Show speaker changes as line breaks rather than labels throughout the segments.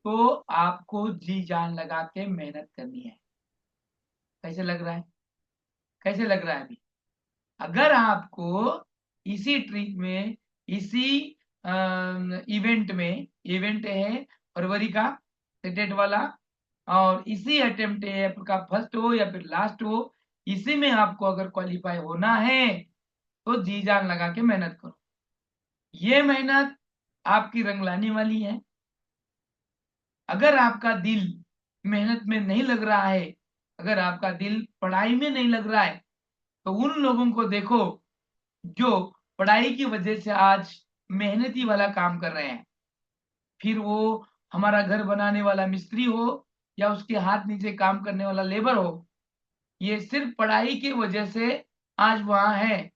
तो आपको जी जान लगा के मेहनत करनी है। कैसे लग रहा है? कैसे लग रहा है अभी? अगर आपको इसी ट्रिक में, इसी इवेंट में, इवेंट है फरवरी का सेटेट वाला, और इसी अटेम्प्ट है आपका फर्स्ट हो या फिर लास्ट हो, इसी में आपको अगर क्वालिफाई होना है तो जी जान लगा के मेहनत करो। ये मेहनत आपकी रंग लाने वाली है। अगर आपका दिल मेहनत में नहीं लग रहा है, अगर आपका दिल पढ़ाई में नहीं लग रहा है, तो उन लोगों को देखो जो पढ़ाई की वजह से आज मेहनती वाला काम कर रहे हैं। फिर वो हमारा घर बनाने वाला मिस्त्री हो या उसके हाथ नीचे काम करने वाला लेबर हो, ये सिर्फ पढ़ाई की वजह से आज वहां है।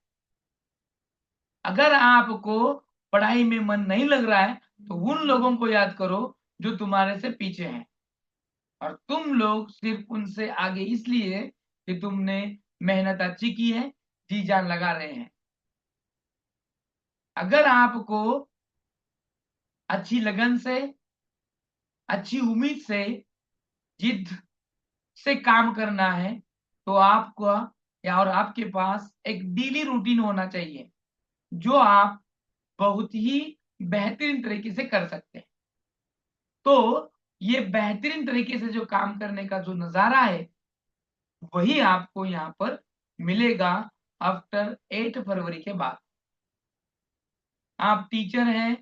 अगर आपको पढ़ाई में मन नहीं लग रहा है तो उन लोगों को याद करो जो तुम्हारे से पीछे हैं, और तुम लोग सिर्फ उनसे आगे इसलिए कि तुमने मेहनत अच्छी की है, जी जान लगा रहे हैं। अगर आपको अच्छी लगन से, अच्छी उम्मीद से, जिद से काम करना है, तो आपको या और आपके पास एक डेली रूटीन होना चाहिए जो आप बहुत ही बेहतरीन तरीके से कर सकते हैं। तो ये बेहतरीन तरीके से जो काम करने का जो नजारा है, वही आपको यहाँ पर मिलेगा आफ्टर 8 फरवरी के बाद। आप टीचर हैं,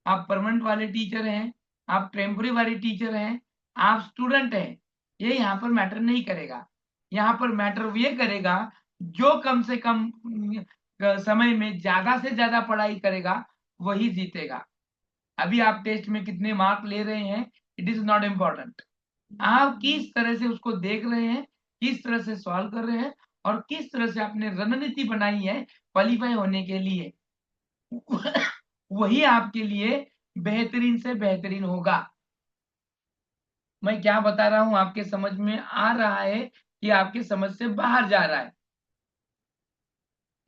आप परमानेंट वाले टीचर हैं, आप टेम्पररी वाले टीचर हैं, आप स्टूडेंट हैं, ये यहाँ पर मैटर नहीं करेगा। यहाँ पर मैटर ये करेगा जो कम से कम समय में ज्यादा से ज्यादा पढ़ाई करेगा वही जीतेगा। अभी आप टेस्ट में कितने मार्क ले रहे हैं, इट इज नॉट इम्पोर्टेंट। आप किस तरह से उसको देख रहे हैं, किस तरह से सॉल्व कर रहे हैं, और किस तरह से आपने रणनीति बनाई है क्वालिफाई होने के लिए, वही आपके लिए बेहतरीन से बेहतरीन होगा। मैं क्या बता रहा हूं, आपके समझ में आ रहा है कि आपके समझ से बाहर जा रहा है?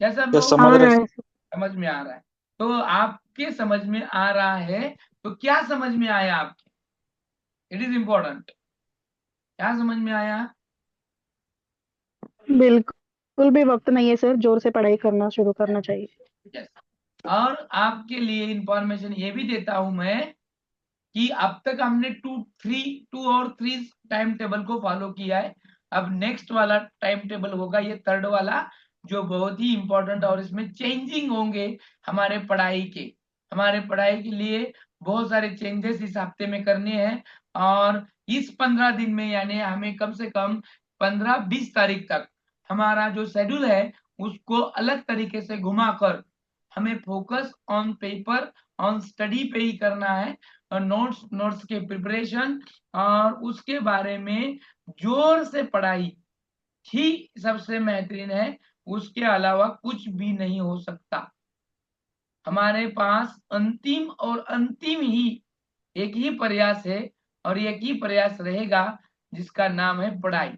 क्या सब
ये
लोग?
समझ
आ
रहे।
रहा है।
समझ में आ रहा है? तो आपके समझ में आ रहा है तो क्या समझ में आया आपके? It is important. क्या समझ में आया?
बिल्कुल भी वक्त नहीं है सर, जोर से पढ़ाई करना शुरू करना चाहिए।
Yes. और आपके लिए इंफॉर्मेशन ये भी देता हूं मैं कि अब तक हमने 2 और 3 टाइम टेबल को फॉलो किया है। अब नेक्स्ट वाला टाइम टेबल होगा ये थर्ड वाला, जो बहुत ही इंपॉर्टेंट, और इसमें चेंजिंग होंगे हमारे पढ़ाई के। हमारे पढ़ाई के लिए बहुत सारे चेंजेस इस हफ्ते में करने हैं, और इस 15 दिन में, यानी हमें कम से कम 15-20 तारीख तक हमारा जो शेड्यूल है उसको अलग तरीके से घुमाकर हमें focus on paper, on study पे ही करना है। नोट्स के प्रिपरेशन और उसके बारे में जोर से पढ़ाई ही सबसे बेहतरीन है। उसके अलावा कुछ भी नहीं हो सकता। हमारे पास अंतिम और अंतिम ही एक ही प्रयास है, और एक ही प्रयास रहेगा जिसका नाम है पढ़ाई।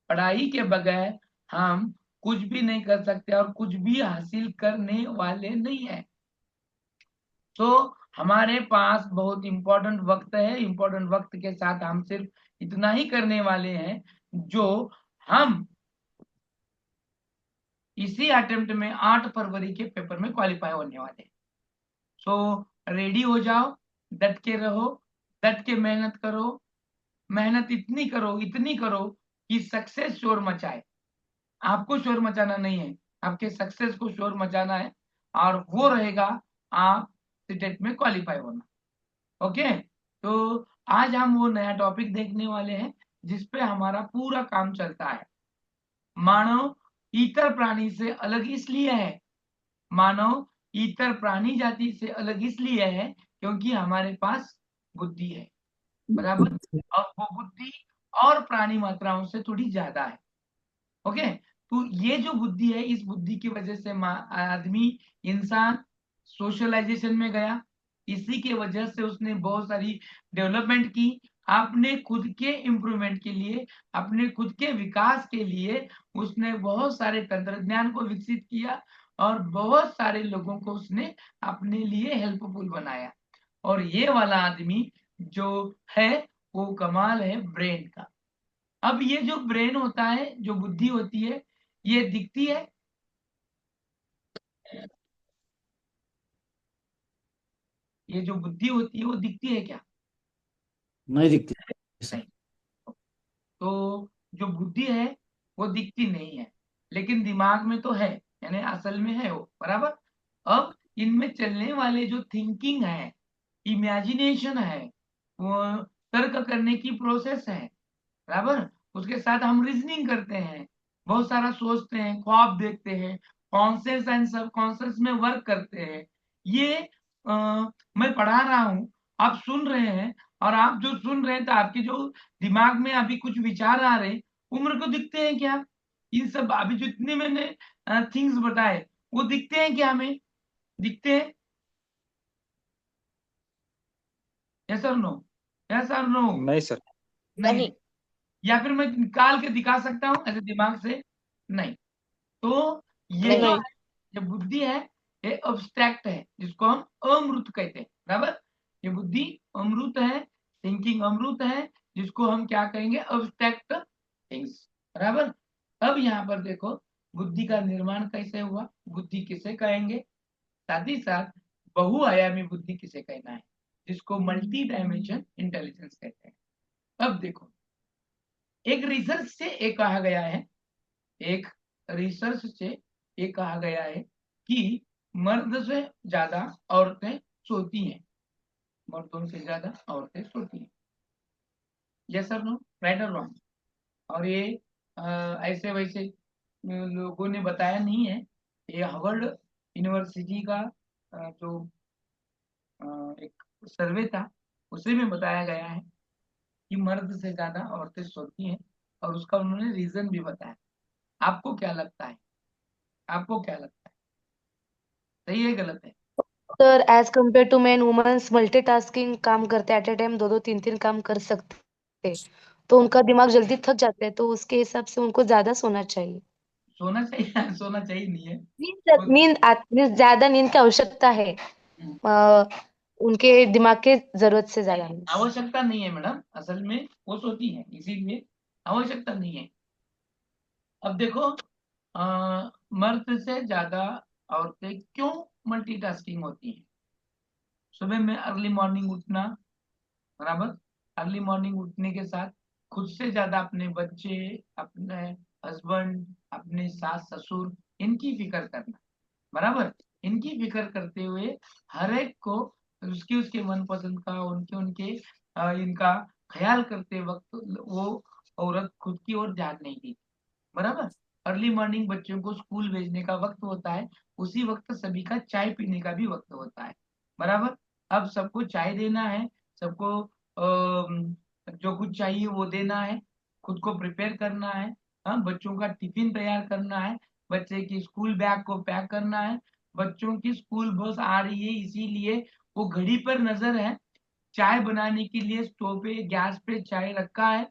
पढ़ाई के बगैर हम कुछ भी नहीं कर सकते और कुछ भी हासिल करने वाले नहीं है। तो हमारे पास बहुत इंपॉर्टेंट वक्त है। इंपॉर्टेंट वक्त के साथ हम सिर्फ इतना ही करने वाले हैं जो हम इसी अटेम्प्ट में 8 फरवरी के पेपर में क्वालिफाई होने वाले हैं। सो रेडी हो जाओ, डट के रहो, डट के मेहनत करो। मेहनत इतनी करो, इतनी करो कि सक्सेस शोर मचाए। आपको शोर मचाना नहीं है, आपके सक्सेस को शोर मचाना है, और वो रहेगा आप सीटेट में क्वालिफाई होना। ओके। तो आज हम वो नया टॉपिक देखने वाले हैं जिस पे हमारा पूरा काम चलता है। मानव इतर प्राणी से अलग इसलिए है, मानव इतर प्राणी जाति से अलग इसलिए है क्योंकि हमारे पास बुद्धि है, बराबर। और वो बुद्धि और प्राणी मात्राओं से थोड़ी ज्यादा है। ओके। तो ये जो बुद्धि है, इस बुद्धि की वजह से आदमी, इंसान सोशलाइजेशन में गया। इसी के वजह से उसने बहुत सारी डेवलपमेंट की, अपने खुद के इम्प्रूवमेंट के लिए, अपने खुद के विकास के लिए उसने बहुत सारे तंत्रज्ञान को विकसित किया, और बहुत सारे लोगों को उसने अपने लिए हेल्पफुल बनाया। और ये वाला आदमी जो है वो कमाल है ब्रेन का। अब ये जो ब्रेन होता है, जो बुद्धि होती है, ये दिखती है? ये जो बुद्धि होती है वो दिखती है क्या?
नहीं दिखती सर।
नहीं। तो जो बुद्धि है वो दिखती नहीं है, लेकिन दिमाग में तो है, यानी असल में है वो, बराबर। अब इनमें चलने वाले जो थिंकिंग है, इमेजिनेशन है, वो तर्क करने की प्रोसेस है, बराबर। उसके साथ हम रीजनिंग करते हैं, बहुत सारा सोचते हैं, ख्वाब देखते हैं, कॉन्शियस एंड सबकॉन्शियस में वर्क करते हैं। ये मैं पढ़ा रहा हूँ, आप सुन रहे हैं, और आप जो सुन रहे हैं तो आपके जो दिमाग में अभी कुछ विचार आ रहे हैं, उम्र को दिखते हैं क्या? इन सब अभी जितने मैंने थिंग्स बताए वो दिखते हैं क्या हमें? दिखते हैं? यस और नो? यस और नो?
नहीं सर।
नहीं। या फिर मैं निकाल के दिखा सकता हूँ ऐसे दिमाग से? नहीं। तो ये जो
नहीं।
है, ये बुद्धि है, ये अब्स्ट्रैक्ट है, जिसको हम अमृत कहते हैं, बराबर। ये बुद्धि अमृत है, थिंकिंग अमृत है, जिसको हम क्या कहेंगे? अब्स्ट्रैक्ट थिंग्स, बराबर। अब यहाँ पर देखो, बुद्धि का निर्माण कैसे हुआ, बुद्धि किसे कहेंगे, साथ ही साथ बहुआयामी बुद्धि किसे कहना है, जिसको मल्टी डायमेंशन इंटेलिजेंस कहते हैं। अब देखो, एक रिसर्च से ये कहा गया है, एक रिसर्च से ये कहा गया है कि मर्द से ज्यादा औरतें सोती हैं, मर्दों से ज्यादा औरतें सोती हैं। यस और नो? राइट और रॉन्ग? और ये ऐसे वैसे लोगों ने बताया नहीं है, ये हार्वर्ड यूनिवर्सिटी का जो एक सर्वे था, उसी में बताया गया है कि मर्द से ज्यादा औरतें सोती हैं, और उसका उन्होंने रीजन भी बताया। आपको क्या लगता है? आपको क्या लगता है, सही है गलत है?
Sir as compare to man women's multitasking काम करते एट ए टाइम, दो दो तीन तीन काम कर सकते, तो उनका दिमाग जल्दी थक जाता है, तो उसके हिसाब से उनको ज्यादा सोना चाहिए।
सोना चाहिए? सोना चाहिए नहीं है।
नींद नींद ज्यादा नींद की आवश्यकता है।
हम्म,
अ, उनके दिमाग के जरूरत से ज्यादा।
आवश्यकता नहीं है मैडम, असल में वो सोती है, इसीलिए आवश्यकता नहीं है। अब देखो, मर्द से ज्यादा औरतें क्यों मल्टीटास्किंग होती हैं? सुबह में अर्ली मॉर्निंग उठना, बराबर। अर्ली मॉर्निंग उठने के साथ खुद से ज्यादा अपने बच्चे, अपने हस्बैंड, अपने सास ससुर, इनकी फिक्र करना, बराबर। इनकी फिक्र करते हुए हर एक को उसके उसके मनपसंद का, उनके उनके इनका ख्याल करते वक्त वो औरत खुद की ओर ध्यान नहीं दी, बराबर। अर्ली मॉर्निंग बच्चों को स्कूल भेजने का वक्त होता है, उसी वक्त सभी का चाय पीने का भी वक्त होता है, बराबर। अब सबको चाय देना है, सबको जो कुछ चाहिए वो देना है, खुद को प्रिपेयर करना है, हाँ, बच्चों का टिफिन तैयार करना है, बच्चे की स्कूल बैग को पैक करना है, बच्चों की स्कूल बस आ रही है इसीलिए वो घड़ी पर नजर है, चाय बनाने के लिए स्टोव पे गैस पे चाय रखा है,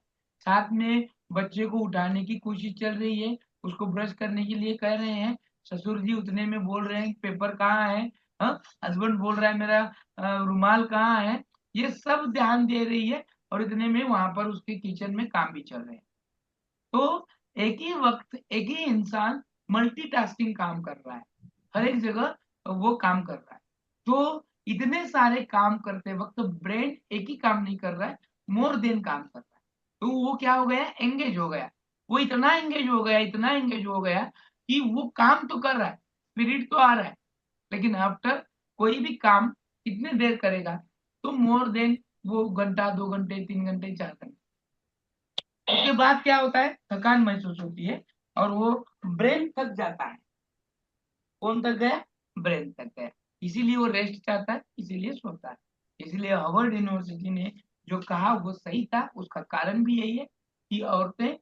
साथ में बच्चे को उठाने की कोशिश चल रही है, उसको ब्रश करने के लिए कह रहे हैं, ससुर जी उतने में बोल रहे हैं पेपर कहाँ है, हाँ, हस्बैंड बोल रहा है मेरा रुमाल कहाँ है, ये सब ध्यान दे रही है, और इतने में वहां पर उसके किचन में काम भी चल रहे हैं। तो एक ही वक्त एक ही इंसान मल्टीटास्किंग काम कर रहा है, हर एक जगह वो काम कर रहा है। तो इतने सारे काम करते वक्त ब्रेन एक ही काम नहीं कर रहा है, मोर देन काम कर रहा है। तो वो क्या हो गया? एंगेज हो गया। वो इतना एंगेज हो गया, इतना एंगेज हो गया कि वो काम तो कर रहा है, स्पिरिट तो आ रहा है, लेकिन आफ्टर कोई भी काम कितने देर करेगा? तो मोर देन वो घंटा, 2 घंटे, 3 घंटे, 4 घंटे। उसके बाद क्या होता है? थकान महसूस होती है, और वो ब्रेन थक जाता है। कौन थक गया? ब्रेन थक गया। इसीलिए वो रेस्ट चाहता है, इसीलिए सोता है। इसीलिए हार्वर्ड यूनिवर्सिटी ने जो कहा वो सही था, उसका कारण भी यही है कि औरतें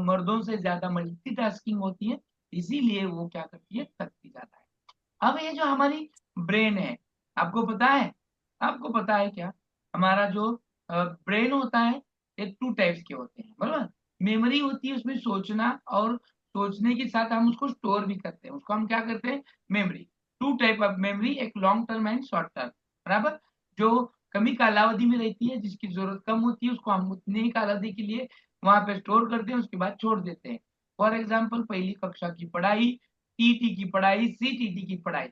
मर्दों से ज्यादा मल्टीटास्किंग होती है, इसीलिए वो क्या करती है? थकती ज्यादा है। अब ये जो हमारी ब्रेन है, आपको पता है? आपको पता है क्या? हमारा जो ब्रेन होता है, ये 2 टाइप्स के होते हैं, बराबर। मेमोरी होती है, उसमें सोचना, और सोचने के साथ हम उसको स्टोर भी करते हैं, उसको हम क्या करते हैं? मेमोरी। 2 टाइप ऑफ मेमोरी, एक long term and short term, बराबर। जो कमी कालावधि में रहती है, जिसकी जरूरत कम होती है, उसको हम उतनी ही कालावधि के लिए वहां पे स्टोर करते हैं, उसके बाद छोड़ देते हैं। फॉर एग्जाम्पल पहली कक्षा की पढ़ाई, टीटी की पढ़ाई, सीटीटी की पढ़ाई।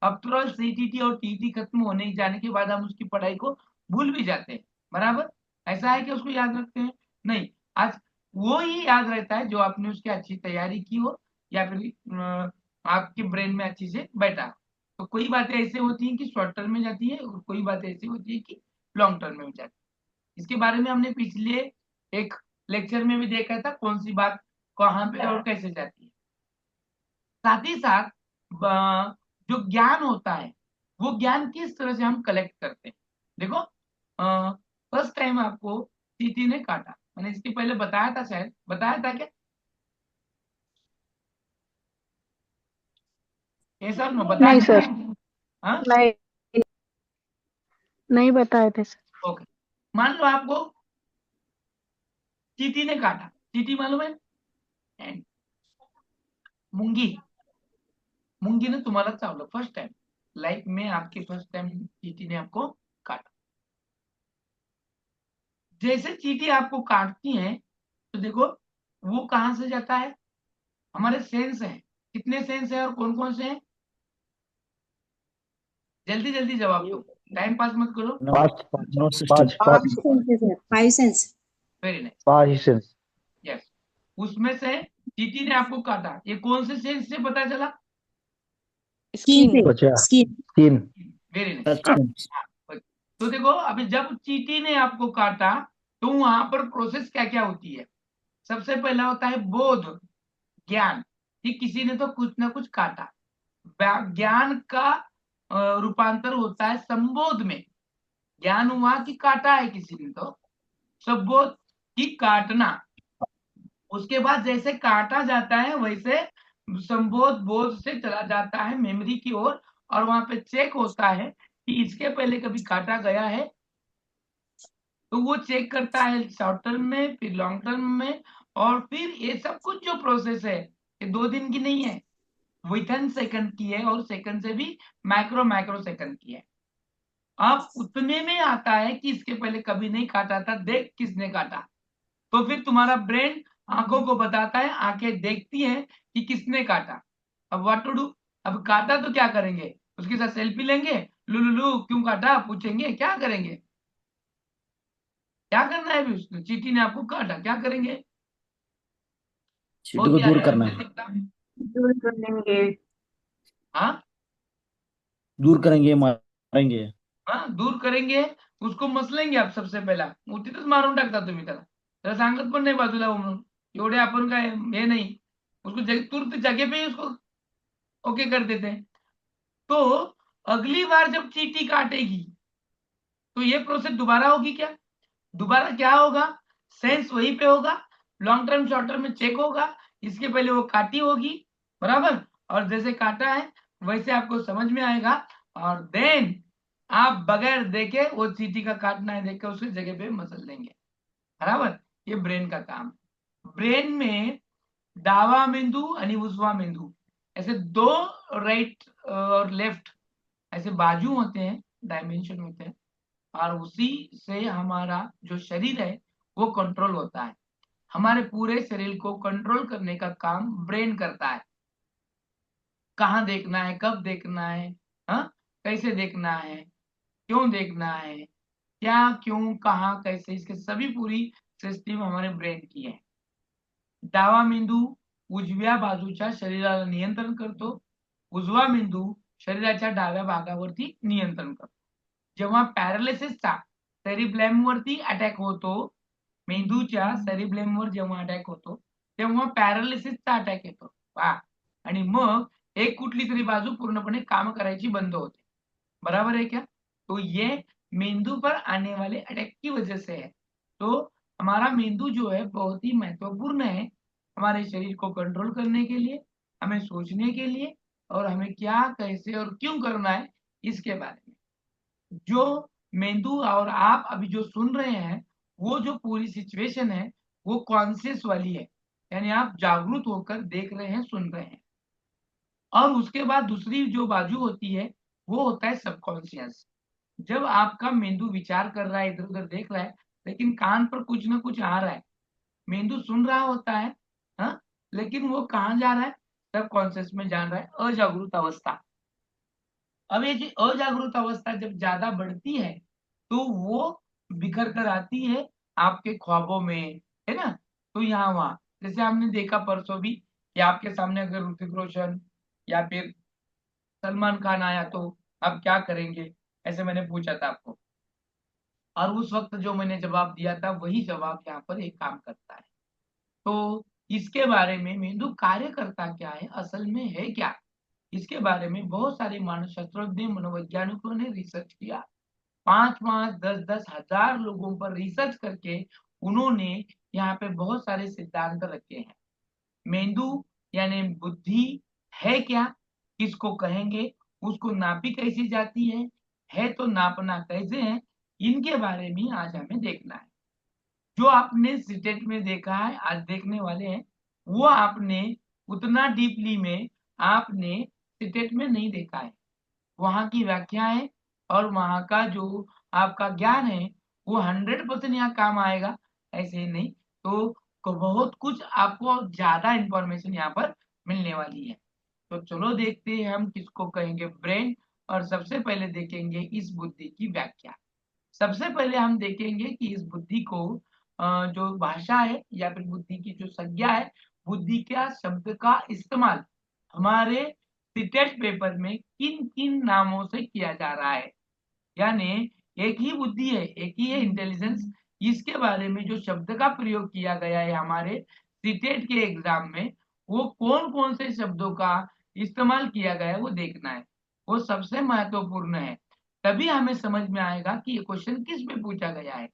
आफ्टर ऑल सीटीटी और टीटी खत्म होने जाने के बाद हम उसकी पढ़ाई को भूल भी जाते हैं। बराबर, ऐसा है कि उसको याद रखते हैं? नहीं, आज वो ही याद रहता है जो आपने उसकी अच्छी तैयारी की हो या फिर आपके ब्रेन में अच्छी से बैठा। तो कोई बातें ऐसे होती हैं कि शॉर्ट टर्म में जाती है और कोई बातें ऐसी होती है कि लॉन्ग टर्म में भी जाती है। इसके बारे में हमने पिछले एक लेक्चर में भी देखा था कौन सी बात कहाँ पे और कैसे जाती है। साथ ही साथ जो ज्ञान होता है वो ज्ञान किस तरह से हम कलेक्ट करते हैं। देखो, फर्स्ट टाइम आपको चींटी ने काटा, मैंने इसके पहले बताया था, शायद बताया था क्या? ये सब न बताया
नहीं
था
सर,
क्या? हाँ,
नहीं नहीं बताए थे सर।
ओके। मान लो आपको चींटी ने काटा, चींटी मालूम है? And मुंगी, मुंगी ने तुम्हाला चावलं फर्स्ट टाइम लाइफ में, आपके फर्स्ट टाइम चींटी ने आपको काटा। जैसे चींटी आपको काटती है तो देखो वो कहां से जाता है, हमारे सेंस है। कितने सेंस है और कौन कौन से हैं? जल्दी जल्दी जवाब दो, टाइम पास मत करो।
Nervous system,
five sense.
Very nice,
पांच सेंस,
यस। उसमें से चींटी ने आपको काटा, ये कौन से सेंस से पता चला?
स्किन
त्वचा,
skin
skin,
very nice.
Touch sense.
तो देखो अभी जब चींटी ने आपको काटा तो वहां पर प्रोसेस क्या क्या होती है? सबसे पहला होता है बोध, ज्ञान, कि किसी ने तो कुछ ना कुछ काटा। ज्ञान का रूपांतर होता है संबोध में। ज्ञान हुआ कि काटा है किसी ने, तो संबोध की काटना। उसके बाद जैसे काटा जाता है वैसे संबोध बोध से चला जाता है मेमोरी की ओर, और वहां पे चेक होता है कि इसके पहले कभी काटा गया है, तो वो चेक करता है शॉर्ट टर्म में, फिर लॉन्ग टर्म में। और फिर ये सब कुछ जो प्रोसेस है ये 2 दिन की नहीं है, विथिन सेकंड की है, और सेकंड से भी माइक्रो माइक्रो सेकंड की है। अब उतने में आता है कि इसके पहले कभी नहीं काटा था, देख किसने काटा। तो फिर तुम्हारा ब्रेन आंखों को बताता है, आंखें देखती हैं कि किसने काटा। अब व्हाट टू डू, अब काटा तो क्या करेंगे, उसके साथ सेल्फी लेंगे, लुलुलु क्यों काटा पूछेंगे, क्या करेंगे? क्या करना है? अभी उसने चींटी ने आपको काटा, क्या करेंगे?
चींटी को दूर करना है,
दूर करेंगे।
हाँ
दूर करेंगे, मारेंगे।
हाँ, दूर करेंगे, उसको मसलेंगे आप सबसे पहिला, तिथंच मारून टाकता तुम्ही त्याला, त्याला सांगत पण नाही बाजूला हो म्हणून, एवढे आपण काय हे नाही, उसको तुरंत जगह पे ही उसको ओके कर देते हैं। तो अगली बार जब चींटी काटेगी तो ये प्रोसेस दोबारा होगी क्या? दोबारा क्या होगा? सेंस वहीं पे होगा, लॉन्ग टर्म शॉर्ट टर्म में चेक होगा, इसके पहले वो काटी होगी, बराबर, और जैसे काटा है वैसे आपको समझ में आएगा, और देन आप बगैर देखे वो चींटी का काटना है देख के उसकी जगह पे मसल देंगे। बराबर, ये ब्रेन का काम। ब्रेन में डावा मेंदू आणि उजवा मेंदू, ऐसे 2 राइट और लेफ्ट ऐसे बाजू होते हैं, डायमेंशन होते हैं, और उसी से हमारा जो शरीर है वो कंट्रोल होता है। हमारे पूरे शरीर को कंट्रोल करने का काम ब्रेन करता है। कहाँ देखना है, कब देखना है, हाँ, कैसे देखना है, क्यों देखना है, क्या क्यों कहाँ कैसे, इसके सभी पूरी सिस्टम हमारे ब्रेन की है। डावा मेंदू उजव्या बाजूच्या शरीराला नियंत्रण करतो, उजवा मेंदू शरीराच्या डाव्या भागावरती नियंत्रण करतो। जेव्हा पॅरालिसिसचा सेरिब्लेमवरती अटॅक होतो, मेंदूच्या सेरिब्लेमवर जेव्हा अटॅक होतो तेव्हा पॅरालिसिसचा अटॅक येतो पहा, आणि मग एक कुठली तरी बाजू पूर्णपणे काम करायची बंद होते। बराबर है क्या? तो ये मेंदू पर आने वाले अटैक की वजह से है। तो हमारा मेंदू जो है बहुत ही महत्वपूर्ण है हमारे शरीर को कंट्रोल करने के लिए, हमें सोचने के लिए, और हमें क्या कैसे और क्यों करना है इसके बारे में। जो मेंदू और आप अभी जो सुन रहे हैं वो जो पूरी सिचुएशन है वो कॉन्शियस वाली है, यानी आप जागरूक होकर देख रहे हैं, सुन रहे हैं। और उसके बाद दूसरी जो बाजू होती है वो होता है सबकॉन्शियस, जब आपका मेंदू विचार कर रहा है, इधर उधर देख रहा है, लेकिन कान पर कुछ ना कुछ आ रहा है, मेंदू सुन रहा होता है, हाँ, लेकिन वो कहाँ जा रहा है, सब कॉन्शियस में जान रहा है, अजागरूक अवस्था। अब ये जो अजागरूक अवस्था जब ज्यादा बढ़ती है तो वो बिखर कर आती है आपके ख्वाबों में, है ना। तो यहाँ वहां जैसे हमने देखा परसों भी कि आपके सामने अगर ऋतिक रोशन या फिर सलमान खान आया तो आप क्या करेंगे, ऐसे मैंने पूछा था आपको, और उस वक्त जो मैंने जवाब दिया था वही जवाब यहाँ पर एक काम करता है। तो इसके बारे में मेंदू कार्य करता क्या है, असल में है क्या, इसके बारे में बहुत सारे मानसशास्त्रज्ञ मनोवैज्ञानिकों ने रिसर्च किया। 5-5, 10-10 हजार लोगों पर रिसर्च करके उन्होंने यहाँ पे बहुत सारे सिद्धांत रखे हैं। मेंदू यानी बुद्धि है क्या, किसको कहेंगे, उसको नापी कैसी जाती है तो नापना कैसे है, इनके बारे में आज हमें देखना है। जो आपने सीटेट में देखा है, आज देखने वाले हैं, वो आपने उतना डीपली में आपने सीटेट में नहीं देखा है। वहाँ की व्याख्याएं और वहाँ का जो आपका ज्ञान है वो 100% यहाँ काम आएगा, ऐसे ही नहीं। तो बहुत कुछ आपको ज्यादा इंफॉर्मेशन यहाँ पर मिलने वाली है। तो चलो देखते हैं हम किसको कहेंगे ब्रेन, और सबसे पहले देखेंगे इस बुद्धि की व्याख्या। सबसे पहले हम देखेंगे कि इस बुद्धि को जो भाषा है या फिर बुद्धि की जो संज्ञा है, बुद्धि का शब्द का इस्तेमाल हमारे सीटेट पेपर में किन किन नामों से किया जा रहा है। यानी एक ही बुद्धि है, एक ही है इंटेलिजेंस, इसके बारे में जो शब्द का प्रयोग किया गया है हमारे सीटेट के एग्जाम में, वो कौन कौन से शब्दों का इस्तेमाल किया गया है वो देखना है, वो सबसे महत्वपूर्ण है। तभी हमें समझ में आएगा कि ये क्वेश्चन किस में पूछा गया है।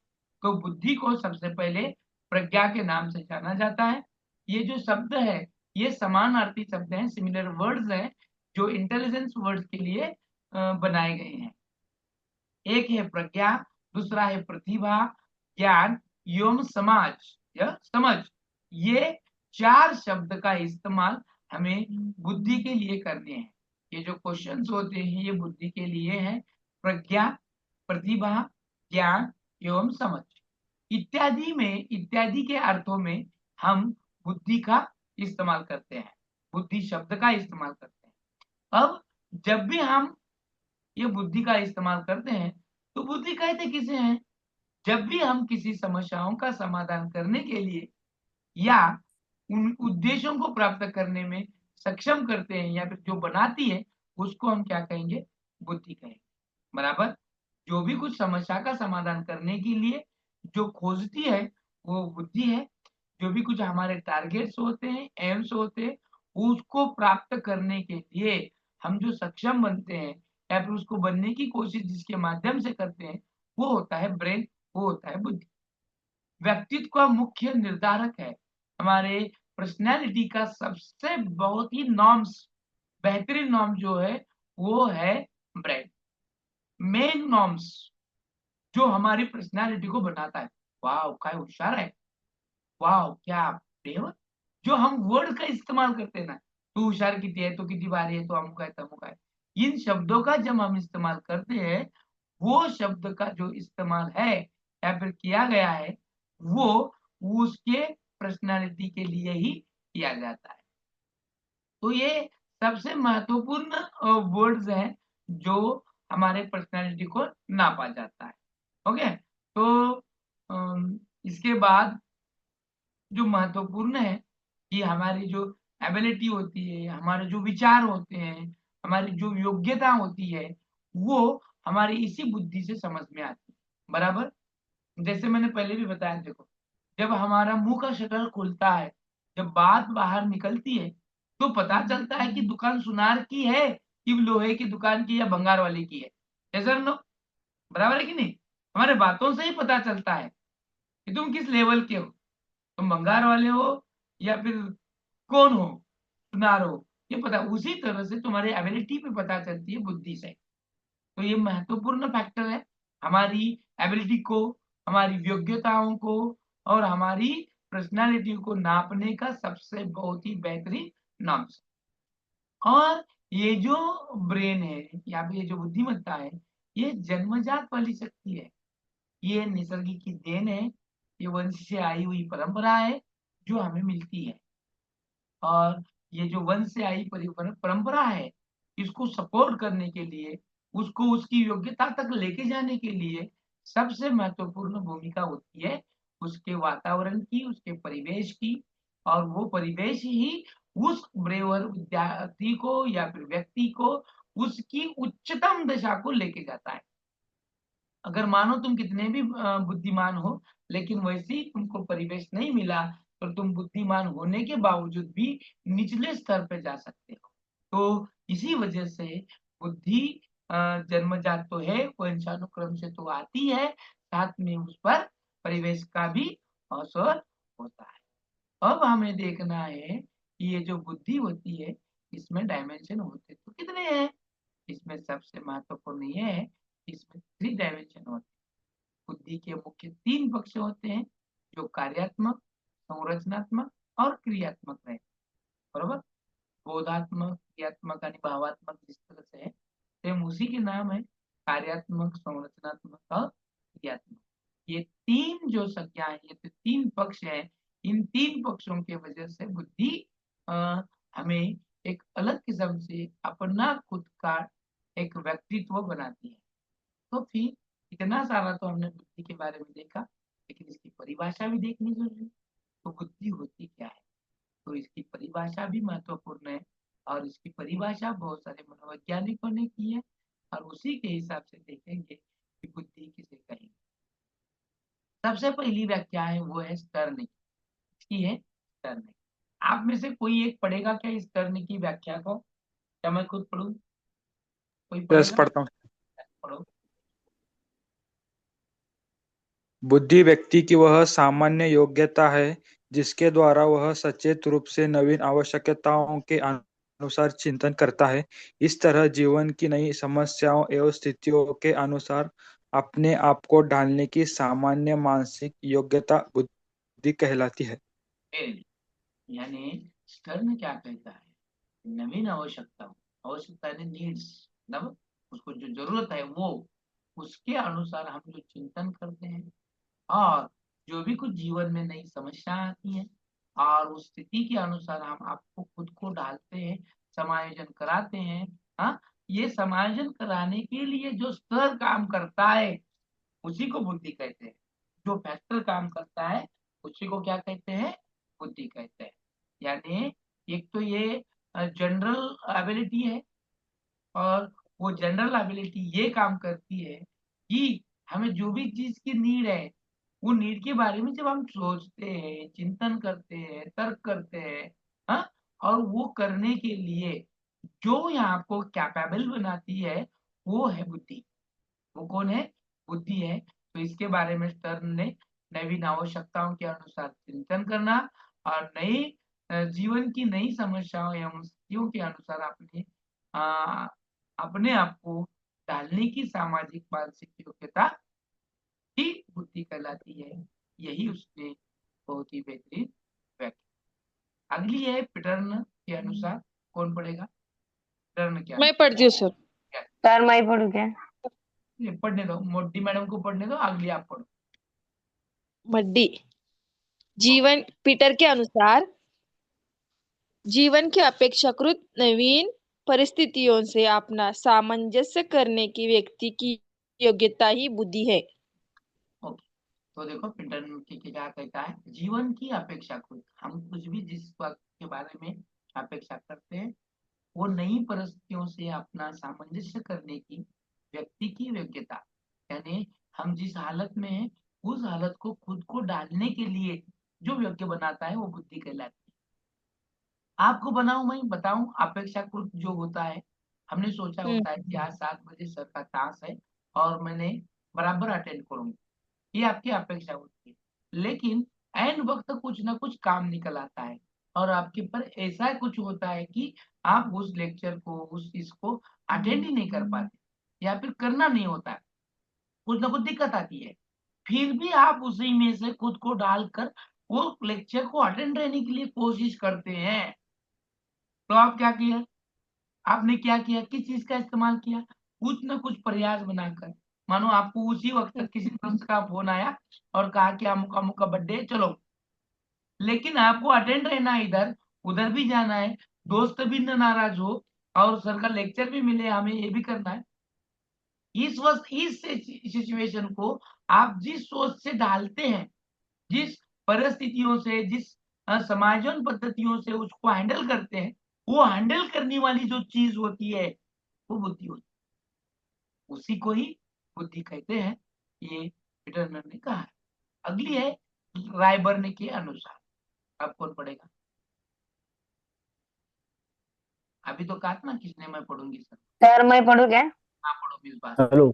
तो बुद्धि को सबसे पहले प्रज्ञा के नाम से जाना जाता है। ये जो शब्द है ये समानार्थी शब्द हैं, सिमिलर वर्ड्स हैं, जो इंटेलिजेंस वर्ड्स के लिए बनाए गए हैं। एक है प्रज्ञा, दूसरा है प्रतिभा, ज्ञान एवं समाज या समझ। ये 4 शब्द का इस्तेमाल हमें बुद्धि के लिए करने हैं। ये जो क्वेश्चंस होते हैं ये बुद्धि के लिए है, प्रज्ञा, प्रतिभा, ज्ञान एवं समझ इत्यादि में, इत्यादि के अर्थों में हम बुद्धि का इस्तेमाल करते हैं, बुद्धि शब्द का इस्तेमाल करते हैं। अब जब भी हम ये बुद्धि का इस्तेमाल करते हैं तो बुद्धि कहते किसे हैं, जब भी हम किसी समस्याओं का समाधान करने के लिए या उन उद्देश्यों को प्राप्त करने में सक्षम करते हैं या फिर जो बनाती है उसको हम क्या कहेंगे, बुद्धि कहेंगे। बराबर, जो भी कुछ समस्या का समाधान करने के लिए जो खोजती है वो बुद्धि है। जो भी कुछ हमारे टारगेट्स होते हैं, एम्स होते हैं, उसको प्राप्त करने के लिए हम जो सक्षम बनते हैं या फिर उसको बनने की कोशिश जिसके माध्यम से करते हैं वो होता है ब्रेन, वो होता है बुद्धि। व्यक्तित्व का मुख्य निर्धारक है, हमारे पर्सनैलिटी का सबसे बहुत ही नॉर्म्स, बेहतरीन नॉर्म जो है वो है ब्रेन। मेन नॉर्म्स जो हमारी पर्सनैलिटी को बनाता है। वाह क्या होशियार है, वाह क्या ब्रेव, जो हम वर्ड का इस्तेमाल करते हैं ना, तू होशियार कितनी है, तो कितनी बारी है, तो अमुक है तमुक है, इन शब्दों का जब हम इस्तेमाल करते हैं, वो शब्द का जो इस्तेमाल है या फिर किया गया है वो उसके पर्सनालिटी के लिए ही किया जाता है। तो ये सबसे महत्वपूर्ण वर्ड्स हैं जो हमारे पर्सनालिटी को नापा जाता है। ओके, तो इसके बाद जो महत्वपूर्ण है कि हमारी जो एबिलिटी होती है, हमारे जो विचार होते हैं, हमारी जो योग्यता होती है, वो हमारी इसी बुद्धि से समझ में आती है। बराबर, जैसे मैंने पहले भी बताया, देखो जब हमारा मुंह का शटर खुलता है, जब बात बाहर निकलती है तो पता चलता है कि दुकान सुनार की है कि लोहे की दुकान की या भंगार वाले की है। ऐसा नो, बराबर है कि नहीं, हमारे बातों से ही पता चलता है कि तुम किस लेवल के हो, तुम भंगार वाले हो या फिर कौन हो, सुनार हो, ये पता उसी तरह से तुम्हारी एबिलिटी पे पता चलती है बुद्धि से। तो ये महत्वपूर्ण फैक्टर है हमारी एबिलिटी को, हमारी योग्यताओं को और हमारी पर्सनालिटी को नापने का सबसे बहुत ही बेहतरीन नाम। और ये जो ब्रेन है या फिर ये जो बुद्धिमत्ता है ये जन्मजात वाली शक्ति है, ये निसर्ग की देन है, ये वंश से आई हुई परंपरा है जो हमें मिलती है। और ये जो वंश से आई परंपरा है, इसको सपोर्ट करने के लिए, उसको उसकी योग्यता तक लेके जाने के लिए सबसे महत्वपूर्ण भूमिका होती है उसके वातावरण की, उसके परिवेश की। और वो परिवेश ही उस ब्रेवर विद्यार्थी को या फिर व्यक्ति को उसकी उच्चतम दशा को लेके जाता है। अगर मानो तुम कितने भी बुद्धिमान हो, लेकिन वैसे ही तुमको परिवेश नहीं मिला, तो तुम बुद्धिमान होने के बावजूद भी निचले स्तर पे जा सकते हो। तो इसी वजह से बुद्धि जन्मजात तो है, वंशानुक्रम से तो आती है, साथ में उस पर परिवेश का भी असर होता है। अब हमें देखना है कि ये जो बुद्धि होती है, इसमें डायमेंशन होते तो कितने हैं? इसमें सबसे महत्वपूर्ण ये है, इसमें 3 डायमेंशन होते हैं। बुद्धि के मुख्य 3 पक्ष होते हैं, जो कार्यात्मक, संरचनात्मक और क्रियात्मक है। बरोबर? बोधात्मक, क्रियात्मक आणि भावात्मक जिस तरह से है, सेम उसी के नाम है, कार्यात्मक, संरचनात्मक और क्रियात्मक। ये 3 जो संज्ञा है, ये तो 3 पक्ष है। इन 3 पक्षों के वजह से बुद्धि हमें एक अलग किस्म से अपना खुद का एक व्यक्तित्व बनाती है। तो फिर इतना सारा तो हमने बुद्धि के बारे में देखा, लेकिन इसकी परिभाषा भी देखनी जरूरी है। तो बुद्धि होती क्या है? तो इसकी परिभाषा भी महत्वपूर्ण है, और इसकी परिभाषा बहुत सारे मनोवैज्ञानिकों ने की है, और उसी के हिसाब से देखेंगे कि बुद्धि किसे कहेंगे। सबसे पहली व्याख्या है वो है स्टर्निक, इसकी है स्टर्निक। आप में से कोई एक पढ़ेगा क्या इस स्टर्निक की व्याख्या को? क्या मैं खुद पढ़ूं? कोई
यस,
पढ़ेगा?
पढ़ता हूँ।
पढ़ो।
बुद्धि व्यक्ति की वह सामान्य योग्यता है जिसके द्वारा वह सचेत रूप से नवीन आवश्यकताओं के अनुसार चिंतन करता है। इस तरह जीवन की नई समस्याओं एवं स्थितियों के अनुसार अपने आप को ढालने की सामान्य मानसिक योग्यता बुद्धि कहलाती है।
यानी स्टर्न क्या कहता है? नवीन आवश्यकता, आवश्यकता यानी नीड्स, मतलब उसको जो जरूरत है वो, उसके अनुसार हम जो चिंतन करते हैं, और जो भी कुछ जीवन में नई समस्या आती है, और उस स्थिति के अनुसार हम आपको खुद को डालते हैं, समायोजन कराते हैं। हाँ, ये समायोजन कराने के लिए जो स्तर काम करता है, उसी को बुद्धि कहते हैं। जो फैक्टर काम करता है, उसी को क्या कहते हैं? बुद्धि कहते हैं। यानी एक तो ये जनरल एबिलिटी है, और वो जनरल एबिलिटी ये काम करती है कि हमें जो भी चीज की नीड है, वो नीड के बारे में जब हम सोचते हैं, चिंतन करते हैं, तर्क करते हैं, हाँ, और वो करने के लिए जो यहाँ आपको कैपेबल बनाती है, वो है बुद्धि। वो कौन है? बुद्धि है। तो इसके बारे में स्टर्न ने नवीन आवश्यकताओं के अनुसार चिंतन करना, और नई जीवन की नई समस्याओं एवं स्थितियों के अनुसार अपने आप को डालने की सामाजिक मानसिक योग्यता ही बुद्धि कहलाती है। यही उसने बहुत ही बेहतरीन व्याख्या। अगली है पिटर्न के अनुसार। कौन पढ़ेगा? पिटर्न क्या?
मैं पढ़ती हूँ सर।
सर मैं ही पढ़ू क्या?
ये पढ़ने दो, मोटी मैडम को पढ़ने दो, अगली आप पढ़ो।
मड्डी जीवन पीटर के अनुसार जीवन के अपेक्षाकृत नवीन परिस्थितियों से अपना सामंजस्य करने की व्यक्ति की योग्यता ही बुद्धि है।
ओके, तो देखो पिटर्न की क्या कहता है? जीवन की अपेक्षा खुद, हम कुछ भी जिस वक्त के बारे में अपेक्षा करते हैं, वो नई परिस्थितियों से अपना सामंजस्य करने की व्यक्ति की योग्यता, यानी हम जिस हालत में हैं, उस हालत को खुद को डालने के लिए जो योग्य बनाता है, वो बुद्धि कहलाती है। आपको बनाऊं, मैं बताऊं अपेक्षाकृत जो होता है, हमने सोचा होता है कि आज 7 बजे सर का क्लास है और मैंने बराबर अटेंड करूंगा, ये आपकी अपेक्षा होती है। लेकिन एंड वक्त कुछ ना कुछ काम निकल आता है, और आपके पर ऐसा कुछ होता है कि आप उस लेक्चर को, उस चीज को अटेंड ही नहीं कर पाते, या फिर करना नहीं होता है, कुछ ना कुछ दिक्कत आती है। फिर भी आप उसी में से खुद को डालकर वो लेक्चर को अटेंड रहने के लिए कोशिश करते हैं। तो आप क्या किया? आपने क्या किया? किस चीज का इस्तेमाल किया? कुछ न कुछ प्रयास बनाकर, मानो आपको उसी वक्त किसी दोस्त का फोन आया और कहा कि अमुक अमुक का बर्थडे है, चलो, लेकिन आपको अटेंड रहना है, इधर उधर भी जाना है, दोस्त भी न नाराज हो और सर का लेक्चर भी मिले, हमें ये भी करना है। इस सिचुएशन को आप जिस सोच से ढालते हैं, जिस परिस्थितियों से, जिस समायोजन पद्धतियों से उसको हैंडल करते हैं, वो हैंडल करने वाली जो चीज होती है वो बुद्धि होती है, उसी को ही बुद्धि कहते हैं, ये पिटरमैन ने कहा है। अगली है रायबर्न के अनुसार, अब कौन पढ़ेगा? अभी तो कहा था ना किसने, मैं पढ़ूंगी सर।
सर मैं पढ़ू क्या?
हाँ पढ़ो मिस बात।
हेलो।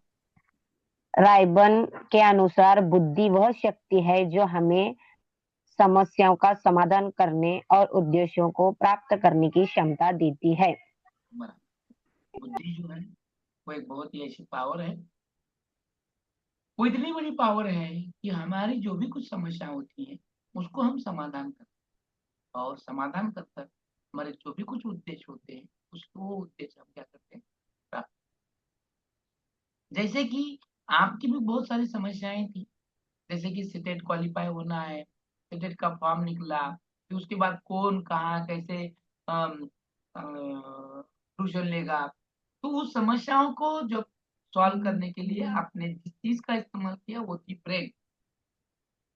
रायबर्न के अनुसार बुद्धि वह शक्ति है जो हमें समस्याओं का समाधान करने और उद्देश्यों को प्राप्त करने की क्षमता देती है।
बराबर। बुद्धि जो है वो एक बहुत ही ऐसी पावर है, वो इतनी बड़ी पावर है कि हमारी जो भी कुछ समस्या होती है उसको हम समाधान करते हैं, और समाधान कर कर हमारे जो भी कुछ उद्देश्य होते हैं उसको उद्देश्य हम क्या करते हैं, प्राप्त। जैसे कि आपकी भी बहुत सारी समस्याएं थी, जैसे कि सीटेट क्वालिफाई होना है, सीटेट का फॉर्म निकला, फिर उसके बाद कौन कहाँ कैसे ट्यूशन लेगा, तो उस समस्याओं को जब सॉल्व करने के लिए आपने जिस चीज का इस्तेमाल किया वो थी ब्रेन।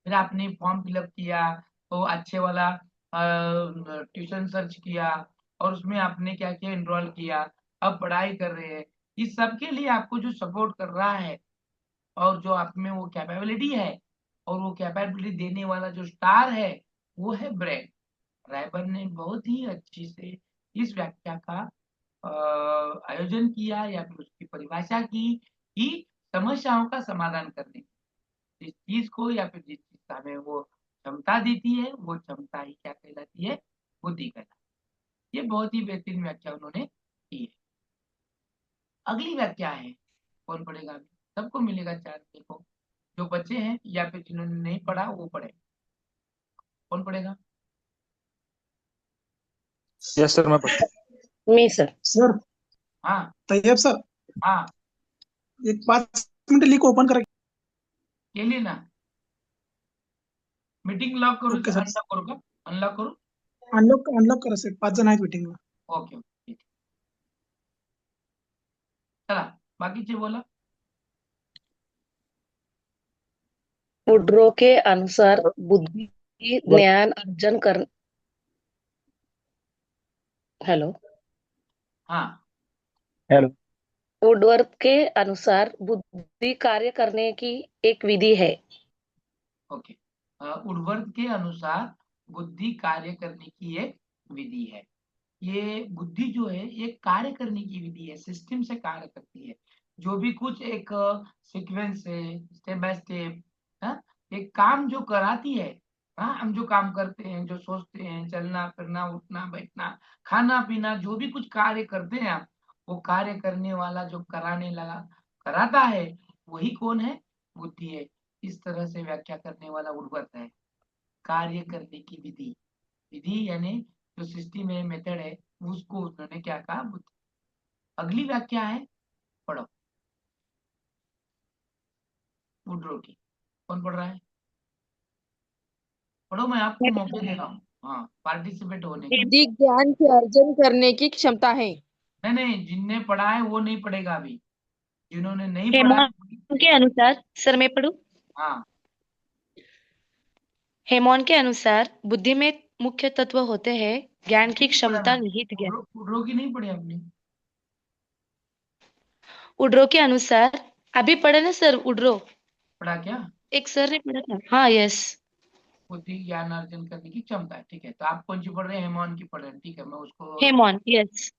फिर आपने फॉर्म फिलअप किया, तो अच्छे वाला ट्यूशन सर्च किया और उसमें आपने क्या किया, एनरोल किया, अब पढ़ाई कर रहे हैं। इस सब के लिए आपको जो सपोर्ट कर रहा है और जो आप में वो कैपेबिलिटी है, और वो कैपेबिलिटी देने वाला जो स्टार है वो है ब्रेन। रायबर्न ने बहुत ही अच्छी से इस व्याख्या का आयोजन किया या फिर उसकी परिभाषा की कि समस्याओं का समाधान करने, जिस चीज को या फिर जिस चीज का हमें वो क्षमता देती है वो क्षमता ही क्या कहलाती है, बुद्धि कहलाती है। ये बहुत ही बेहतरीन व्याख्या उन्होंने की है। अगली व्याख्या है, कौन पढ़ेगा? अभी सबको मिलेगा चार, देखो जो बच्चे हैं या फिर जिन्होंने नहीं पढ़ा वो पढ़े, कौन पढ़ेगा?
यस सर, मैं पढ़ता
मी सर।
सर
हाँ
तैयब सर,
हाँ,
एक 5 मिनट लिंक ओपन करा.
के लिए ना मीटिंग लॉक करू
ओके
की
सर,
अनलॉक करू का? अनलॉक करू?
अनलॉक अनलॉक करा सर, 5 जण आहेत मीटिंगला.
ओके ओके ठीक. चला बाकीचे बोला.
वुड्रो के अनुसार बुद्धि ज्ञान अर्जन कर हेलो
हाँ
हेलो।
वुडवर्थ के अनुसार बुद्धि कार्य करने की एक विधि है।
ओके, वुडवर्थ के अनुसार बुद्धि कार्य करने की एक विधि है। ये बुद्धि जो है ये कार्य करने की विधि है, सिस्टम से कार्य करती है, जो भी कुछ एक सीक्वेंस है, स्टेप बाय स्टेप, एक काम जो कराती है। हाँ, हम जो काम करते हैं, जो सोचते हैं, चलना फिरना उठना बैठना खाना पीना, जो भी कुछ कार्य करते हैं आप, वो कार्य करने वाला जो कराने लगा कराता है वही कौन है, बुद्धि है। इस तरह से व्याख्या करने वाला उर्वरक है, कार्य करने की विधि। विधि यानी जो सिस्टम है, मेथड है, उसको उन्होंने क्या कहा, बुद्धि। अगली व्याख्या है, पढ़ो वुड्रो की, कौन पढ़ रहा है? पढ़ो, मैं आपको मौके दे रहा हूँ, हाँ पार्टिसिपेट होने का।
बुद्धि ज्ञान के अर्जन करने की क्षमता है।
नहीं नहीं, जिनने पढ़ा है वो नहीं पढ़ेगा अभी, जिन्होंने नहीं पढ़ा है
हेमोन के अनुसार सर मैं पढ़ू।
हाँ
हेमोन के अनुसार बुद्धि में मुख्य तत्व होते हैं ज्ञान की
नहीं पढ़ा
क्षमता,
ना,
निहित ज्ञान।
वुड्रो की नहीं पढ़ी आपने?
उड्रो के अनुसार अभी पढ़े ना सर, उड्रो
पढ़ा क्या?
एक सर ने पढ़ा था। हाँ यस।
बुद्धि ज्ञान अर्जन करने की क्षमता है, ठीक है, तो आप कौन सी पढ़ रहे हैं? हेमोन की पढ़ रहे हैं, ठीक है, मैं उसको।
हेमोन यस।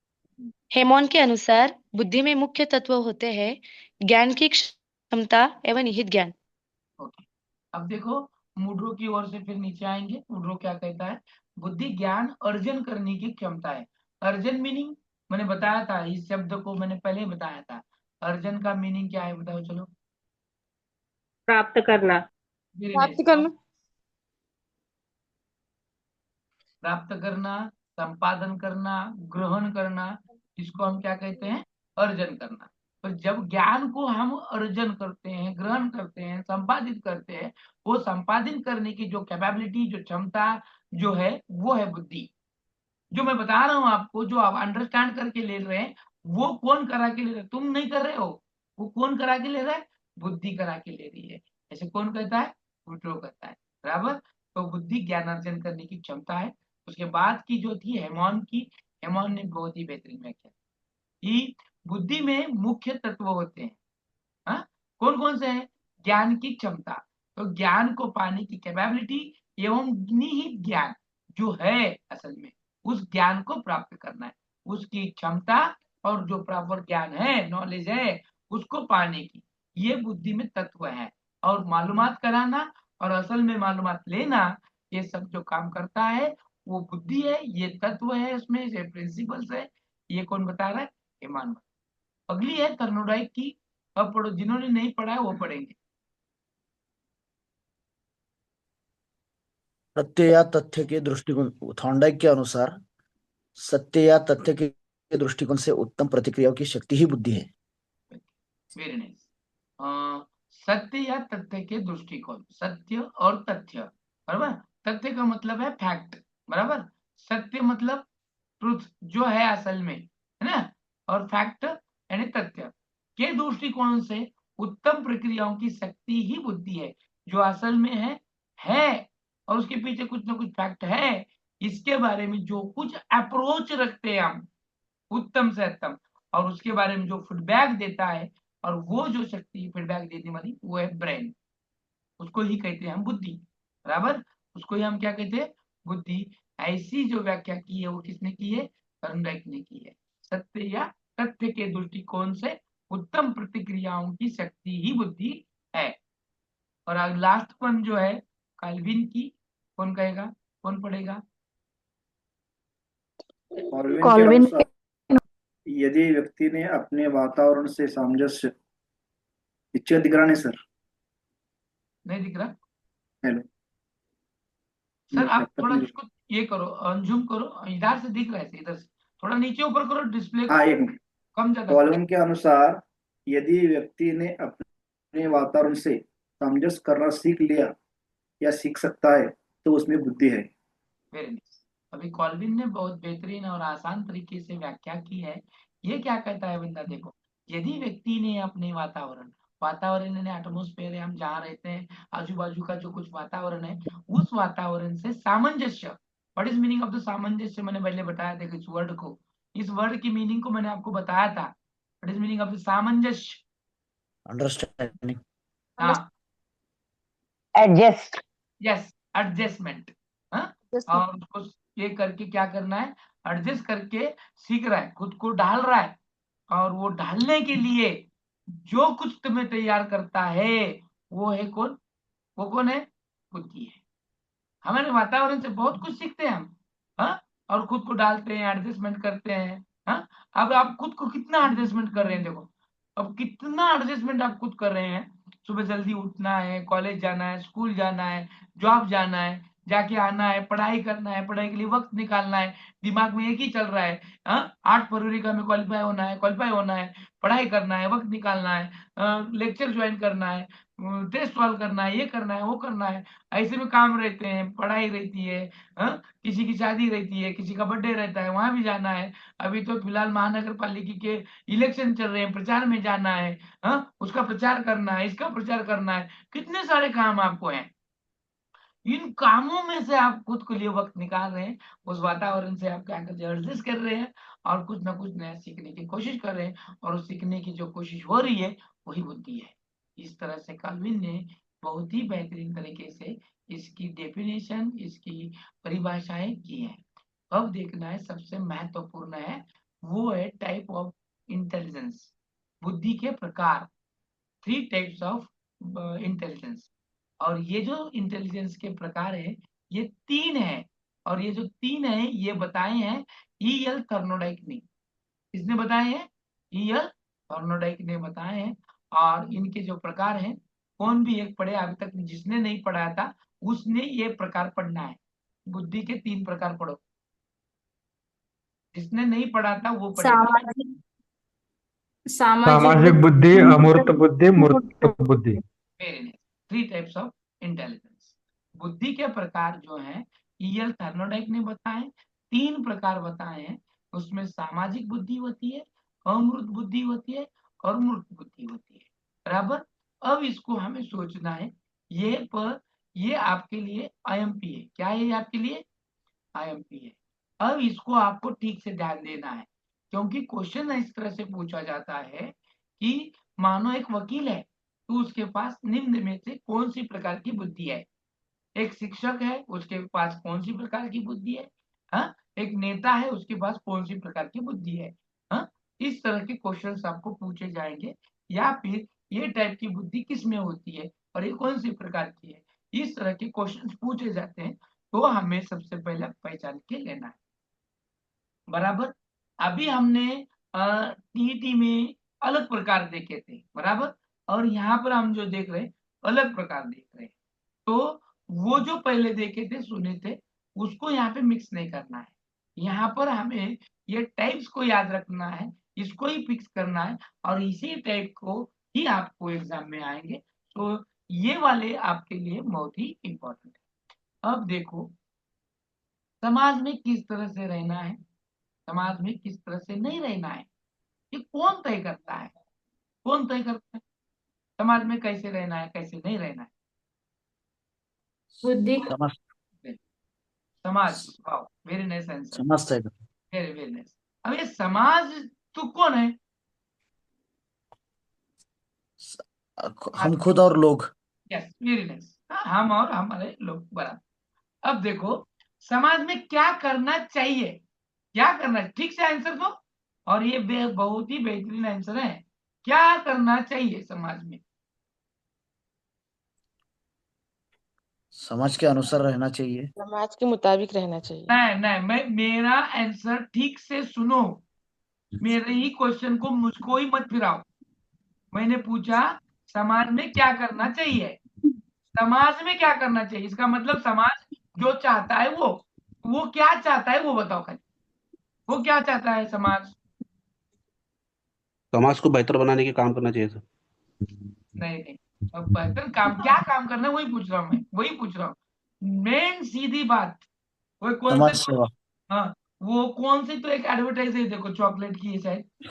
हेमोन के अनुसार बुद्धि में मुख्य तत्व होते हैं ज्ञान की क्षमता एवं निहित ज्ञान।
ओके, अब देखो मुड्रो की ओर से फिर नीचे आएंगे। मुड्रो क्या कहता है? बुद्धि ज्ञान अर्जन करने की क्षमता है। अर्जन मीनिंग मैंने बताया था, इस शब्द को मैंने पहले ही बताया था। अर्जन का मीनिंग क्या है बताओ चलो?
प्राप्त करना।
Very nice.
प्राप्त करना।
प्राप्त करना, संपादन करना, ग्रहण करना, इसको हम क्या कहते हैं? अर्जन करना। तो जब ज्ञान को हम अर्जन करते हैं, ग्रहण करते हैं, संपादित करते हैं, वो संपादित करने की जो कैपेबिलिटी, जो क्षमता जो है, वो है बुद्धि। जो मैं बता रहा हूं आपको, जो आप अंडरस्टैंड करके ले रहे हैं, वो कौन करा के ले रहे हैं? तुम नहीं कर रहे हो, वो कौन करा के ले रहा है? बुद्धि करा के ले रही है। ऐसे कौन कहता है? विड्रो करता है, बराबर। तो बुद्धि ज्ञानार्जन करने की क्षमता है। उसके बाद की जो थी हेमॉन की, हेमॉन ने बहुत ही बेहतरीन व्याख्या कि बुद्धि में मुख्य तत्व होते हैं। हाँ, कौन कौन से हैं? ज्ञान की क्षमता, तो ज्ञान को पाने की कैपेबिलिटी एवं निहित ज्ञान जो है असल में, उस ज्ञान को प्राप्त करना है, उसकी क्षमता और जो प्रॉपर ज्ञान है, नॉलेज है, उसको पाने की, ये बुद्धि में तत्व है। और मालूमात कराना और असल में मालूमात लेना, ये सब जो काम करता है वो बुद्धि है, ये तत्व है, इसमें ये प्रिंसिपल्स है। ये कौन बता रहा है? ईमान। अगली है थर्मोडाइक की, अब पढ़ो, जिन्होंने नहीं पढ़ा है वो पढ़ेंगे।
सत्य या तथ्य के दृष्टिकोण, थॉर्नडाइक के अनुसार सत्य या तथ्य के दृष्टिकोण से उत्तम प्रतिक्रियाओं की शक्ति ही बुद्धि है।
Very nice. सत्य या तथ्य के दृष्टिकोण, सत्य और तथ्य, बराबर। तथ्य का मतलब है फैक्ट, बराबर। सत्य मतलब ट्रुथ, जो है असल में, है ना। और फैक्ट यानी तथ्य के दृष्टिकोण से उत्तम प्रक्रियाओं की शक्ति ही बुद्धि है। जो असल में है और उसके पीछे कुछ ना कुछ फैक्ट है, इसके बारे में जो कुछ अप्रोच रखते हैं हम, उत्तम से उत्तम, और उसके बारे में जो फीडबैक देता है, और वो जो शक्ति फीडबैक देने वाली, वो है ब्रेन। उसको ही कहते हैं हम बुद्धि, बराबर। उसको ही हम क्या कहते हैं? बुद्धि। ऐसी जो व्याख्या की है वो किसने की है? थॉर्नडाइक ने की है। सत्य या तथ्य के दृष्टिकोण से उत्तम प्रतिक्रियाओं की शक्ति ही बुद्धि है। और अब लास्ट वन जो है काल्विन की, कौन कहेगा, कौन पढ़ेगा?
कॉल्विन के
कॉल्विन
अनुसार यदि व्यक्ति ने अपने वातावरण से सामंजस्य, पिक्चर दिख रहा नहीं सर?
नहीं दिख रहा
हेलो,
सर? आप
लैपटॉप
थोड़ा
में।
इसको ये करो, अनजूम करो, इधर से दिख रहा है, इधर से थोड़ा नीचे ऊपर करो डिस्प्ले
हाँ,
को,
एक मिनट।
कम ज्यादा करो।
कॉल्विन के अनुसार यदि व्यक्ति ने अपने वातावरण से सामंजस्य करना सीख लिया या सीख सकता है तो उसमें बुद्धि है।
Very nice. अभी कॉल्विन ने बहुत बेहतरीन और आसान तरीके से व्याख्या की है। ये क्या कहता है बंदा, देखो, यदि व्यक्ति ने अपने वातावरण, वातावरण यानी एटमोस्फेयर है, हम जहाँ रहते हैं, आजू बाजू का जो कुछ वातावरण है, उस वातावरण से सामंजस्य। What is meaning of the सामंजस्य? मैंने पहले बताया, देखो इस वर्ड को, इस वर्ड की मीनिंग को मैंने आपको बताया था। What is meaning of the सामंजस्य?
अंडरस्टैंडिंग।
हाँ,
एडजस्ट।
Yes, adjustment. हाँ, और उसको ये करके क्या करना है? एडजस्ट करके सीख रहा है, खुद को ढाल रहा है। और वो ढालने के लिए जो कुछ तुम्हें तैयार करता है, वो है कौन? वो कौन है? बुद्धि है। हमारे वातावरण से बहुत कुछ सीखते हैं हम, हाँ, और खुद को डालते हैं, एडजस्टमेंट करते हैं। हाँ, अब आप खुद को कितना एडजस्टमेंट कर रहे हैं, देखो, अब कितना एडजस्टमेंट आप खुद कर रहे हैं। सुबह जल्दी उठना है, कॉलेज जाना है, स्कूल जाना है, जॉब जाना है, जाके आना है, पढ़ाई करना है, पढ़ाई के लिए वक्त निकालना है, दिमाग में एक ही चल रहा है, हाँ, 8 फरवरी का हमें क्वालिफाई होना है, क्वालिफाई होना है, पढ़ाई करना है, वक्त निकालना है, लेक्चर ज्वाइन करना है, टेस्ट सॉल्व करना है, ये करना है, वो करना है। ऐसे में काम रहते हैं, पढ़ाई रहती है, हाँ, किसी की शादी रहती है, किसी का बर्थडे रहता है, वहां भी जाना है। अभी तो फिलहाल महानगर पालिका के इलेक्शन चल रहे हैं, प्रचार में जाना है, हाँ, उसका प्रचार करना है, इसका प्रचार करना है, कितने सारे काम आपको हैं। इन कामों में से आप खुद के लिए वक्त निकाल रहे हैं, उस वातावरण से आप क्या करते हैं? एडजस्ट कर रहे हैं, और कुछ ना कुछ नया सीखने की कोशिश कर रहे हैं, और उस सीखने की जो कोशिश हो रही है वही बुद्धि है। इस तरह से काल्विन ने बहुत ही बेहतरीन तरीके से इसकी डेफिनेशन, इसकी परिभाषाएं की हैं। अब देखना है सबसे महत्वपूर्ण है, वो है टाइप ऑफ इंटेलिजेंस, बुद्धि के प्रकार, 3 टाइप्स ऑफ इंटेलिजेंस। और ये जो इंटेलिजेंस के प्रकार है, ये 3 है। और ये जो 3 है, ये बताए हैं ई.एल. थर्नोडाइक ने। किसने बताए हैं? ई.एल. थर्नोडाइक ने बताए हैं। और इनके जो प्रकार हैं, कौन भी एक पढ़े, अभी तक जिसने नहीं पढ़ा था उसने ये प्रकार पढ़ना है। बुद्धि के 3 प्रकार पढ़ो, जिसने नहीं पढ़ा था वो पढ़ेगा।
सामाजिक
सामाजिक बुद्धि, अमूर्त बुद्धि, मूर्त बुद्धि।
Very nice. 3 types of intelligence. बुद्धि के प्रकार जो हैं ईएल थर्नोडाइक ने बताए, 3 प्रकार बताए हैं। उसमें सामाजिक बुद्धि होती है, अमूर्त बुद्धि होती है और मूर्त बुद्धि होती है। बराबर। अब इसको हमें सोचना है, ये आपके लिए आईएमपी है। क्या है ये आपके लिए? आईएमपी है। अब इसको आपको ठीक से ध्यान देना है, क्योंकि क्वेश्चन इस तरह से पूछा जाता है कि मानो एक वकील है, तो उसके पास निम्न में से कौन सी प्रकार की बुद्धि है? एक शिक्षक है, उसके पास कौन सी प्रकार की बुद्धि है? हाँ, एक नेता है, उसके पास कौन सी प्रकार की बुद्धि है? हाँ, इस तरह के क्वेश्चंस आपको पूछे जाएंगे, या फिर ये टाइप की बुद्धि किस में होती है और ये कौन सी प्रकार की है, इस तरह के क्वेश्चंस पूछे जाते हैं। तो हमें सबसे पहले पहचान के लेना है। बराबर। अभी हमने टीईटी में अलग प्रकार देखे थे, बराबर, और यहाँ पर हम जो देख रहे हैं अलग प्रकार देख रहे हैं। तो वो जो पहले देखे थे, सुने थे, उसको यहाँ पे मिक्स नहीं करना है। यहाँ पर हमें ये टाइप्स को याद रखना है, इसको ही फिक्स करना है, और इसी टाइप को ही आपको एग्जाम में आएंगे। तो ये वाले आपके लिए बहुत ही इंपॉर्टेंट है। अब देखो, समाज में किस तरह से रहना है, समाज में किस तरह से नहीं रहना है, ये कौन तय करता है? कौन तय करता है समाज में कैसे रहना है, कैसे नहीं रहना है?
बुद्धि।
समाज। Wow, very nice answer.
समझता है।
Very very nice. अब ये समाज तो कौन है?
हम खुद और लोग।
Yes, very nice. हम और हमारे लोग, बराबर। अब देखो, समाज में क्या करना चाहिए, क्या करना, ठीक से आंसर दो। और ये बहुत ही बेहतरीन आंसर है। क्या करना चाहिए समाज में?
समाज के अनुसार रहना चाहिए।
समाज के मुताबिक रहना चाहिए।
नहीं, मेरा आंसर ठीक से सुनो। मेरे ही क्वेश्चन को मुझको ही मत फिराओ। मैंने पूछा समाज में क्या करना चाहिए। समाज में क्या करना चाहिए, इसका मतलब समाज जो चाहता है वो क्या चाहता है वो बताओ खाली। वो क्या चाहता है समाज?
समाज को बेहतर बनाने के काम करना चाहिए सर।
नहीं, अब बेहतर काम, क्या काम करना है वही पूछ रहा हूँ, मैं वही पूछ रहा हूँ। मेन सीधी बात। वो कौन
समाज
से,
सेवा।
हाँ, वो कौन सी तो एक एडवर्टाइज है, देखो चॉकलेट की है शायद।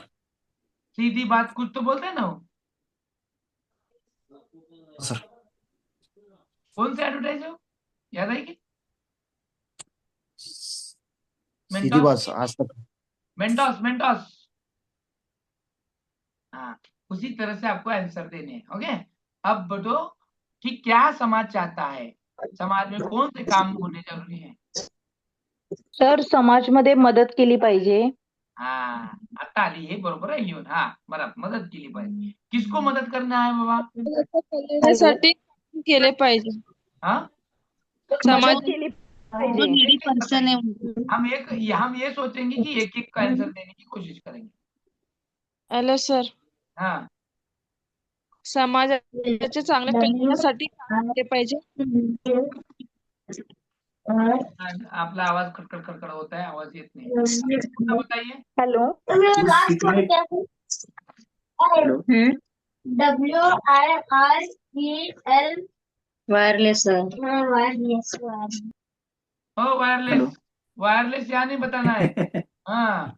सीधी बात कुछ तो बोलते हैं ना वो।
सर
कौन सा एडवर्टाइज है वो, याद आएगी?
सीधी बात आज तक।
मेंटोस। हाँ, उसी तरह से आपको आंसर देने हैं। ओके। अब बताओ कि क्या समाज चाहता है, समाज में कौन से काम होने जरूरी है?
सर समाजमध्ये मदत केली पाहिजे.
हाँ, आता आली, हे बरोबर आहे लिहून। हा, बरोबर, मदत केली पाहिजे। किसको मदद करना है बाबा?
कल्याणासाठी केले पाहिजे।
हाँ,
समाज
मदत केली पाहिजे.
नीडी पर्सन है।
हम ये सोचेंगे कि एक एक का आंसर देने की कोशिश करेंगे।
हॅलो सर,
हाँ,
समाजाच्या चांगल्या कल्याणासाठी काम केले पाहिजे.
आपला आवाज खड़खड़ होता है, आवाज येत नहीं। बताइए।
Hello.
WIREL wireless wireless.
Wireless. Wireless यहाँ नहीं बताना है। हाँ,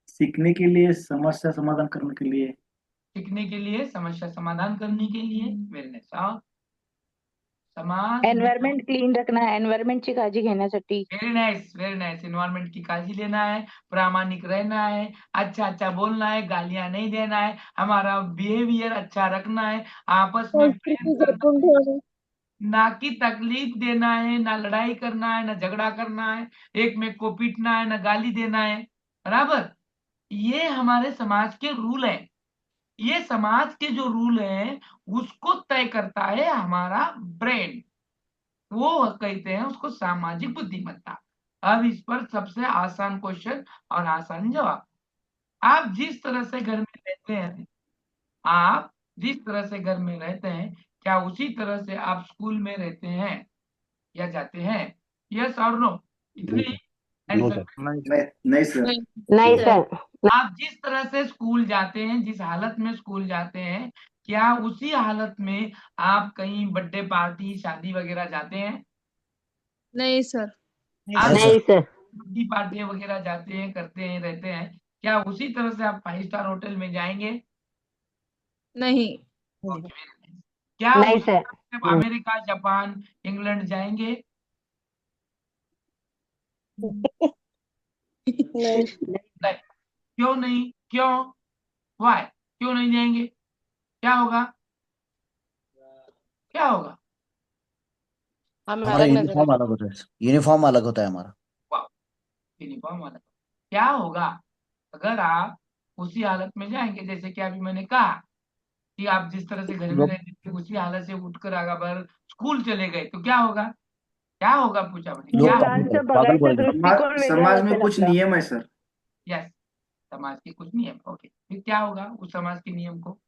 सीखने के लिए, समस्या समाधान करने के लिए।
सीखने के लिए, समस्या समाधान करने के लिए। Very nice. समाज।
एन्व्हायरमेंट क्लीन रखना, एन्व्हायरमेंटची काळजी घेण्यासाठी.
Very nice, very nice. Environment की काळजी लेना है, प्रामाणिक रहना है, अच्छा बोलना है, गालियां नहीं देना है, हमारा बिहेवियर अच्छा रखना है, आपस में प्रेम करना है, ना कि तकलीफ देना है, ना लड़ाई करना है, ना झगड़ा करना है, एक में को पीटना है, ना गाली देना है। बराबर। ये हमारे समाज के रूल है। ये समाज के जो रूल है उसको तय करता है हमारा ब्रेन। वो कहते हैं उसको सामाजिक बुद्धिमत्ता। अब इस पर सबसे आसान क्वेश्चन और आसान जवाब। आप जिस तरह से घर में रहते हैं, आप जिस तरह से घर में रहते हैं, क्या उसी तरह से आप स्कूल में रहते हैं या जाते हैं? यस और नो? इतने ही
नो
आंसर।
सर।
नहीं सर।
नहीं सर.
आप जिस तरह से स्कूल जाते हैं, जिस हालत में स्कूल जाते हैं, क्या उसी हालत में आप कहीं बर्थडे पार्टी, शादी वगैरह जाते हैं?
नहीं सर।
आप
नहीं सर।
बर्थडे पार्टी वगैरह जाते हैं, करते हैं, रहते हैं, क्या उसी तरह से आप 5 स्टार होटल में जाएंगे?
नहीं।
Okay, very nice. क्या
नहीं
उसी
सर।
तरह से आप अमेरिका, जापान, इंग्लैंड जाएंगे?
नहीं।
नहीं। क्यों नहीं? क्यों? वाई? क्यों नहीं जाएंगे? क्या होगा? क्या होगा?
हम
हमारा
अलग नजर
यूनिफॉर्म
आते
अलग होता है, यूनिफॉर्म अलग होता है हमारा।
वाह, यूनिफॉर्म वाला। क्या होगा अगर आप उसी हालत में जाएंगे, जैसे कि अभी मैंने कहा कि आप जिस तरह से घर में
लोग
रहते थे उसी हालत से उठकर अगर स्कूल चले गए तो क्या होगा? क्या होगा पूछा मैंने, क्या
लोग
होगा?
मुलांचं
पागल
बघायचा
बोलेंगे।
दृष्टिकोन वेगळा
समाज में
असेल
कुछ
आपला।
नियम है सर।
यस, समाज के कुछ नियम। ओके, फिर क्या होगा उस समाज के नियम को?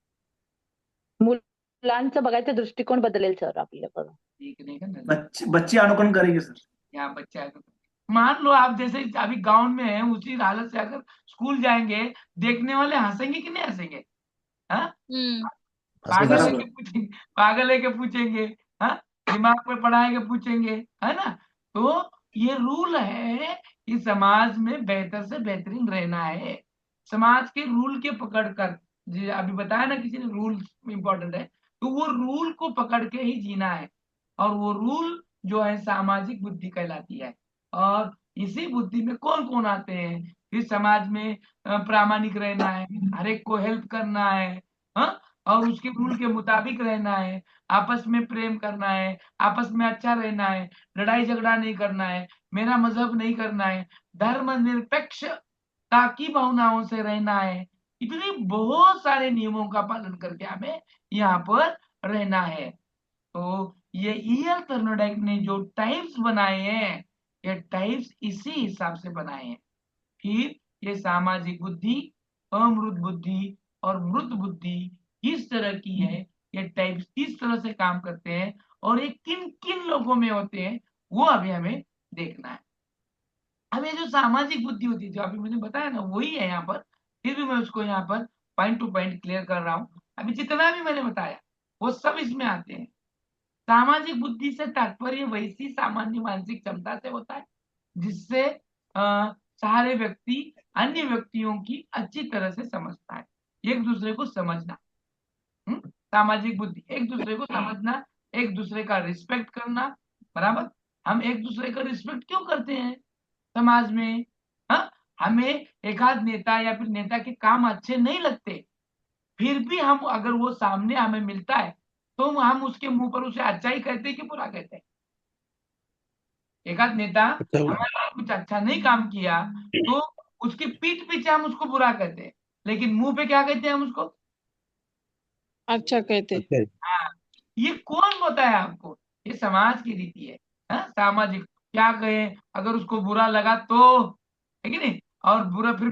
मुलांचं बघायचा दृष्टिकोन बदलेल सर आपल्याकडं।
देखने का नजर।
बच्चे बच्चे अनुकरण करेंगे सर।
यहाँ बच्चा है तो मान लो आप जैसे अभी गांव में है, उसी हालत से अगर स्कूल जाएंगे, देखने वाले हंसेंगे कि नहीं हंसेंगे? हाँ,
हंसेंगे
पागल है
सर।
बराबर।
के पूछेंगे, पागल है के पूछेंगे, हाँ, दिमाग पे पढ़ा है के पूछेंगे, है ना? तो ये रूल है कि समाज में बेहतर से बेहतरीन रहना है। समाज के रूल के पकड़ कर, जो अभी बताया ना किसी ने, रूल इंपॉर्टेंट है, तो वो रूल को पकड़ के ही जीना है। और वो रूल जो है सामाजिक बुद्धि कहलाती है। और इसी बुद्धि में कौन कौन आते हैं? इस समाज में प्रामाणिक रहना है, हर एक को हेल्प करना है, हाँ, और उसके रूल के मुताबिक रहना है, आपस में प्रेम करना है, आपस में अच्छा रहना है, लड़ाई झगड़ा नहीं करना है, मेरा मजहब नहीं करना है, धर्मनिरपेक्षता की भावनाओं से रहना है। इतने बहुत सारे नियमों का पालन करके हमें यहाँ पर रहना है। तो ये ईएल थर्नोडाइक ने जो टाइप्स बनाए हैं, ये टाइप्स इसी हिसाब से बनाए हैं। फिर ये सामाजिक बुद्धि, अमृत बुद्धि और मृत बुद्धि किस तरह की है, ये टाइप्स किस तरह से काम करते हैं और ये किन किन लोगों में होते हैं, वो अभी हमें देखना है। अब ये जो सामाजिक बुद्धि होती है, जो अभी मैंने बताया ना, वही है यहाँ पर। फिर भी मैं उसको यहाँ पर पॉइंट टू पॉइंट क्लियर कर रहा हूँ। अभी जितना भी मैंने बताया वो सब इसमें आते हैं। सामाजिक बुद्धि से तात्पर्य वैसी सामान्य मानसिक क्षमता से होता है जिससे सारे व्यक्ति अन्य व्यक्तियों की अच्छी तरह से समझता है, एक दूसरे को समझना। सामाजिक बुद्धि एक दूसरे को समझना, एक दूसरे का रिस्पेक्ट करना। बराबर, हम एक दूसरे का रिस्पेक्ट क्यों करते हैं समाज में? हाँ, हमें एक आध नेता या फिर नेता के काम अच्छे नहीं लगते, फिर भी हम अगर वो सामने हमें मिलता है तो हम उसके मुंह पर उसे अच्छा ही कहते हैं कि बुरा कहते हैं? एक आध नेता
अच्छा।
हमारे लिए कुछ अच्छा नहीं काम किया तो उसकी पीठ पीछे हम उसको बुरा कहते हैं, लेकिन मुंह पे क्या कहते हैं हम उसको?
अच्छा कहते।
अच्छा।
हाँ, ये कौन बताया आपको? ये समाज की रीति है। हाँ, सामाजिक। क्या कहे अगर उसको बुरा लगा तो, है कि नहीं? और बुरा फिर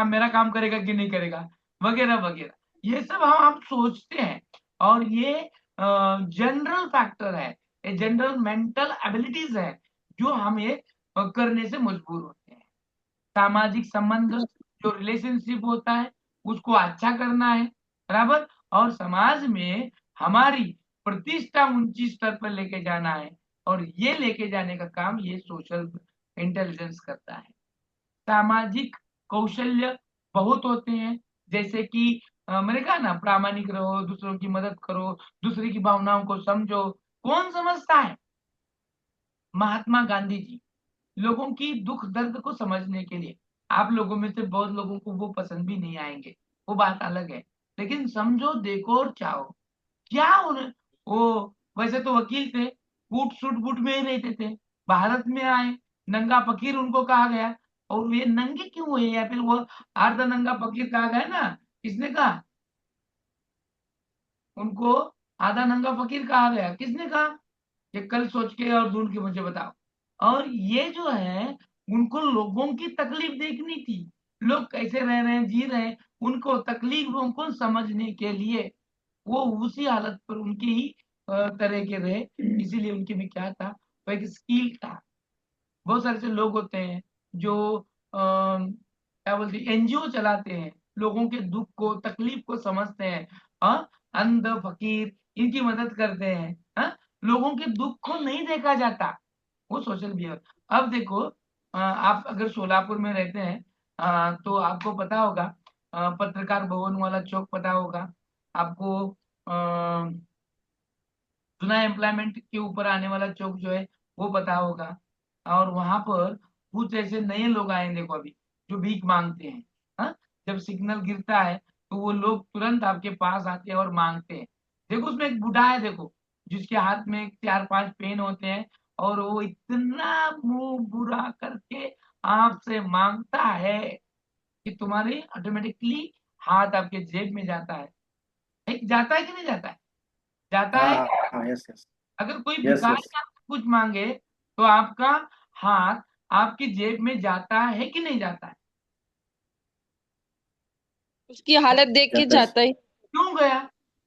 मेरा काम करेगा कि नहीं करेगा, वगैरह वगैरह। ये सब हम सोचते हैं। और ये जनरल फैक्टर है, ये जनरल मेंटल एबिलिटीज है जो हमें करने से मजबूर होते हैं। सामाजिक संबंध, जो रिलेशनशिप होता है, उसको अच्छा करना है। बराबर, और समाज में हमारी प्रतिष्ठा ऊंची स्तर पर लेके जाना है। और ये लेके जाने का काम ये सोशल इंटेलिजेंस करता है। सामाजिक कौशल्य बहुत होते हैं, जैसे कि मैंने कहा ना, प्रामाणिक रहो, दूसरों की मदद करो, दूसरे की भावनाओं को समझो। कौन समझता है? महात्मा गांधी जी लोगों की दुख दर्द को समझने के लिए। आप लोगों में से बहुत लोगों को वो पसंद भी नहीं आएंगे, वो बात अलग है, लेकिन समझो, देखो और चाहो। क्या उन्हें, वो वैसे तो वकील थे, बूट सूट बूट में ही रहते थे, भारत में आए, नंगा फकीर उनको कहा गया। और ये नंगे क्यों हुए, या फिर वो आर्ध नंगा फकीर कहा गया ना, किसने कहा उनको आधा नंगा फकीर कहा गया? किसने कहा? ये कल सोच के और ढूंढ के मुझे बताओ। और ये जो है, उनको लोगों की तकलीफ देखनी थी, लोग कैसे रह रहे हैं, जी रहे हैं, उनको तकलीफों को समझने के लिए वो उसी हालत पर उनकी ही तरह के रहे। इसीलिए उनके में क्या था, वो एक स्किल था। बहुत सारे से लोग होते हैं जो क्या बोलते हैं, एनजीओ चलाते हैं, लोगों के दुख को तकलीफ को समझते हैं, हाँ, अंध फकीर इनकी मदद करते हैं, हाँ, लोगों के दुख को नहीं देखा जाता, वो सोशल बिहेवियर। अब देखो आप अगर सोलापुर में रहते हैं तो आपको पता होगा पत्रकार भवन वाला चौक पता होगा आपको, सुना एम्प्लॉयमेंट के ऊपर आने वाला चौक जो है वो पता होगा। और वहां पर कुछ ऐसे नए लोग आए देखो अभी जो भीख मांगते हैं, हाँ, जब सिग्नल गिरता है तो वो लोग तुरंत आपके पास आते हैं और मांगते हैं। देखो उसमें एक बूढ़ा है देखो जिसके हाथ में 4-5 पेन होते हैं और वो इतना मुंह बुरा करके आपसे मांगता है कि तुम्हारे ऑटोमेटिकली हाथ आपके जेब में जाता है। जाता है कि नहीं जाता है? जाता
हाँ
है।
हाँ हाँ, यस यस
अगर कोई
यस
भिखारी
यस।
आपसे कुछ मांगे तो आपका हाथ आपकी जेब में जाता है कि नहीं जाता है?
उसकी हालत देख के
जाता है।
जाता ही।
क्यों गया?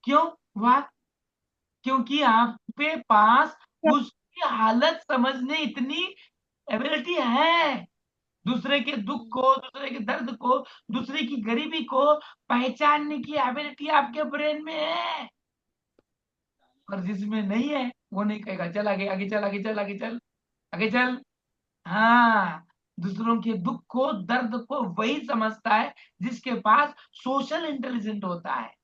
क्यों? वाह, क्योंकि आपके पास उसकी हालत समझने इतनी एबिलिटी है, दूसरे के दुख को, दूसरे के दर्द को, दूसरे की गरीबी को पहचानने की एबिलिटी आपके ब्रेन में है। और जिसमें नहीं है वो नहीं कहेगा चल आगे, आगे चल, आगे चल, आगे चल, आगे चल। हाँ, दूसरों के दुख को दर्द को वही समझता है जिसके पास सोशल इंटेलिजेंट होता है,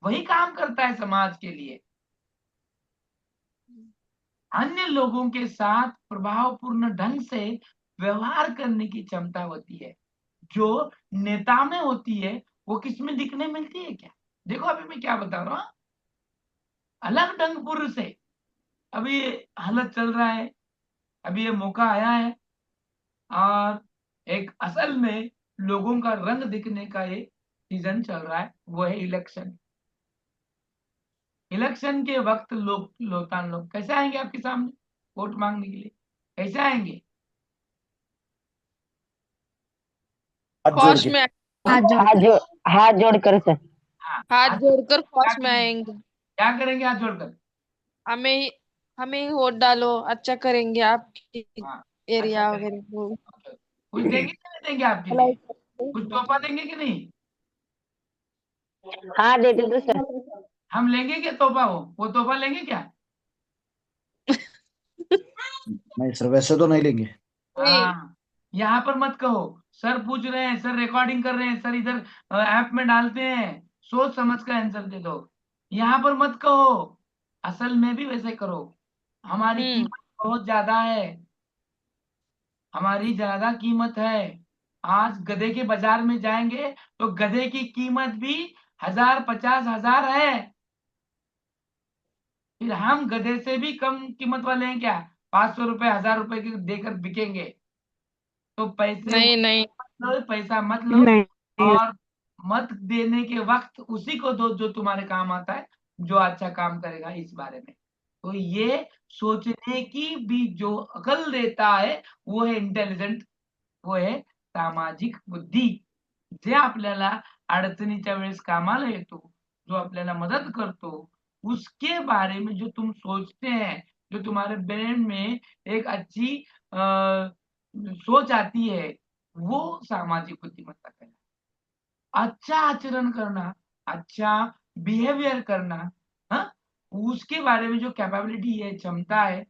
वही काम करता है समाज के लिए। अन्य लोगों के साथ प्रभावपूर्ण ढंग से व्यवहार करने की क्षमता होती है, जो नेता में होती है वो किस में दिखने मिलती है क्या? देखो अभी मैं क्या बता रहा हूँ, अलग ढंग पुरुष से अभी हालत चल रहा है, अभी ये मौका आया है और एक असल में लोगों का रंग दिखने का एक सीजन चल रहा है, वो है इलेक्शन। इलेक्शन के वक्त लोग लोतान लोग कैसे आएंगे आपके सामने वोट मांगने के लिए? कैसे आएंगे?
हाथ जोड़
फौज
के।
में
हाथ जोड़कर सर।
हाँ,
हाथ
हाथ
जोड़कर
क्या
फौज में
करेंगे?
आएंगे।
क्या करेंगे हाथ जोड़कर?
हमें ही हमें ही वोट डालो, अच्छा करेंगे आपकी
हाँ, अच्छा
एरिया
करेंगे।
वगैरह वो
Okay. कुछ देंगे कि नहीं देंगे आपके
भलाई
लिए? कुछ तोहफा देंगे कि नहीं?
हाँ दे दो सर।
हम लेंगे क्या तोहफा? वो तोहफा लेंगे क्या?
नहीं सर, वैसे तो नहीं लेंगे।
नहीं।
हाँ, यहाँ पर मत कहो सर पूछ रहे हैं, सर रिकॉर्डिंग कर रहे हैं, सर इधर ऐप में डालते हैं, सोच समझ कर आंसर दे दो। यहाँ पर मत कहो, असल में भी वैसे करो। हमारी
हम्म।
कीमत बहुत ज्यादा है, हमारी ज्यादा कीमत है। आज गधे के बाजार में जाएंगे तो गधे की कीमत भी 1000-50,000 है। फिर हम गधे से भी कम कीमत वाले हैं क्या? 500 रुपए 1000 रुपए के देकर बिकेंगे? तो पैसे
नहीं नहीं।
लो, पैसा मत लो
नहीं
और मत देने के वक्त उसी को दो जो तुम्हारे काम आता है, जो अच्छा काम करेगा इस बारे में। तो ये सोचने की भी जो अकल देता है वो है इंटेलिजेंट, वो आहे सामाजिक बुद्धी, जे आपल्याला अडचणीच्या वेळेस कामाला येतो, जो आपल्याला मदद करतो, उसके बारे में जो तुम सोचते हैं, जो तुम्हारे ब्रेन में एक अच्छी सोच आती है, वो सामाजिक बुद्धिमत्ता कहलाती है। अच्छा आचरण करना, अच्छा बिहेवियर करना, हाँ, उसके बारे में जो कैपेबिलिटी है, क्षमता है,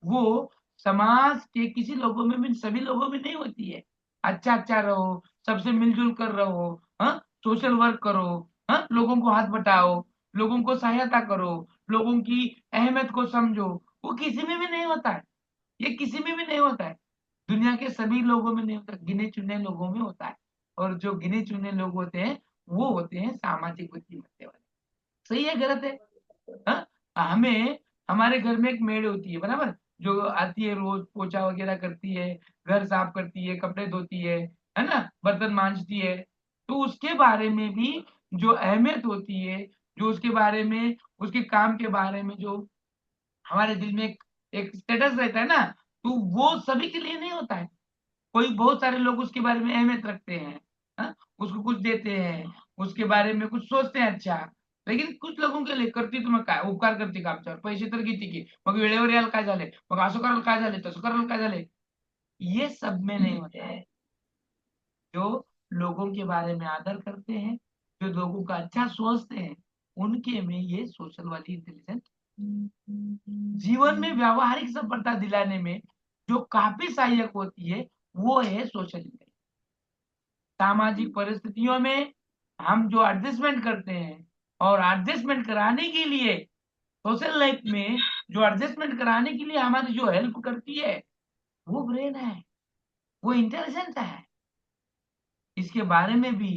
वो समाज के किसी लोगों में भी, सभी लोगों में नहीं होती है। अच्छा अच्छा रहो, सबसे मिलजुल कर रहो, हाँ, सोशल वर्क करो, हाँ, लोगों को हाथ बटाओ, लोगों को सहायता करो, लोगों की अहमियत को समझो, वो किसी में भी नहीं होता है। ये किसी में भी नहीं होता है, दुनिया के सभी लोगों में नहीं होता, गिने चुने लोगों में होता है। और जो गिने चुने लोग होते हैं वो होते हैं सामाजिक बुद्धिमत्ता वाले। सही है गलत है? हाँ? हमें हमारे घर में एक मेड होती है बराबर, जो आती है रोज पोछा वगैरह करती है, घर साफ करती है, कपड़े धोती है ना, बर्तन मांजती है। तो उसके बारे में भी जो अहमियत होती है, जो उसके बारे में, उसके काम के बारे में जो हमारे दिल में एक स्टेटस रहता है ना, तो वो सभी के लिए नहीं होता है। कोई बहुत सारे लोग उसके बारे में अहमियत रखते हैं, हाँ? उसको कुछ देते हैं, उसके बारे में कुछ सोचते हैं अच्छा, लेकिन कुछ लोगों के लिए करती तुम्ही काय उपकार करते का आमच्यावर, पैसे तर घेते की, मग वेळेवर यायला काय झाले, मग असं करायला काय झाले, तसं करायला काय झाले, ये सब में नहीं होता है। जो लोगों के बारे में आदर करते हैं, जो लोगों का अच्छा सोचते हैं, उनके में ये सोशल वाली इंटेलिजेंस जीवन में व्यावहारिक सफलता दिलाने में जो काफी सहायक होती है वो है सोशल इंटेलिजेंस। सामाजिक परिस्थितियों में हम जो एडजस्टमेंट करते हैं और एडजस्टमेंट कराने के लिए सोशल लाइफ में जो एडजस्टमेंट कराने के लिए हमारी जो हेल्प करती है वो ब्रेन है, वो इंटेलिजेंस है। इसके बारे में भी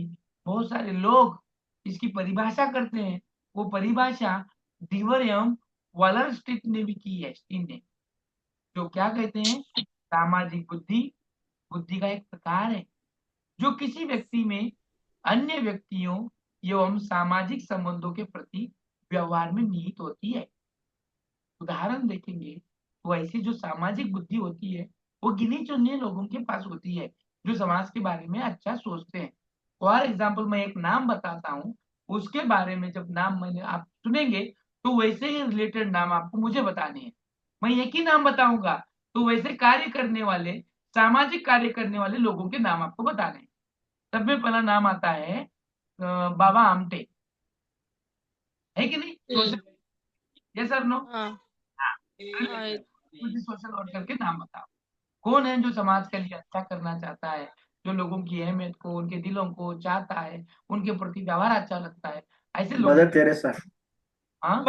बहुत सारे लोग इसकी परिभाषा करते हैं। वो परिभाषा डीवर एवं वालरस्टिट ने भी की है, स्टीन ने, जो क्या कहते हैं, सामाजिक बुद्धि बुद्धि का एक प्रकार है जो किसी व्यक्ति में अन्य व्यक्तियों एवं सामाजिक संबंधों के प्रति व्यवहार में निहित होती है। उदाहरण देखेंगे तो ऐसी जो सामाजिक बुद्धि होती है वो गिने चुने लोगों के पास होती है जो समाज के बारे में अच्छा सोचते हैं। फॉर एग्जाम्पल मैं एक नाम बताता हूँ, उसके बारे में जब नाम मैंने आप सुनेंगे तो वैसे ही रिलेटेड नाम आपको मुझे बताने हैं। मैं एक ही नाम बताऊंगा तो वैसे कार्य करने वाले, सामाजिक कार्य करने वाले लोगों के नाम आपको बताने हैं। सब में पहला नाम आता है बाबा आमटे, है कि नहीं? Social, yes sir no?
हाँ हाँ
मुझे सोशल वर्कर के नाम बताओ। कौन है जो समाज के लिए अच्छा करना चाहता है, जो लोगों की अहमियत को, उनके दिलों को चाहता है, उनके प्रति व्यवहार अच्छा लगता है, ऐसे लोग।
Mother Teresa.
हाँ,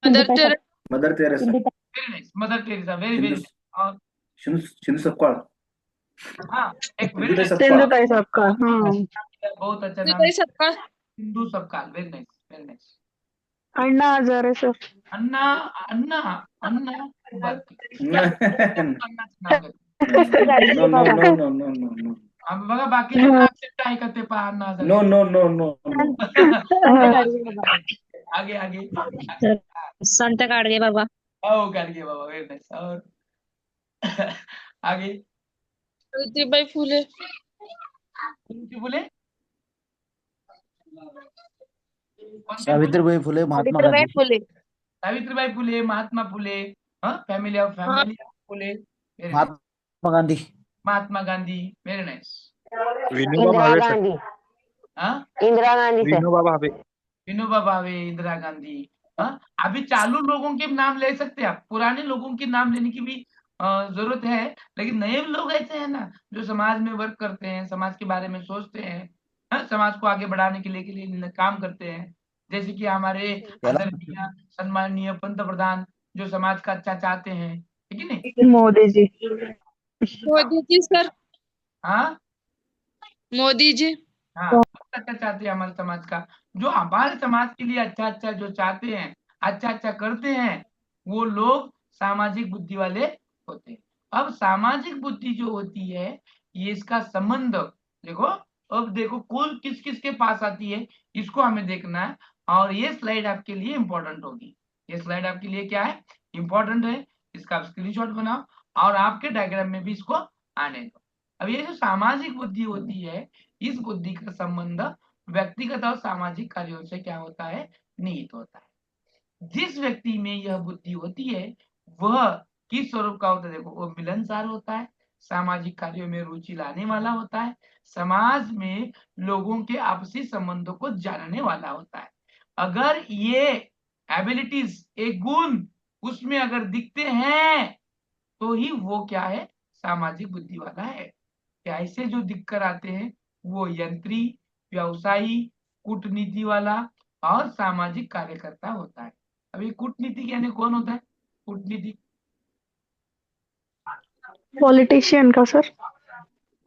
mother Teresa
mother Teresa.
Very nice, mother Teresa, very very. और
शिंदू सपकाळ।
हाँ, एक वेरी
सिंधुताई
नाइस,
सपकाळ।
सिंधुताई सबका, हाँ।
बहुत अच्छा नाम है,
सबका
Sindhu Sapkal, very nice, very nice.
Anna Hazare sir.
Anna, Anna, Anna उबारकी,
नो
अन्नाचं नाव घेतलं.
Gadge
no
Baba.
No no no no no
आम्ही बघा बाकीचे नाव काय का ते पहा, Anna Hazare.
No no no no no.
आगे आगे
संत गाडगे बाबा.
ओ गाडगे बाबा, वेरी नाइस। और आगे
सावित्रीबाई फुले.
कोणते फुले? कोणते Phule?
Savitribai Phule, Mahatma
Savitribai
Gandhi.
Phule.
Savitribai Phule, Mahatma Phule, family of Phule, very nice.
Mahatma Gandhi.
Mahatma Gandhi, very nice.
Vinoba
Indira
Bhave sir.
Gandhi.
हाँ,
इंदिरा गांधी सर.
विनोबा भावे.
विनोबा भावे, इंदिरा गांधी। हाँ, अभी चालू लोगों के नाम ले सकते हैं आप, पुराने लोगों के नाम लेने की भी जरूरत है, लेकिन नए लोग ऐसे हैं ना जो समाज में वर्क करते हैं, समाज के बारे में सोचते हैं, हाँ, समाज को आगे बढ़ाने के लिए काम करते हैं। जैसे कि हमारे आदरणीय सम्माननीय पंतप्रधान जो समाज का अच्छा चाहते हैं, ठीक है नहीं?
मोदी जी.
मोदी जी सर.
हाँ
मोदी जी.
हाँ, बहुत अच्छा चाहते हैं हमारे समाज का, जो हमारे समाज के लिए अच्छा अच्छा जो चाहते हैं, अच्छा अच्छा करते हैं, वो लोग सामाजिक बुद्धि वाले होते हैं। अब सामाजिक बुद्धि जो होती है, ये इसका संबंध देखो, अब देखो कुल किस किस के पास आती है, इसको हमें देखना है। और ये स्लाइड आपके लिए इंपॉर्टेंट होगी, ये स्लाइड आपके लिए क्या है, इंपॉर्टेंट है। इसका आप स्क्रीनशॉट बनाओ और आपके डायग्राम में भी इसको आने दो। अब ये जो सामाजिक बुद्धि होती है, इस बुद्धि का संबंध व्यक्तिगत और सामाजिक कार्यों से क्या होता है, निहित होता है। जिस व्यक्ति में यह बुद्धि होती है वह किस स्वरूप का होता है, देखो, वो मिलनसार होता है, सामाजिक कार्यों में रुचि लाने वाला होता है, समाज में लोगों के आपसी संबंधों को जानने वाला होता है। अगर ये एबिलिटीज, एक गुण उसमें अगर दिखते हैं तो ही वो क्या है, सामाजिक बुद्धि वाला है। ऐसे जो दिक्कत आते हैं वो यंत्री, व्यवसायी, कूटनीति वाला और सामाजिक कार्यकर्ता होता है। अब ये कूटनीति यानी कौन होता है? कूटनीति,
पॉलिटिशियन का सर.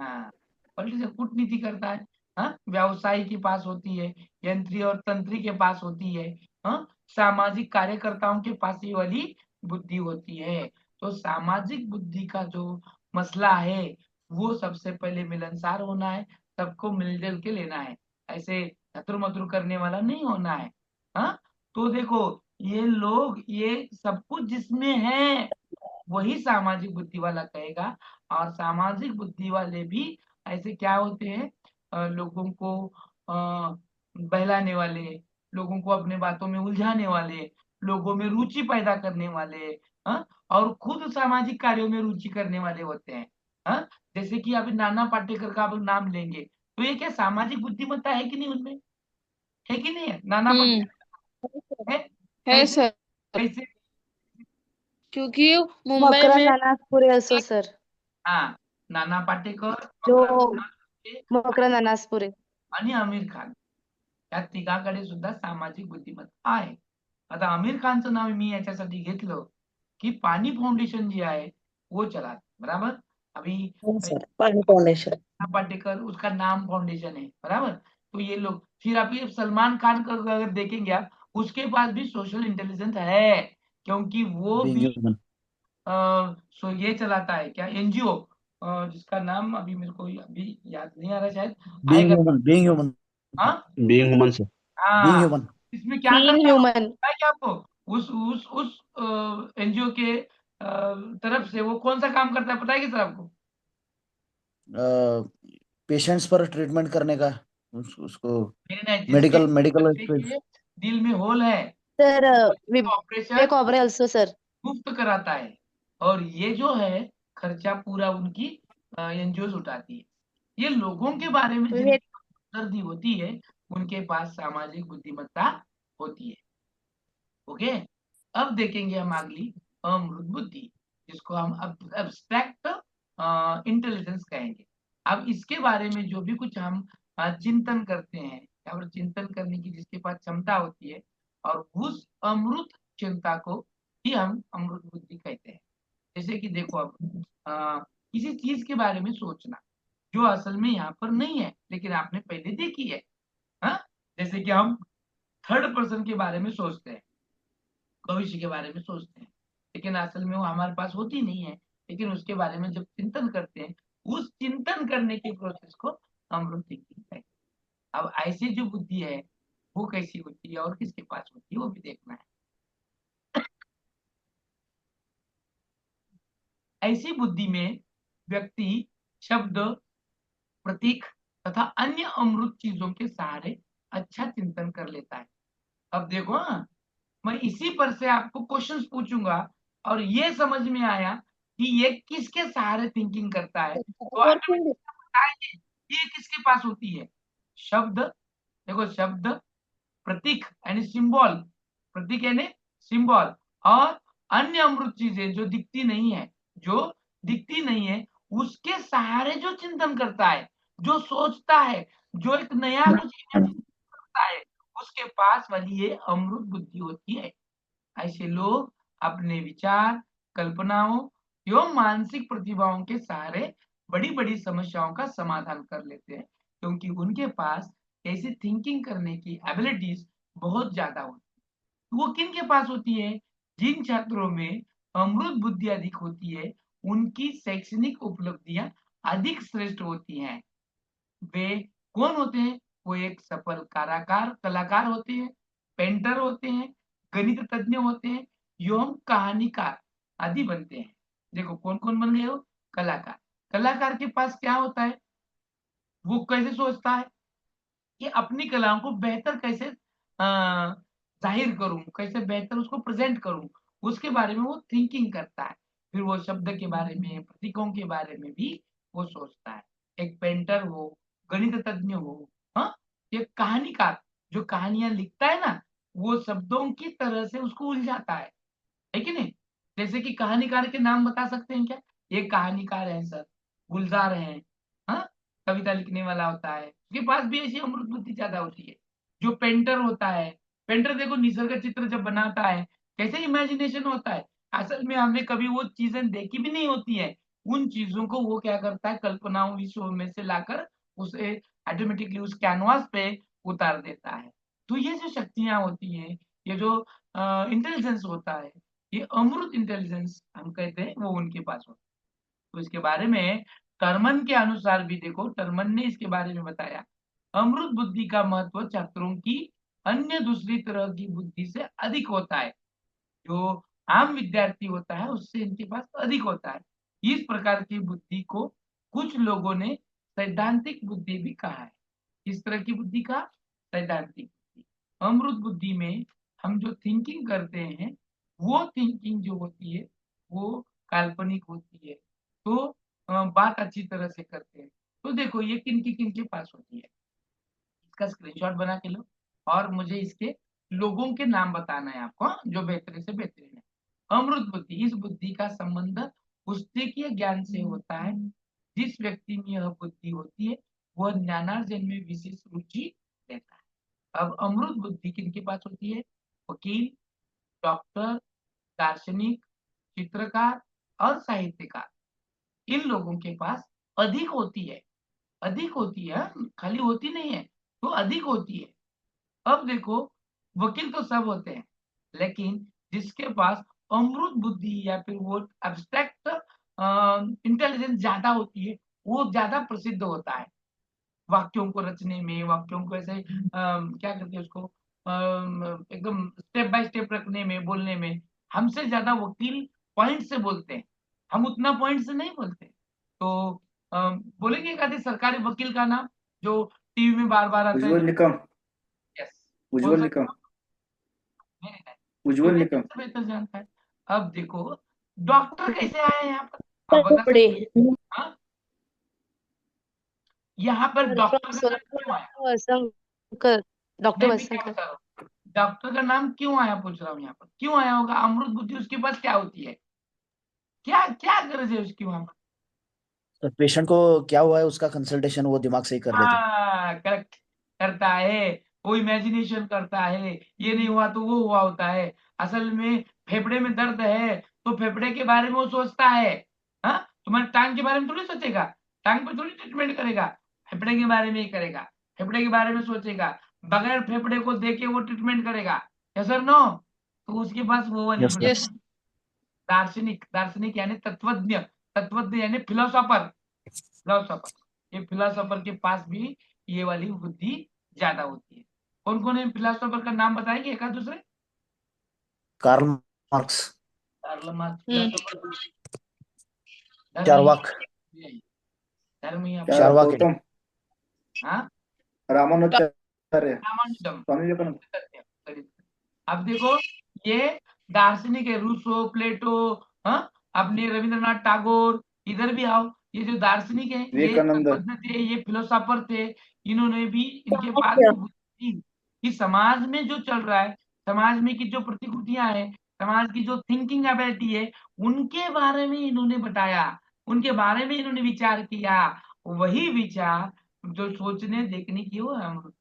हाँ, पॉलिटिशियन कूटनीति करता है। हाँ, व्यवसायी के पास होती है, यंत्री और तंत्री के पास होती है, हाँ, सामाजिक कार्यकर्ताओं के पास ये वाली बुद्धि होती है। तो सामाजिक बुद्धि का जो मसला है वो सबसे पहले मिलनसार होना है, सबको मिलजुल के लेना है, ऐसे चतुर मतुर करने वाला नहीं होना है। हाँ, तो देखो ये लोग, ये सब कुछ जिसमें है वही सामाजिक बुद्धि वाला कहेगा। और सामाजिक बुद्धि वाले भी ऐसे क्या होते हैं, लोगों को बहलाने वाले, लोगों को अपने बातों में उलझाने वाले, लोगों में रुचि पैदा करने वाले, हाँ, और खुद सामाजिक कार्यों में रुचि करने वाले होते हैं। हाँ, जैसे कि अभी नाना पाटेकर का आप नाम लेंगे, तो ये क्या सामाजिक बुद्धिमत्ता है कि नहीं उनमें, है कि नहीं है? नाना
हम्म
पाटेकर है
है
कैसे
सर,
कैसे
क्योंकि मुंबई
मकरंद
में
अनासपुरे also सर,
हाँ, नाना पाटेकर,
जो
मकरंद
मकरंद अनासपुरे.
आणि आमिर खान या तिघाकडे सुद्धा सामाजिक बुद्धिमत्ता आहे. आता आमिर खानचं नाव मी याच्यासाठी घेतलं की पाणी फाउंडेशन जे आहे वो चला, बराबर. अभी
सर पानी फाउंडेशन.
नाना पाटेकर उसका नाम फाउंडेशन है, बराबर. तो ये लोग, फिर आप ये सलमान खान का अगर देखेंगे आप, उसके पास भी सोशल इंटेलिजेंस है, क्योंकि वो
बीइंग
भी
ह्यूमन.
ये चलाता है क्या, एनजीओ, जिसका नाम अभी मेरे को अभी याद नहीं आ रहा, शायद
बीइंग
आएगा.
ह्यूमन. Being human.
हाँ
बीइंग ह्यूमन सर.
बीइंग
हाँ,
ह्यूमन.
इसमें क्या
बीइंग
करता है वो
ह्यूमन.
पता है क्या आपको? उस एनजीओ के तरफ से वो कौन सा काम करता है पता है कि सर आपको?
पेशेंट्स पर ट्रीटमेंट करने का, उसको
नहीं नहीं, जिसके
मेडिकल मेडिकल.
बच्चे के दिल में होल है
सर
ऑपरेशन
विवेक ओबराय also सर.
मुफ्त कराता है, और ये जो है खर्चा पूरा उनकी एनजीओ उठाती है. ये लोगों के बारे में जिनकी
विवेक
हमदर्दी होती है, उनके पास सामाजिक बुद्धिमत्ता होती है. ओके, अब देखेंगे हम अगली अमृत बुद्धि, जिसको हम अब एब्स्ट्रैक्ट इंटेलिजेंस कहेंगे. अब इसके बारे में जो भी कुछ हम चिंतन करते हैं, या फिर चिंतन करने की जिसके पास क्षमता होती है, और उस अमृत चिंता को ही हम अमृत बुद्धि कहते हैं. जैसे कि देखो, अब किसी चीज के बारे में सोचना जो असल में यहाँ पर नहीं है, लेकिन आपने पहले देखी है. हाँ, जैसे कि हम थर्ड पर्सन के बारे में सोचते हैं, भविष्य के बारे में सोचते हैं, लेकिन असल में वो हमारे पास होती नहीं है, लेकिन उसके बारे में जब चिंतन करते हैं, उस चिंतन करने के प्रोसेस को अमृत थिंकिंग कहते हैं. अब ऐसी जो बुद्धि है वो कैसी होती है और किसके पास होती है वो भी देखना है. ऐसी बुद्धि में व्यक्ति शब्द, प्रतीक तथा अन्य अमृत चीजों के सहारे अच्छा चिंतन कर लेता है. अब देखो, हाँ, मैं इसी पर से आपको क्वेश्चंस पूछूंगा, और ये समझ में आया कि ये किसके सहारे थिंकिंग करता है, तो ऑटोमेटिक बताएंगे ये किसके पास होती है. शब्द, देखो शब्द, प्रतीक यानी सिंबल, प्रतीक यानी सिंबल, और अन्य अमृत चीजें जो दिखती नहीं है, जो दिखती नहीं है उसके सहारे जो चिंतन करता है, जो सोचता है, जो एक नया कुछ इमेजिन करता है, उसके पास वाली ये अमृत बुद्धि होती है. ऐसे लोग अपने विचार, कल्पनाओं एवं मानसिक प्रतिभाओं के सहारे बड़ी बड़ी समस्याओं का समाधान कर लेते हैं, क्योंकि उनके पास ऐसी थिंकिंग करने की एबिलिटीज बहुत ज्यादा होती है. वो किन के पास होती है? जिन छात्रों में अमृत बुद्धि अधिक होती है, उनकी शैक्षणिक उपलब्धियां अधिक श्रेष्ठ होती हैं. वे कौन होते हैं? वो एक सफल कलाकार होते हैं, पेंटर होते हैं, गणित तज्ञ होते हैं, एवं कहानीकार आदि बनते हैं. देखो कौन कौन बन गए हो? कलाकार. कलाकार के पास क्या होता है? वो कैसे सोचता है कि अपनी कलाओं को बेहतर कैसे जाहिर करूं, कैसे बेहतर उसको प्रेजेंट करूं, उसके बारे में वो थिंकिंग करता है. फिर वो शब्द के बारे में, प्रतीकों के बारे में भी वो सोचता है. एक पेंटर हो, गणित तज्ञ हो, हाँ, एक कहानीकार जो कहानियां लिखता है ना, वो शब्दों की तरह से उसको उलझाता है कि नहीं? जैसे कि कहानीकार के नाम बता सकते हैं क्या? ये कहानीकार है सर, गुलजार है, हाँ, कविता लिखने वाला होता है, उसके पास भी ऐसी अमृत बुद्धि ज्यादा होती है. जो पेंटर होता है, पेंटर देखो निसर्ग चित्र जब बनाता है, कैसे इमेजिनेशन होता है, असल में हमने कभी वो चीजें देखी भी नहीं होती है, उन चीजों को वो क्या करता है, कल्पनाओं विश्व में से लाकर उसे ऑटोमेटिकली उस कैनवास पे उतार देता है. तो ये जो शक्तियां होती हैं, ये जो इंटेलिजेंस होता है, ये अमृत इंटेलिजेंस हम कहते हैं, वो उनके पास होता है. तो इसके बारे में टर्मन के अनुसार भी देखो, टर्मन ने इसके बारे में बताया, अमृत बुद्धि का महत्व छात्रों की अन्य दूसरी तरह की बुद्धि से अधिक होता है. जो आम विद्यार्थी होता है उससे इनके पास अधिक होता है. इस प्रकार की बुद्धि को कुछ लोगों ने सैद्धांतिक बुद्धि भी कहा है. इस तरह की बुद्धि का सैद्धांतिक बुद्धि. अमृत बुद्धि में हम जो थिंकिंग करते हैं, वो थिंकिंग जो होती है वो काल्पनिक होती है. तो बात अच्छी तरह से करते हैं. तो देखो ये किन के पास होती है, इसका स्क्रीनशॉट बना के लो और मुझे इसके लोगों के नाम बताना है आपको, हाँ, जो बेहतरीन से बेहतरीन है। अमृत बुद्धि, इस बुद्धि का संबंध पुस्तकीय ज्ञान से होता है। जिस व्यक्ति में यह बुद्धि होती है वह ज्ञानार्जन में विशेष रुचि लेता है। अब अमृत बुद्धि किनके पास होती है? वकील, डॉक्टर, दार्शनिक, चित्रकार और साहित्यकार, इन लोगों के पास अधिक होती है, अधिक होती है, खाली होती नहीं है, तो अधिक होती है। अब देखो वकील तो सब होते हैं, लेकिन जिसके पास अमृत बुद्धि या फिर वो एब्स्ट्रैक्ट इंटेलिजेंस ज्यादा होती है वो ज्यादा प्रसिद्ध होता है वाक्यों को रचने में, वाक्यों को ऐसे क्या कहते हैं उसको, एकदम स्टेप बाय स्टेप रखने में, बोलने में। हमसे ज्यादा वकील पॉइंट से बोलते हैं, हम उतना पॉइंट से नहीं बोलते। तो बोलेंगे एक आधे सरकारी वकील का नाम जो टीवी में बार बार आता है?
उज्जवल निकम।
यस,
उज्जवल निकम। उज्जवल निकम।
बेहतर जानता है। अब देखो डॉक्टर कैसे आए यहाँ पर, अब बता
पढ़े
सकते हैं? हाँ? यहाँ पर डॉक्टर का नाम क्यों आया?
वसंकर, डॉक्टर
मैं भी क्या
वसंकर।
बता रहा हूँ, डॉक्टर का नाम क्यों आया पूछ रहा हूँ, यहाँ पर क्यों आया होगा? अमृत बुद्धि उसके पास क्या होती है, क्या क्या गरज है उसकी वहां पर?
तो पेशेंट को क्या हुआ है उसका कंसल्टेशन वो दिमाग से ही कर लेता है।
हाँ करेक्ट, करता है, वो इमेजिनेशन करता है, ये नहीं हुआ तो वो हुआ होता है। असल में फेफड़े में दर्द है तो फेफड़े के बारे में वो सोचता है। हाँ, तुम्हारे टांग के बारे में थोड़ी सोचेगा, टांग पे थोड़ी ट्रीटमेंट करेगा, फेफड़े के बारे में ही करेगा, फेफड़े के बारे में सोचेगा, बगैर फेफड़े को देखे वो ट्रीटमेंट करेगा। यस और नो? तो उसके पास वो वाली
यस
बुद्धि।
सर।
दार्शनिक, दार्शनिक यानी तत्वज्ञ, तत्वज्ञ यानी फिलोसोफर, फिलोसोफर, ये फिलोसोफर के पास भी ये वाली बुद्धि ज्यादा होती है। कौन कौन है फिलोसोफर का नाम बताएंगे एक आध दूसरे?
Karl Marx.
Karl Marx philosopher, धर्म
चार्वाक।
धर्म ही
क्या
चार्वाक है।
गौतम
हाँ,
रामानुजाचार्य,
रामानुजम।
स्वामी विवेकानंद।
अब देखो ये दार्शनिक है, रूसो, प्लेटो, हाँ, अपने रविंद्रनाथ टैगोर, इधर भी आओ, ये जो दार्शनिक है ये
विवेकानंद।
तत्वज्ञ थे, ये फिलोसोफर थे, इन्होंने भी, इनके पास भी बुद्धि थी कि समाज में जो चल रहा है, समाज में की जो प्रतिकृतियां हैं, समाज की जो थिंकिंग एबिलिटी है, उनके बारे में इन्होंने बताया, उनके बारे में इन्होंने विचार किया। वही विचार जो सोचने देखने की वो अमृत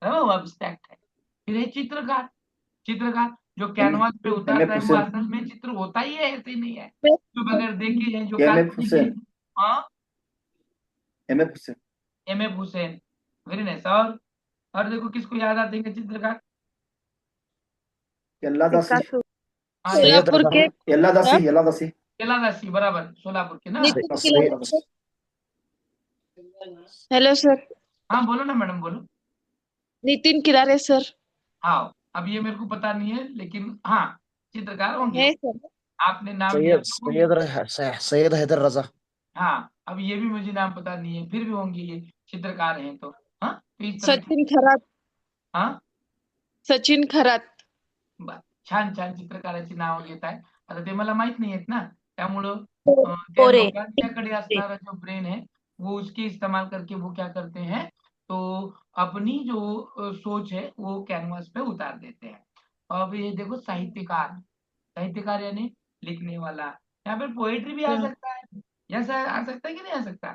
है, वो अब्स्ट्रैक्ट है। फिर है चित्रकार, चित्रकार जो कैनवास पे उतारता है वो
हुसैन।
असल में चित्र होता ही है, ऐसे ही नहीं है, जो बगैर देखे हैं, जो
एम.एफ.
काल्पनिक है।
हुसैन।
हाँ,
MF. Hussain.
MF. Hussain, very nice. और देखो किसको याद आते हैं चित्रकार?
यल्लादासी।
हाँ,
सैयद
सोलापुर
रजा।
के
यल्लादासी। यल्लादासी।
केलादासी, बराबर, सोलापुर के ना।
नितिन
सही
किलारे।
दादा।
हेलो सर,
हाँ बोलो ना मैडम, बोलो।
नितिन किलारे सर।
हाँ, अब ये मेरे को पता नहीं है, लेकिन हाँ चित्रकार होंगे
है
वो।
सर।
आपने नाम लिया तो होंगे।
सैयद हैदर रजा।
हाँ, अब ये भी मुझे नाम पता नहीं है, फिर भी होंगे ये चित्रकार हैं तो। हाँ, तो इस तरह की।
सचिन खरात,
हाँ,
सचिन खरात।
छान छान चित्रकाराची नावं घेत आहे. आता ते मला माहित नाही आहेत ना, त्यामुळं त्या
कोरे
लोकांच्याकडे असणारा जो ब्रेन है वो उसके इस्तेमाल करके वो क्या करते हैं, तो अपनी जो सोच है वो कैनवास पे उतार देते हैं। अब ये देखो साहित्यकार, साहित्यकार यानी लिखने वाला, यहाँ पे पोएट्री भी आ सकता है, ऐसा आ सकता है कि नहीं आ सकता?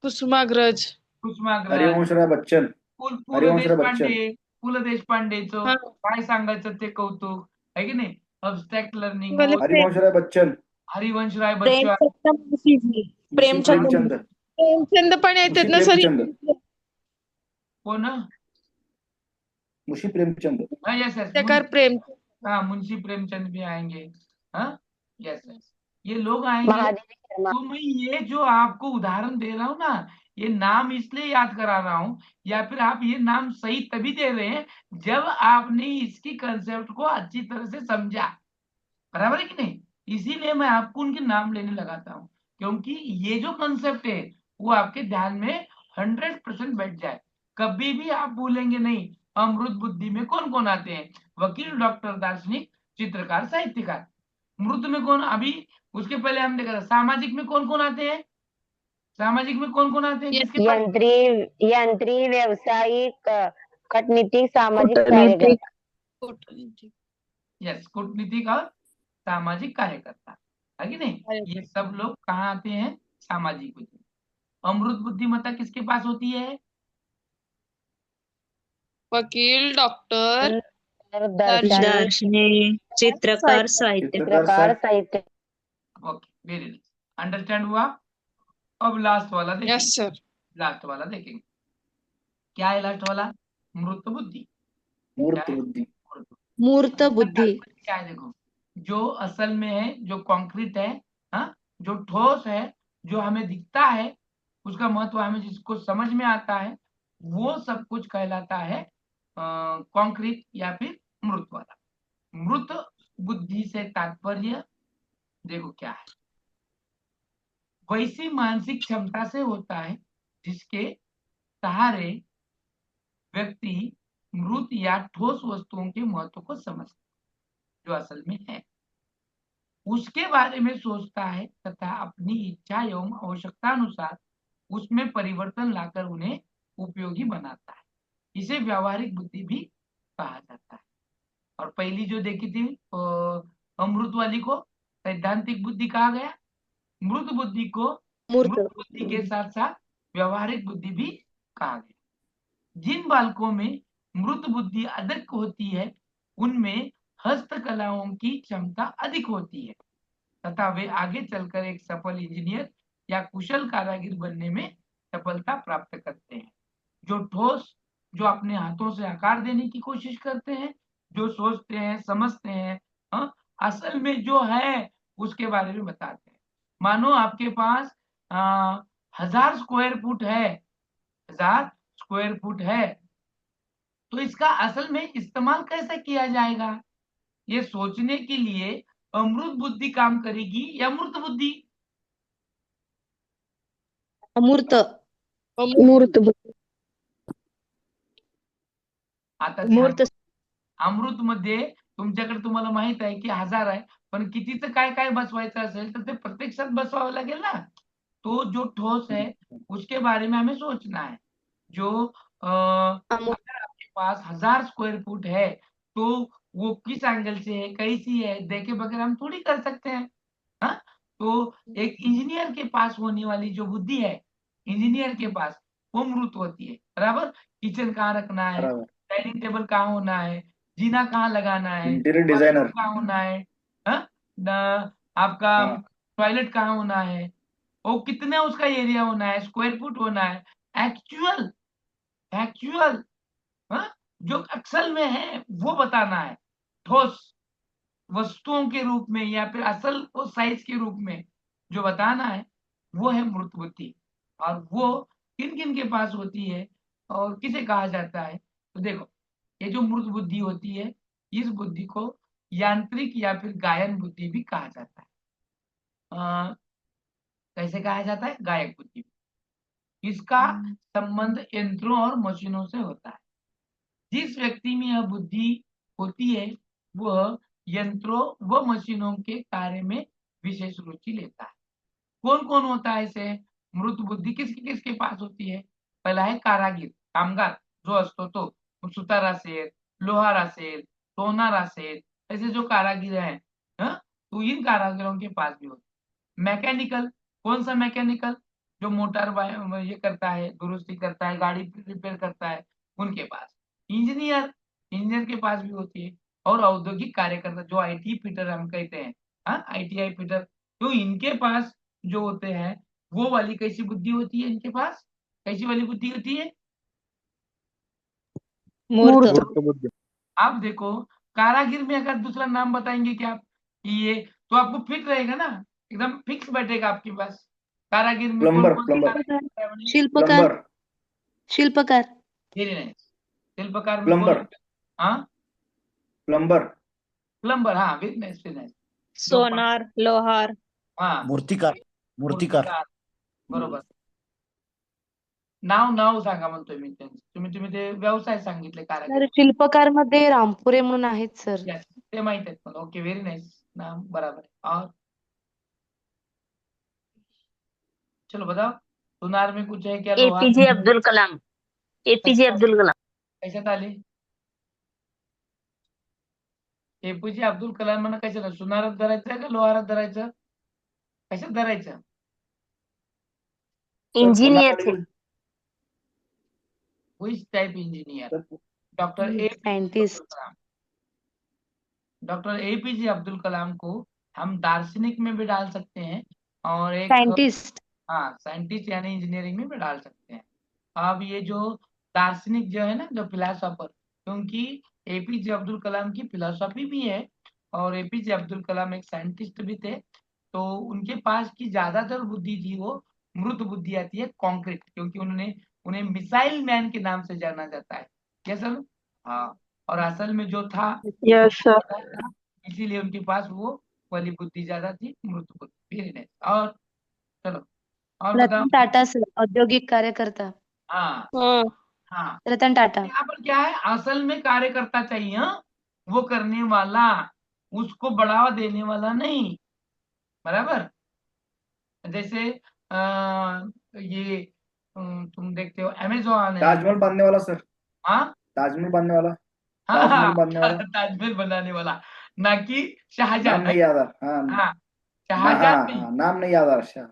कुसुमाग्रज।
कुसुमाग्रज,
हरिवंशराय बच्चन।
पु ल
हरिवंशराय
देशपांडे,
बच्चन।
पु ल देशपांडेचं
हाँ,
काय सांगायचं ते कौतुक आहे की नाही, अब्स्ट्रॅक्ट लर्निंग,
वाले
वो
हरिवंशराय बच्चन।
हरिवंशराय बच्चन,
प्रेमचंद मुंशी जी,
मुंशी
प्रेमचंद
प्रेमचंद।
प्रेमचंद पण
मुंशी
येतात ना सर.
प्रेमचंद।
कोण?
मुंशी प्रेमचंद।
हाँ यस यस,
साहित्यकार प्रेम.
हाँ मुंशी प्रेमचंद भी आएंगे। हाँ, यस यस, ये लोग आएंगे।
महादेवी शर्मा।
तो मैं ये जो आपको उदाहरण दे रहा हूँ ना, ये नाम इसलिए याद करा रहा हूँ, या फिर आप ये नाम सही तभी दे रहे हैं जब आपने इसकी कंसेप्ट को अच्छी तरह से समझा, बराबर है कि नहीं? इसीलिए मैं आपको उनके नाम लेने लगाता हूँ, क्योंकि ये जो कंसेप्ट है वो आपके ध्यान में 100% बैठ जाए। कभी भी आप भूलेंगे नहीं अमृत बुद्धि में कौन कौन आते हैं, वकील, डॉक्टर, दार्शनिक, चित्रकार, साहित्यकार। मृत में कौन, अभी उसके पहले हम देखा था सामाजिक में कौन कौन आते हैं, सामाजिक में कौन कौन आते हैं,
ये
किसके पास?
यंत्री व्यावसायिक कूटनीतिक सामाजिक
कूटनीतिक
कार्यकर्ता।
कूटनीति
यस, कूटनीतिक और सामाजिक कार्यकर्ता, है कि नहीं? ये सब लोग कहाँ आते हैं? सामाजिक बुद्धि। अमृत बुद्धिमत्ता किसके पास होती है?
वकील, डॉक्टर,
दर्शन
दार्शनिक, चित्रकार, साहित्यकार।
चित्रकार साहित्य।
ओके, वेरी नाइस, अंडरस्टैंड हुआ। अब लास्ट वाला देखेंगे।
Yes sir.
लास्ट वाला देखेंगे, क्या है लास्ट वाला? मूर्त बुद्धि।
मूर्त
क्या है?
बुद्धि।
मूर्त
इसका
बुद्धि।
तात्पर्य क्या है? देखो, जो असल में है, जो कॉन्क्रीट है, हाँ, जो ठोस है, जो हमें दिखता है, उसका महत्व हमें जिसको समझ में आता है, वो सब कुछ कहलाता है कॉन्क्रीट या फिर मूर्त वाला। मूर्त बुद्धि से तात्पर्य देखो क्या है, वैसी मानसिक क्षमता से होता है जिसके सहारे व्यक्ति मृत या ठोस वस्तुओं के महत्व को समझता है, जो असल में है, उसके बारे में सोचता है तथा अपनी इच्छा एवं आवश्यकता अनुसार उसमें परिवर्तन लाकर उन्हें उपयोगी बनाता है। इसे व्यावहारिक बुद्धि भी कहा जाता है। और पहली जो देखी थी अमृत वाली को सैद्धांतिक बुद्धि कहा गया, मृत बुद्धि को
मूर्त।
मृत बुद्धि के साथ साथ व्यावहारिक बुद्धि भी कहा गया। जिन बालकों में मृत बुद्धि अधिक होती है उनमें हस्तकलाओं की क्षमता अधिक होती है तथा वे आगे चलकर एक सफल इंजीनियर या कुशल कारागिर बनने में सफलता प्राप्त करते हैं। जो ठोस, जो अपने हाथों से आकार देने की कोशिश करते हैं, जो सोचते हैं, समझते हैं, हाँ, असल में जो है उसके बारे में बताते हैं। मानो आपके पास 1000 स्क्वायर फुट है, 1000 स्क्वायर फुट है, तो इसका असल में इस्तेमाल कैसे किया जाएगा, ये सोचने के लिए अमृत बुद्धि काम करेगी या मूर्त बुद्धि?
अमूर्त।
मूर्त बुद्धि।
आता ती
मूर्त.
अमृत मध्ये तुमच्याकडे, तुम्हाला माहित आहे की 1000 आहे, पण कितीचं काय काय बसवायचं असेल तर ते प्रत्यक्षात बसवावं लागेल ना। तो जो ठोस है उसके बारे में हमें सोचना है। जो अगर आपके पास 1000 स्क्वायर फुट है तो वो किस एंगल से है, कैसी है, देखे बगैर हम थोड़ी कर सकते हैं। हाँ, तो एक इंजीनियर के पास होने वाली जो बुद्धि है, इंजीनियर के पास वो मूर्त होती है, बराबर। किचन कहाँ रखना है,
बराबर।
डाइनिंग टेबल कहाँ होना है, जीना कहाँ लगाना है,
इंटीरियर
बाथरूम
डिजाइनर।
कहाँ होना है, हाँ, आपका
हाँ।
टॉयलेट कहाँ होना है, वो कितना उसका एरिया होना है, स्क्वायर फुट होना है, एक्चुअल एक्चुअल, हाँ, जो असल में है वो बताना है। ठोस वस्तुओं के रूप में या फिर असल वो साइज के रूप में जो बताना है वो है मूर्त बुद्धि। और वो किन किन के पास होती है और किसे कहा जाता है? तो देखो, ये जो मूर्त बुद्धि होती है, इस बुद्धि को यांत्रिक या फिर गायन बुद्धि भी कहा जाता है। कैसे कहा जाता है? गायक बुद्धि। इसका संबंध यंत्रों और मशीनों से होता है। जिस व्यक्ति में यह बुद्धि होती है वह यंत्रों व मशीनों के कार्य में विशेष रुचि लेता है। कौन कौन होता है इसे? मृत बुद्धि किसके किसके पास होती है? पहिला आहे कारागीर, कामगार जो असतो तो, सुतार असेल, लोहार असेल, सोनार असेल, ऐसे जो कारागीर हैं, हाँ, तो इन कारागिरों के पास भी होती है। मैकेनिकल, कौन सा मैकेनिकल? जो मोटर ये करता है, दुरुस्ती करता है, गाड़ी रिपेयर करता है, उनके पास। इंजीनियर, इंजीनियर के पास भी होती है। और औद्योगिक कार्यकर्ता जो आईटी फिटर हम कहते हैं, हाँ, आईटीआई फिटर, तो इनके पास जो होते हैं वो वाली कैसी बुद्धि होती है इनके पास? कैसी वाली बुद्धि होती है?
मूर्त.
मूर्त बुद्धि।
आप देखो, कारागिर में अगर दूसरा नाम बताएंगे क्या आप कि ये, तो आपको फिट रहेगा ना, एकदम फिक्स बैठेगा आपके पास। कारागिर में कौन
प्लम्बर।
कौन से
प्लम्बर।
कारागिर है?
शिल्पकार.
प्लम्बर।
शिल्पकार.
Very nice. शिल्पकार में कौन?
प्लम्बर।
हाँ,
प्लम्बर।
प्लम्बर, हाँ, वेरी नाइस, वेरी नाइस।
सोनार, लोहार.
हाँ,
मूर्तिकार. मूर्तिकार.
मूर्तिकार, बरोबर। नाव सांगा म्हणतोय मी त्यांचं, तुम्ही ते व्यवसाय सांगितले
तर
कारागिर।
शिल्पकार मध्ये रामपुरे म्हणून आहेत सर.
यस, ते माहित आहेत मला। ओके, व्हेरी नाइस, नाम बराबर है। और चलो बताओ। सुनार में कुछ है क्या? लोहार
एपीजे अब्दुल कलाम। एपीजे अब्दुल कलाम।
कशात आले? एपीजे अब्दुल कलाम म्हणा कशाला? सुनारात धरायचं का लोहारात धरायचं? कशात धरायचं?
इंजीनियर थे।
Which type engineer?
Sir
doctor
scientist.
Doctor APJ Abdul Kalam को हम दार्शनिक में भी डाल सकते हैं और एक
साइंटिस्ट।
हाँ साइंटिस्ट यानी इंजीनियरिंग में भी डाल सकते हैं। अब ये जो दार्शनिक जो है ना, जो फिलोसोफर, क्योंकि एपीजे अब्दुल कलाम की फिलोसॉफी भी है और एपीजे अब्दुल कलाम एक साइंटिस्ट भी थे, तो उनके पास की ज्यादातर बुद्धि थी वो मृत बुद्धि आती है, कॉन्क्रीट, क्योंकि उन्हें मिसाइल मैन के नाम से जाना जाता है। क्या सर? हाँ, और असल में जो था
यस सर।
था, इसीलिए उनके पास वो वाली बुद्धि ज्यादा थी, मृत बुद्धि। Very nice. और चलो और बताओ।
रतन टाटा सर, औद्योगिक कार्यकर्ता।
हाँ
हाँ।
हाँ,
रतन टाटा।
यहाँ पर क्या है, असल में कार्यकर्ता चाहिए, हाँ? वो करने वाला, उसको बढ़ावा देने वाला नहीं, बराबर। जैसे ये तुम देखते हो अमेजोन है।
ताजमहल बांधने वाला सर,
हाँ
ताजमहल बांधने वाला,
हाँ
ताजमहल बांधने वाला,
ताजमहल बनाने वाला, ना कि शाहजहां।
नाम नहीं याद आ रहा। हाँ
हाँ,
ना,
शाहजहां
हाँ
नहीं,
हाँ, नाम नहीं याद आ रहा।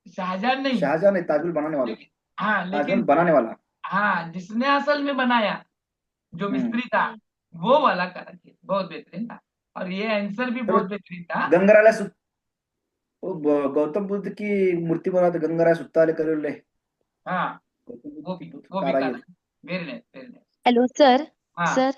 शाहजहां नहीं,
शाहजहां नहीं, ताजमहल बनाने वाला,
लेकिन हाँ,
ताजमहल
लेकिन
बनाने वाला।
हाँ, जिसने असल में बनाया, जो मिस्त्री था, वो वाला कारागिर बहुत बेहतरीन था। और ये आंसर भी
सर
बहुत बेहतरीन था।
गंगराला गौतम बुद्ध की मूर्ति बना तो गंगराय सुत्ताले करेले।
हाँ,
गौतम
वो भी
बुद्ध
कारागिर।
कारागिर।
Very nice, very nice.
Hello sir.
हाँ
सर,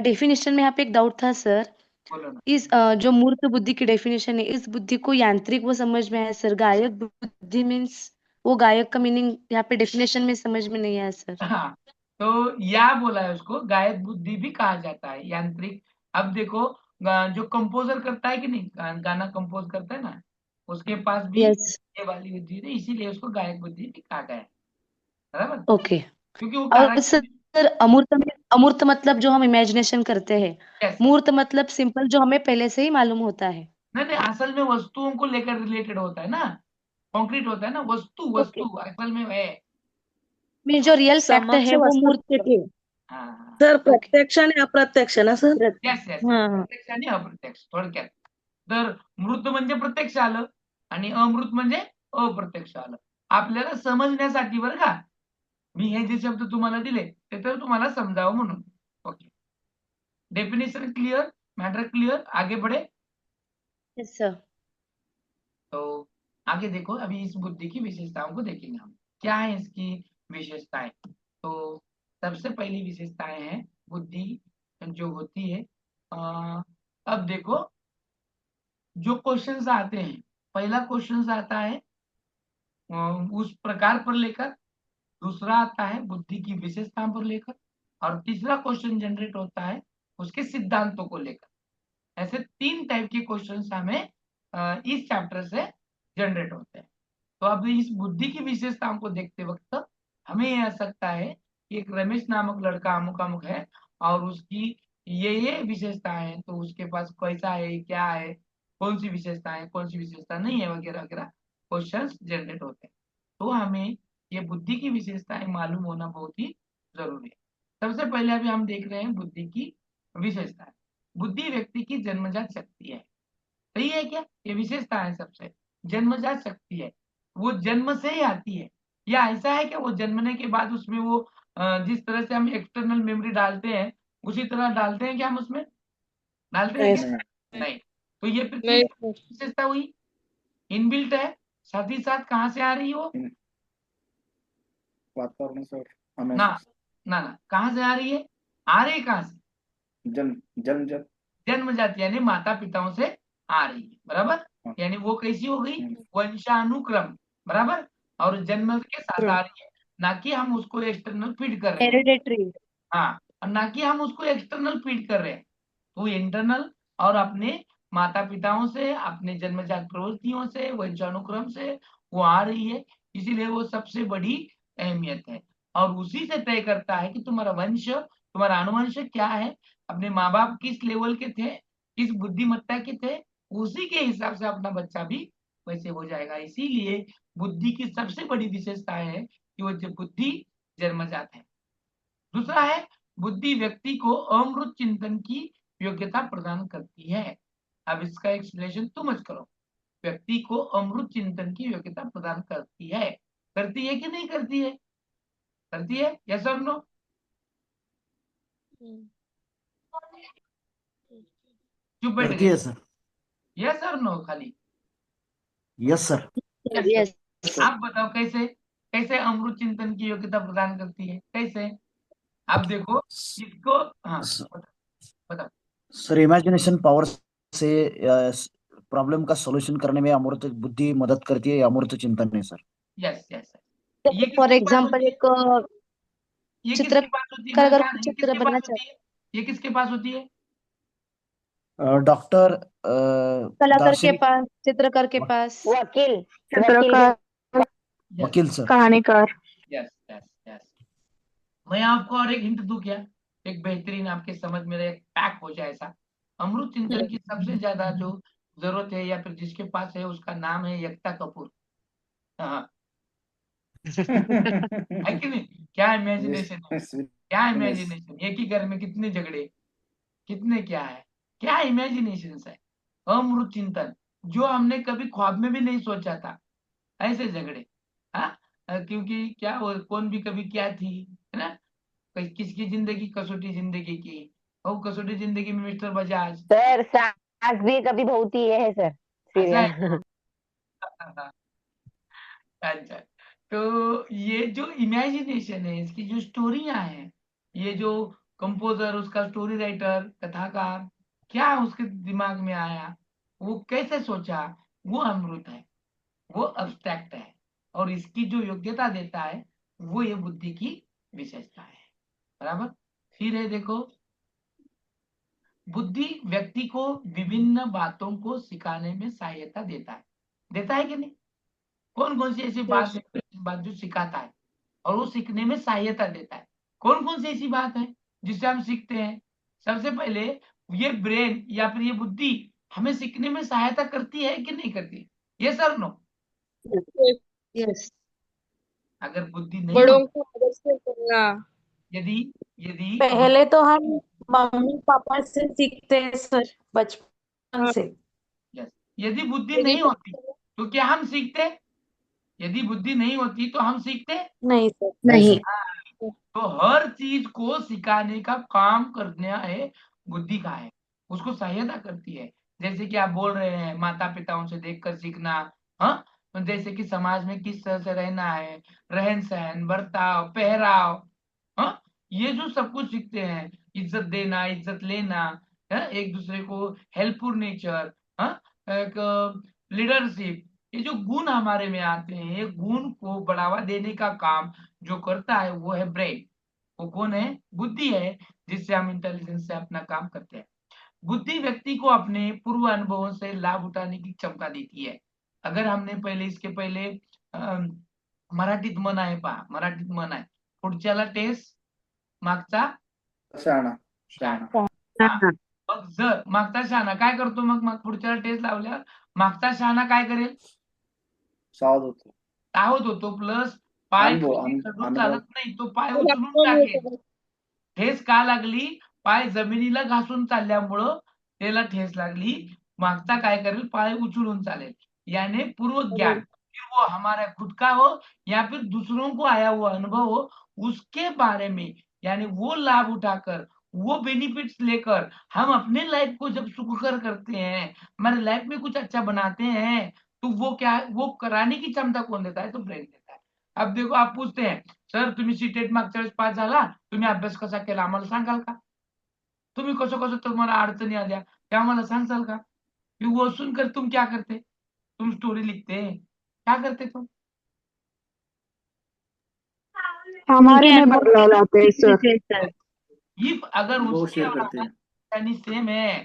डेफिनेशन में यहाँ पे एक डाउट था सर।
बोलो ना।
इस जो मूर्त बुद्धि की डेफिनेशन है, इस बुद्धि को यांत्रिक वो समझ में आया सर। गायक बुद्धि मीन्स वो गायक का मीनिंग यहाँ पे डेफिनेशन में समझ में नहीं आया सर।
हाँ, तो या बोला है उसको, गायक बुद्धि भी कहा जाता है, यांत्रिक। अब देखो, जो कंपोजर करता है कि नहीं, गाना कंपोज करता है ना, उसके पास भी
यस।
ये वाली बुद्धि है, इसीलिए उसको गायक बुद्धि भी कहा गया है, बराबर।
ओके।
क्योंकि वो
और
कारागिर।
सर, अमूर्त में, अमूर्त मतलब जो हम इमेजिनेशन करते हैं,
यस,
मूर्त मतलब सिंपल जो हमें पहले से ही मालूम होता है।
नहीं नहीं, असल में वस्तुओं को लेकर रिलेटेड होता है ना, कॉन्क्रीट होता है ना, वस्तु
ओके।
वस्तु असल में है।
मीन जो रियल फैक्ट
समक्ष
है वो मूर्त।
वस्तुस्थिती।
हाँ
सर
ओके।
प्रत्यक्ष आणि अप्रत्यक्ष ना सर?
यस यस,
हा.
प्रत्यक्ष आणि अप्रत्यक्ष थोडक्यात. तर मृत म्हणजे प्रत्यक्ष आलं आणि अमृत म्हणजे अप्रत्यक्ष आलं. आपल्याला समजण्यासाठी बरं का, मी हे जे शब्द तुम्हाला दिले ते तर तुम्हाला समजावं म्हणून. Okay, definition clear, matter clear, आगे बढ़े।
Yes sir.
तो आगे देखो, अभी इस बुद्धि की विशेषताओं को देखेंगे हम, क्या है इसकी विशेषताएं। तो सबसे पहली विशेषताएं हैं बुद्धि जो होती है। अब देखो, जो क्वेश्चंस आते हैं, पहला क्वेश्चंस आता है उस प्रकार पर लेकर, दूसरा आता है बुद्धि की विशेषताओं पर लेकर, और तीसरा क्वेश्चन जनरेट होता है उसके सिद्धांतों को लेकर। ऐसे 3 टाइप के क्वेश्चंस हमें इस चैप्टर से जनरेट होते हैं। तो अब इस बुद्धि की विशेषताओं को देखते वक्त हमें यह आ सकता है कि एक रमेश नामक लड़का अमुक अमुक है और उसकी ये विशेषताएं हैं, तो उसके पास कैसा है, क्या है, कौन सी विशेषता है, कौन सी विशेषता नहीं है, वगैरह वगैरह क्वेश्चंस जनरेट होते हैं। तो हमें ये बुद्धि की विशेषताएं मालूम होना बहुत ही जरूरी है। सबसे पहले अभी हम देख रहे हैं बुद्धि की विशेषताएं। बुद्धि व्यक्ति की जन्मजात शक्ति है, सही है क्या? ये विशेषता है सबसे, जन्मजात शक्ति है, वो जन्म से ही आती है, या ऐसा है कि वो जन्मने के बाद उसमें वो जिस तरह से हम एक्सटर्नल मेमोरी डालते हैं उसी तरह डालते हैं क्या हम उसमें? डालते हैं
नहीं
क्या?
नहीं,
नहीं। तो ये फिर
नहीं
किस विशेषता हुई? इनबिल्ट है, साथ ही साथ कहाँ से आ रही है वो?
वातावरण से
ना
हमें
ना, कहाँ से आ रही है? आ रही है कहाँ से?
जन्म जन्म जन्म
जन्मजात यानी माता पिताओं से आ रही है, बराबर।
हाँ।
यानी वो कैसी हो गई? वंशानुक्रम, बराबर। और जन्म के साथ आ रही है, ना कि हम उसको एक्सटर्नल फीड कर रहे हैं।
हेरिडेटरी।
हाँ, और ना कि हम उसको एक्सटर्नल फीड कर रहे हैं, तो इंटरनल और अपने माता पिताओं से, अपने जन्मजात प्रवृत्तियों से, वंशानुक्रम से वो आ रही है। इसीलिए वो सबसे बड़ी अहमियत है, और उसी से तय करता है कि तुम्हारा वंश, तुम्हारा अनुवंश क्या है, अपने माँ बाप किस लेवल के थे, किस बुद्धिमत्ता के थे, उसी के हिसाब से अपना बच्चा भी वैसे हो जाएगा। इसीलिए बुद्धि की सबसे बड़ी विशेषता है कि वो बुद्धि जन्मजात है। दूसरा है बुद्धि व्यक्ति को अमृत चिंतन की योग्यता प्रदान करती है। अब इसका एक्सप्लेनेशन तुम मत करो। व्यक्ति को अमृत चिंतन की योग्यता प्रदान करती है कि नहीं करती है? करती है, यस और नो? चुप बैठ
करती है
गए,
सर।
यस और नो खाली?
Yes sir.
यस
आप बताओ कैसे? कैसे अमृत चिंतन की योग्यता प्रदान करती है, कैसे? आप देखो इसको, हाँ बताओ।
सर इमेजिनेशन पावर से प्रॉब्लम का सॉल्यूशन करने में अमूर्त बुद्धि मदद करती है, अमूर्त चिंतन है सर।
Yes yes. ये
फॉर
किसके पास
एग्जाम्पल
होती है?
एक
ये
चित्र
किसके पास होती है?
का
मैं
अगर
क्या, ये
चित्र
किसके
बनना
पास होती है? ये किसके पास होती है?
डॉक्टर
कलाकार के
दार्शनिक
पास, चित्रकार के पास,
वकील वकील
चित्रकार,
वकील सर।
कहानीकार।
Yes yes yes. मैं आपको और एक हिंट दूं क्या? एक बेहतरीन आपके समझ में एक पैक हो जाए ऐसा। अमृत चिंतन की सबसे ज्यादा जो जरूरत है या फिर जिसके पास है उसका नाम है एकता कपूर। हाँ, है कि नहीं? क्या इमेजिनेशन है, क्या इमेजिनेशन! एक ही घर में कितने झगड़े, कितने क्या है, क्या इमेजिनेशन है! अमृत चिंतन जो हमने कभी ख्वाब में भी नहीं सोचा था, ऐसे झगड़े। हाँ, क्योंकि क्या वो कौन भी कभी क्या थी, है ना? किसकी जिंदगी कसौटी जिंदगी की, और कसौटी जिंदगी में मिस्टर बजाज।
सर सास भी कभी बहू थी, ये है सर
ऐसा है।
सीरियल।
अच्छा, तो ये जो इमेजिनेशन है, इसकी जो स्टोरियां हैं, ये जो कंपोजर, उसका स्टोरी राइटर, कथाकार, क्या उसके दिमाग में आया, वो कैसे सोचा, वो अमृत है, वो अब्स्ट्रैक्ट है। और इसकी जो योग्यता देता है वो ये बुद्धि की विशेषता है। बराबर। फिर है देखो, बुद्धि व्यक्ति को विभिन्न बातों को सिखाने में सहायता देता है कि नहीं? कौन कौन सी ऐसी बात है, बात जो सिखाता है और वो सीखने में सहायता देता है? कौन कौन सी ऐसी बात है जिससे हम सीखते हैं? सबसे पहले ये ब्रेन या फिर ये बुद्धि हमें सीखने में सहायता करती है कि नहीं करती? ये सर नो?
यस।
अगर बुद्धि नहीं
बड़ों
होती,
को मदद से करना।
यदि यदि
पहले तो हम मम्मी पापा से सीखते हैं सर, बचपन
हाँ,
से।
यस, यदि बुद्धि
यदि
नहीं होती तो क्या हम सीखते? यदि बुद्धि नहीं होती तो हम सीखते?
नहीं सर।
नहीं सर।
तो हर चीज को सिखाने का काम करना है बुद्धि का है, उसको सहायता करती है। जैसे कि आप बोल रहे हैं माता पिताओं से देखकर सीखना, हाँ, तो जैसे कि समाज में किस तरह से रहना है, रहन सहन, बर्ताव, पहराव, हाँ, ये जो सब कुछ सीखते हैं, इज्जत देना, इज्जत लेना, है, एक दूसरे को हेल्पफुल नेचर, हाँ, एक लीडरशिप, ये जो गुण हमारे में आते हैं, ये गुण को बढ़ावा देने का काम जो करता है वो है ब्रेन। वो कौन है? बुद्धि है, जिससे हम इंटेलिजेंस से अपना काम करते हैं। बुद्धि व्यक्ति को अपने पूर्व अनुभवों से लाभ उठाने की क्षमता देती है। अगर हमने पहले, इसके पहले अम, मराठीत म्हण आहे पहा, मराठीत म्हण आहे, पुढच्याला टेस मागचा
शहाणा
शहाणा. हा. मग जर मागचा शहाणा काय करतो, मग पुढच्याला टेस्ट लावल्यावर मागचा शहाणा काय करेल?
सावध होतो.
सावध होतो, प्लस पाय खाली चढून चालत नाही, तो पाय उचलून टाकेल. ठेस का लागली? पाय जमिनीला घासून चालल्यामुळं त्याला ठेस लागली. मागचा काय करेल? पाय उचलून चालेल. यानी पूर्व ज्ञान, फिर वो हमारा खुद का हो या फिर दूसरों को आया हुआ अनुभव हो, उसके बारे में, यानी वो लाभ उठाकर, वो बेनिफिट्स लेकर हम अपने लाइफ को जब सुखकर करते हैं, हमारे लाइफ में कुछ अच्छा बनाते हैं, तो वो क्या है? वो कराने की क्षमता कौन देता है? तो ब्रेन देता है। अब देखो, आप पूछते हैं सर तुम्ही सीटेट मागच्या वेळेस पास झाला, तुम्ही अभ्यास कसा केला आम्हाला सांगाल का? तुम्ही कसं कसं तुम्हाला अडचणी आल्या ते आम्हाला सांगाल का? वो सुनकर तुम क्या करते? तुम स्टोरी लिखते, क्या करते तुम?
हमारे में बदलाव लाते हैं सर।
इफ अगर
वो
उसकी
शेयर
और
करते
हमारी
हैं.
परेशानी सेम है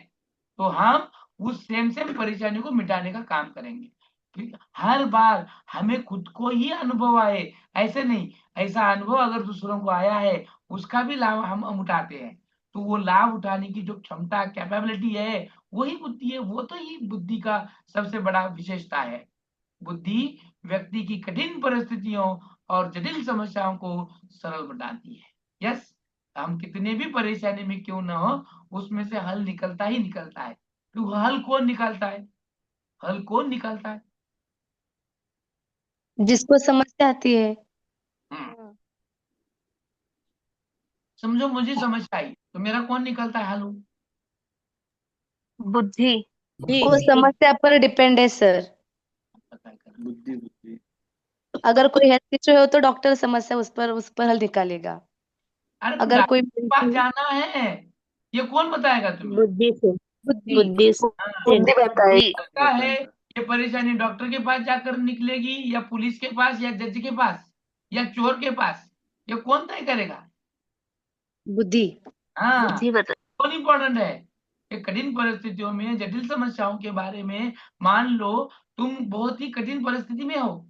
तो हम उस सेम परेशानी को मिटाने का काम करेंगे। ठीक है? हर बार हमें खुद को ही अनुभव आए ऐसे नहीं, ऐसा अनुभव अगर दूसरों को आया है उसका भी लाभ हम उठाते हैं, तो वो लाभ उठाने की जो क्षमता, कैपेबिलिटी है, वही बुद्धि है। वो तो ही बुद्धि का सबसे बड़ा विशेषता है। बुद्धि व्यक्ति की कठिन परिस्थितियों और जटिल समस्याओं को सरल बनाती है। यस, हम कितने भी परेशानी में क्यों ना हो, उसमें से हल निकलता ही निकलता है। तो हल कौन निकालता है? हल कौन निकालता है?
जिसको समस्या आती है।
हम्म, समझो मुझे समझ आई तो मेरा कौन निकलता है हल?
बुद्धि
वो समस्या पर डिपेंड है सर।
बुद्धि बुद्धि
अगर कोई हेल्थ इश्यू हो तो डॉक्टर समस्या उस पर हल निकालेगा।
अरे तो
अगर कोई
डॉक्टर के पास जाना है, ये कौन बताएगा तुम्हें?
बुद्धि से
बुद्धि
बुद्धि से
हाँ,
बुद्धि बताए।
लगता है ये परेशानी डॉक्टर के पास जाकर निकलेगी या पुलिस के पास या जज के पास या चोर के पास, ये कौन तय करेगा?
बुद्धि।
हाँ,
बुद्धि बता
कौन इंपॉर्टेंट है? ये कठिन परिस्थितियों में जटिल समस्याओं के बारे में, मान लो तुम बहुत ही कठिन परिस्थिति में हो,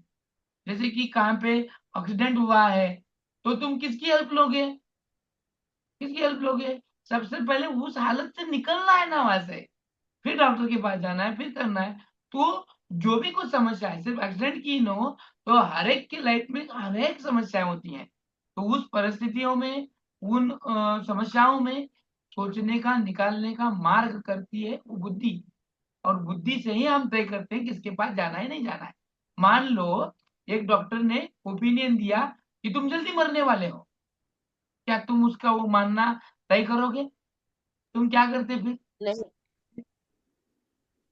जैसे कि कहाँ पे एक्सीडेंट हुआ है, तो तुम किसकी हेल्प लोगे? किसकी हेल्प लोगे? सबसे पहले उस हालत से निकलना है ना वहां से, फिर डॉक्टर के पास जाना है, फिर करना है। तो जो भी कुछ समस्या है, सिर्फ एक्सीडेंट की न हो, तो हर एक की लाइफ में हर एक समस्याएं होती हैं। तो उस परिस्थितियों में, उन समस्याओं में सोचने का, निकालने का मार्ग करती है वो बुद्धि। और बुद्धि से ही हम तय करते हैं किसके पास जाना है, नहीं जाना है। मान लो एक डॉक्टर ने ओपिनियन दिया कि तुम जल्दी मरने वाले हो, क्या तुम उसका वो मानना तय करोगे? तुम क्या करते फिर?
नहीं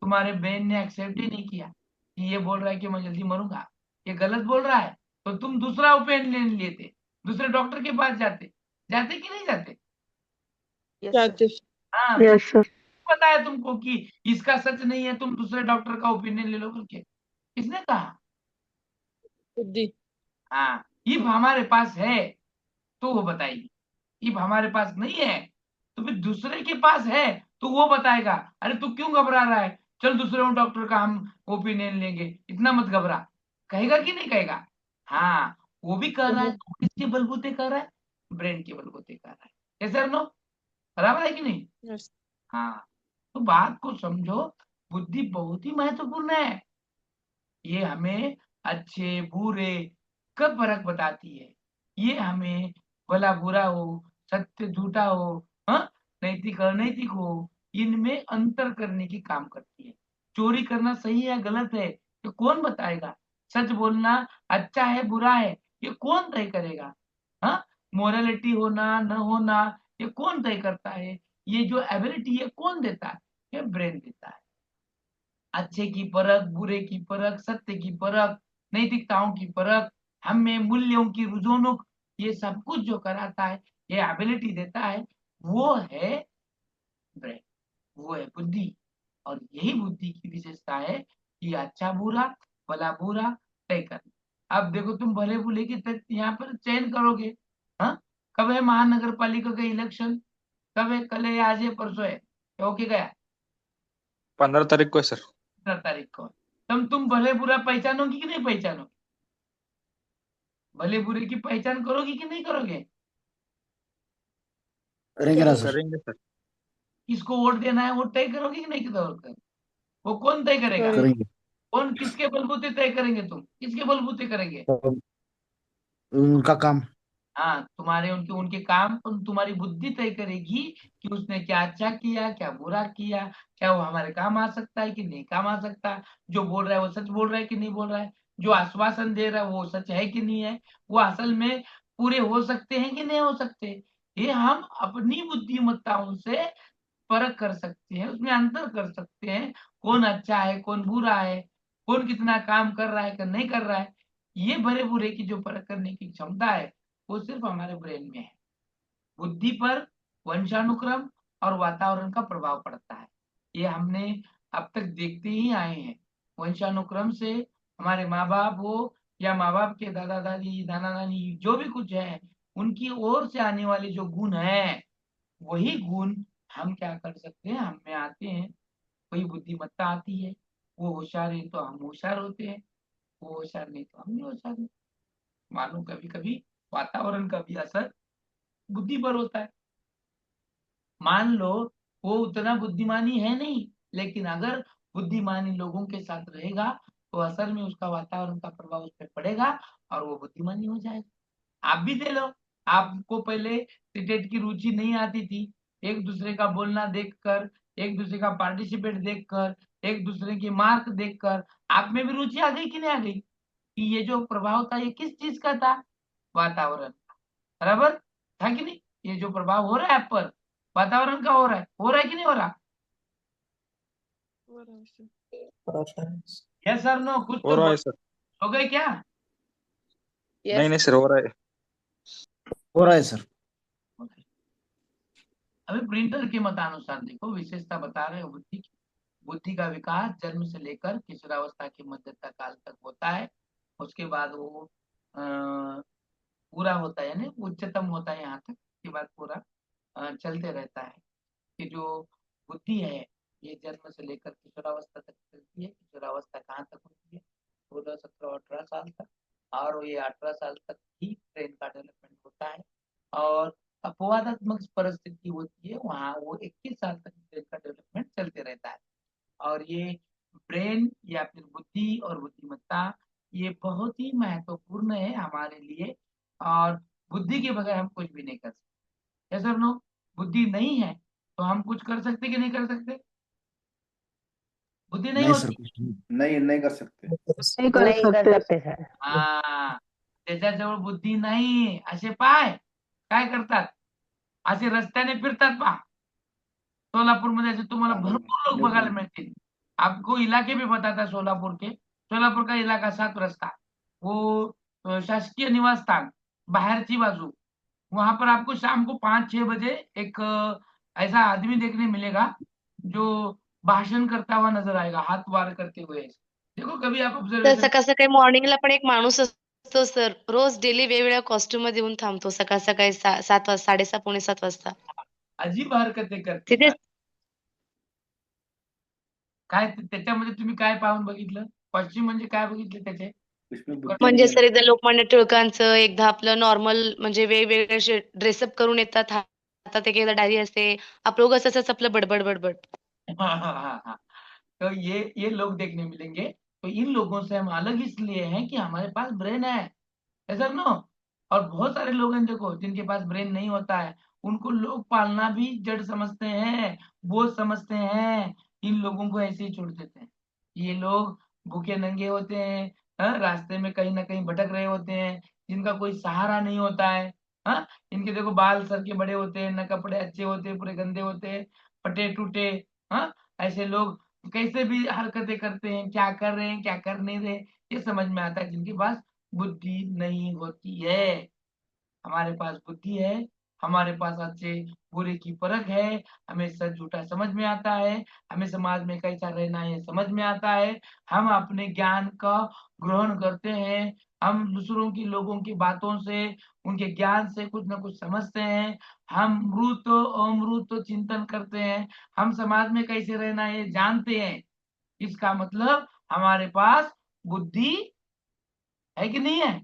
तुम्हारे ब्रेन ने एक्सेप्ट ही नहीं किया कि ये बोल रहा है कि मैं जल्दी मरूंगा, ये गलत बोल रहा है, तो तुम दूसरा ओपिनियन लेते, दूसरे डॉक्टर के पास जाते। जाते कि नहीं जाते?
जाते।
हाँ,
यस सर।
पता है तुमको कि इसका सच नहीं है, तुम दूसरे डॉक्टर का ओपिनियन ले लो करके, किसने कहा?
बुद्धि।
हाँ, इफ हमारे पास है तो वो बताएगी, इफ हमारे पास नहीं है तो फिर दूसरे के पास है तो वो बताएगा, अरे तू क्यों घबरा रहा है, चल दूसरे डॉक्टर का हम ओपिनियन लेंगे, इतना मत घबरा। कहेगा कि नहीं कहेगा? हाँ, वो भी कह रहा है तो किसके बलबूते कह रहा है? ब्रेन के बलबूते कह रहा है। कैसे नो? बराबर है कि नहीं?
यस।
हाँ, तो बात को समझो, बुद्धि बहुत ही महत्वपूर्ण है। ये हमें अच्छे बुरे का फर्क बताती है। ये हमें भला बुरा हो, सत्य झूठा हो, हाँ, नैतिक अनैतिक हो, इनमें अंतर करने की काम करती है। चोरी करना सही है गलत है, ये कौन बताएगा? सच बोलना अच्छा है बुरा है, ये कौन तय करेगा? हाँ, मोरालिटी होना न होना, ये कौन तय करता है? ये जो एबिलिटी है कौन देता है? ये ब्रेन देता है। अच्छे की परख, बुरे की परख, सत्य की परख, नैतिकताओं की परख, हमें मूल्यों की रुझानों, ये सब कुछ जो कराता है, ये एबिलिटी देता है, वो है ब्रेन, वो है बुद्धि। और यही बुद्धि की विशेषता है कि अच्छा बुरा, भला बुरा तय करना। अब देखो तुम भले बुरे की यहाँ पर चयन करोगे। हाँ, कब है महानगर पालिका का इलेक्शन? कब है? कल है, आज है, परसों है? होके गया
15 तारीख को है सर।
15 तारीख को। तुम भले बुरा पहचानोगी कि नहीं पहचानोगे? भले बुरे की पहचान करोगे कि नहीं करोगे?
करेंगे ना सर।
करेंगे सर।
किसको वोट देना है वो तय करोगे कि नहीं करोगे? वो कौन तय करेगा?
करें।
करेंगे।
कौन, किसके बलबूते तय करेंगे? तुम किसके बलबूते करेंगे?
तो उनका काम।
हाँ, तुम्हारे उनके उनके काम तुम्हारी बुद्धि तय करेगी कि उसने क्या अच्छा किया, क्या बुरा किया, क्या वो हमारे काम आ सकता है कि नहीं काम आ सकता, जो बोल रहा है वो सच बोल रहा है कि नहीं बोल रहा है, जो आश्वासन दे रहा है वो सच है कि नहीं है, वो असल में पूरे हो सकते हैं कि नहीं हो सकते। ये हम अपनी बुद्धिमत्ताओं से परख कर सकते हैं, उसमें अंतर कर सकते हैं, कौन अच्छा है कौन बुरा है, कौन कितना काम कर रहा है कि नहीं कर रहा है। ये भले बुरे की जो परख करने की क्षमता है वो सिर्फ हमारे ब्रेन में है। बुद्धि पर वंशानुक्रम और वातावरण का प्रभाव पड़ता है, ये हमने अब तक देखते ही आए हैं। वंशानुक्रम से हमारे माँ बाप हो या माँ बाप के दादा दादी नाना नानी जो भी कुछ है, उनकी ओर से आने वाले जो गुण है, वही गुण हम क्या कर सकते हैं, हम में आते हैं, वही बुद्धिमत्ता आती है। वो होशियार है तो हम होशियार होते हैं, वो होशियार नहीं तो हम नहीं होशियार हैं। मानो कभी कभी वातावरण का भी असर बुद्धि पर होता है। मान लो वो उतना बुद्धिमानी है नहीं, लेकिन अगर बुद्धिमानी लोगों के साथ रहेगा तो असर में उसका वातावरण का प्रभाव उस पर पड़ेगा और वो बुद्धिमानी हो जाएगा। आप भी दे लो, आपको पहले क्रिकेट की रुचि नहीं आती थी, एक दूसरे का बोलना देखकर, एक दूसरे का पार्टिसिपेट देखकर, एक दूसरे की मार्क देखकर आप में भी रुचि आ गई कि नहीं आ गई कि ये जो प्रभाव था ये किस चीज का था? वातावरण का। बराबर था कि नहीं? ये जो प्रभाव हो रहा है आप पर वातावरण का हो रहा है कि नहीं हो रहा? यस सर, नो, कुछ
हो
तो
रहा है सर।
हो गए क्या?
नहीं नहीं सर, हो रहा है।
हो रहा है सर।
अभी प्रिंटर के मतानुसार देखो, विशेषता बता रहे हो बुद्धि की। बुद्धि का विकास जन्म से लेकर किशोरावस्था के मध्यस्थ काल तक होता है। उसके बाद वो पूरा होता है, यानी उच्चतम होता है यहाँ तक, उसके बाद पूरा चलते रहता है। कि जो बुद्धि है ये जन्म से लेकर किशोरावस्था तक चलती है। किशोरावस्था कहाँ तक होती है? 16, 17, 18 साल तक। और ये 18 साल तक ही ब्रेन का डेवलपमेंट होता है। और अपवादात्मक परिस्थिति होती है वहाँ वो 21 साल तक ब्रेन का डेवलपमेंट चलते रहता है। और ये ब्रेन या फिर बुद्धि और बुद्धिमत्ता ये बहुत ही महत्वपूर्ण है हमारे लिए। और बुद्धि के बगैर हम कुछ भी नहीं कर सकते। सर नो, बुद्धि नहीं है तो हम कुछ कर सकते कि नहीं कर सकते? बुद्धि नहीं
नहीं सर,
होती।
कुछ नहीं।
नहीं कर सकते।
नहीं कर
नहीं कर
सकते।
सकते सर.
हा, त्याच्याजवळ बुद्धी नाही असे पाय काय करतात? असे रस्त्याने फिरतात पहा। सोलापूरमध्ये असे तुम्हाला
पागल
भरपूर लोग
लोग
बघायला मिळतील। आपको इलाके भी बताता है सोलापुर के। सोलापुर का इलाका 7 रस्ता, वो शासकीय निवास स्थान बाहरची बाजू, वहां पर आपको शाम को 5-6 बजे एक ऐसा आदमी देखने मिलेगा जो भाषण करता हुआ नजर आएगा, हाथ वार करते हुए। देखो कभी आप
तर
ऑब्जर्वेशन।
सकाळ सकाळी मॉर्निंगला पण एक माणूस असतो सर, रोज डेली वेगवेगळ्या कॉस्ट्युम मध्ये येऊन थांबतो सकाळ सकाळी 7 वाजता, 6:30 पावणे 7 वाजता.
अजीब हरकतें करते
तिथे
का? काय त्याच्यामध्ये तुम्ही काय पाहून बघितलं? कॉस्ट्युम म्हणजे काय बघितले त्याचे?
उसमें बुद्धि
म्हणजे
नहीं
सर
है।
एकदा लोकमान्य टिळकांचं, एकदा आपलं नॉर्मल म्हणजे वेगवेगळे असे ड्रेसअप करून येतात. हातात एक एकदा डायरी असते. आपलं उगाच असंच आपलं बडबड बडबड.
हाँ हाँ हाँ हाँ। तो ये लोग देखने मिलेंगे। तो इन लोगों से हम अलग इसलिए हैं कि हमारे पास ब्रेन है, ऐसा नो। और बहुत सारे लोग हैं देखो जिनके पास ब्रेन नहीं होता है, उनको लोग पालना भी जड़ समझते हैं, बोझ समझते हैं। इन लोगों को ऐसे ही छोड़ देते हैं। ये लोग भूखे नंगे होते हैं, रास्ते में कहीं ना कहीं भटक रहे होते हैं, जिनका कोई सहारा नहीं होता है। हाँ, इनके देखो बाल सर के बड़े होते हैं, न कपड़े अच्छे होते हैं, पूरे गंदे होते हैं, फटे टूटे। हाँ, ऐसे लोग कैसे भी हरकतें करते हैं, क्या कर रहे हैं क्या कर नहीं रहे, ये समझ में आता है जिनके पास बुद्धि नहीं होती है। हमारे पास बुद्धि है, हमारे पास अच्छे बुरे की परख है, हमें सच झूठा समझ में आता है, हमें समाज में कैसा रहना है समझ में आता है। हम अपने ज्ञान का ग्रहण करते हैं, हम दूसरों की लोगों की बातों से, उनके ज्ञान से कुछ ना कुछ समझते हैं। हम मृत अमृत चिंतन करते हैं, हम समाज में कैसे रहना है जानते हैं। इसका मतलब हमारे पास बुद्धि है कि नहीं है?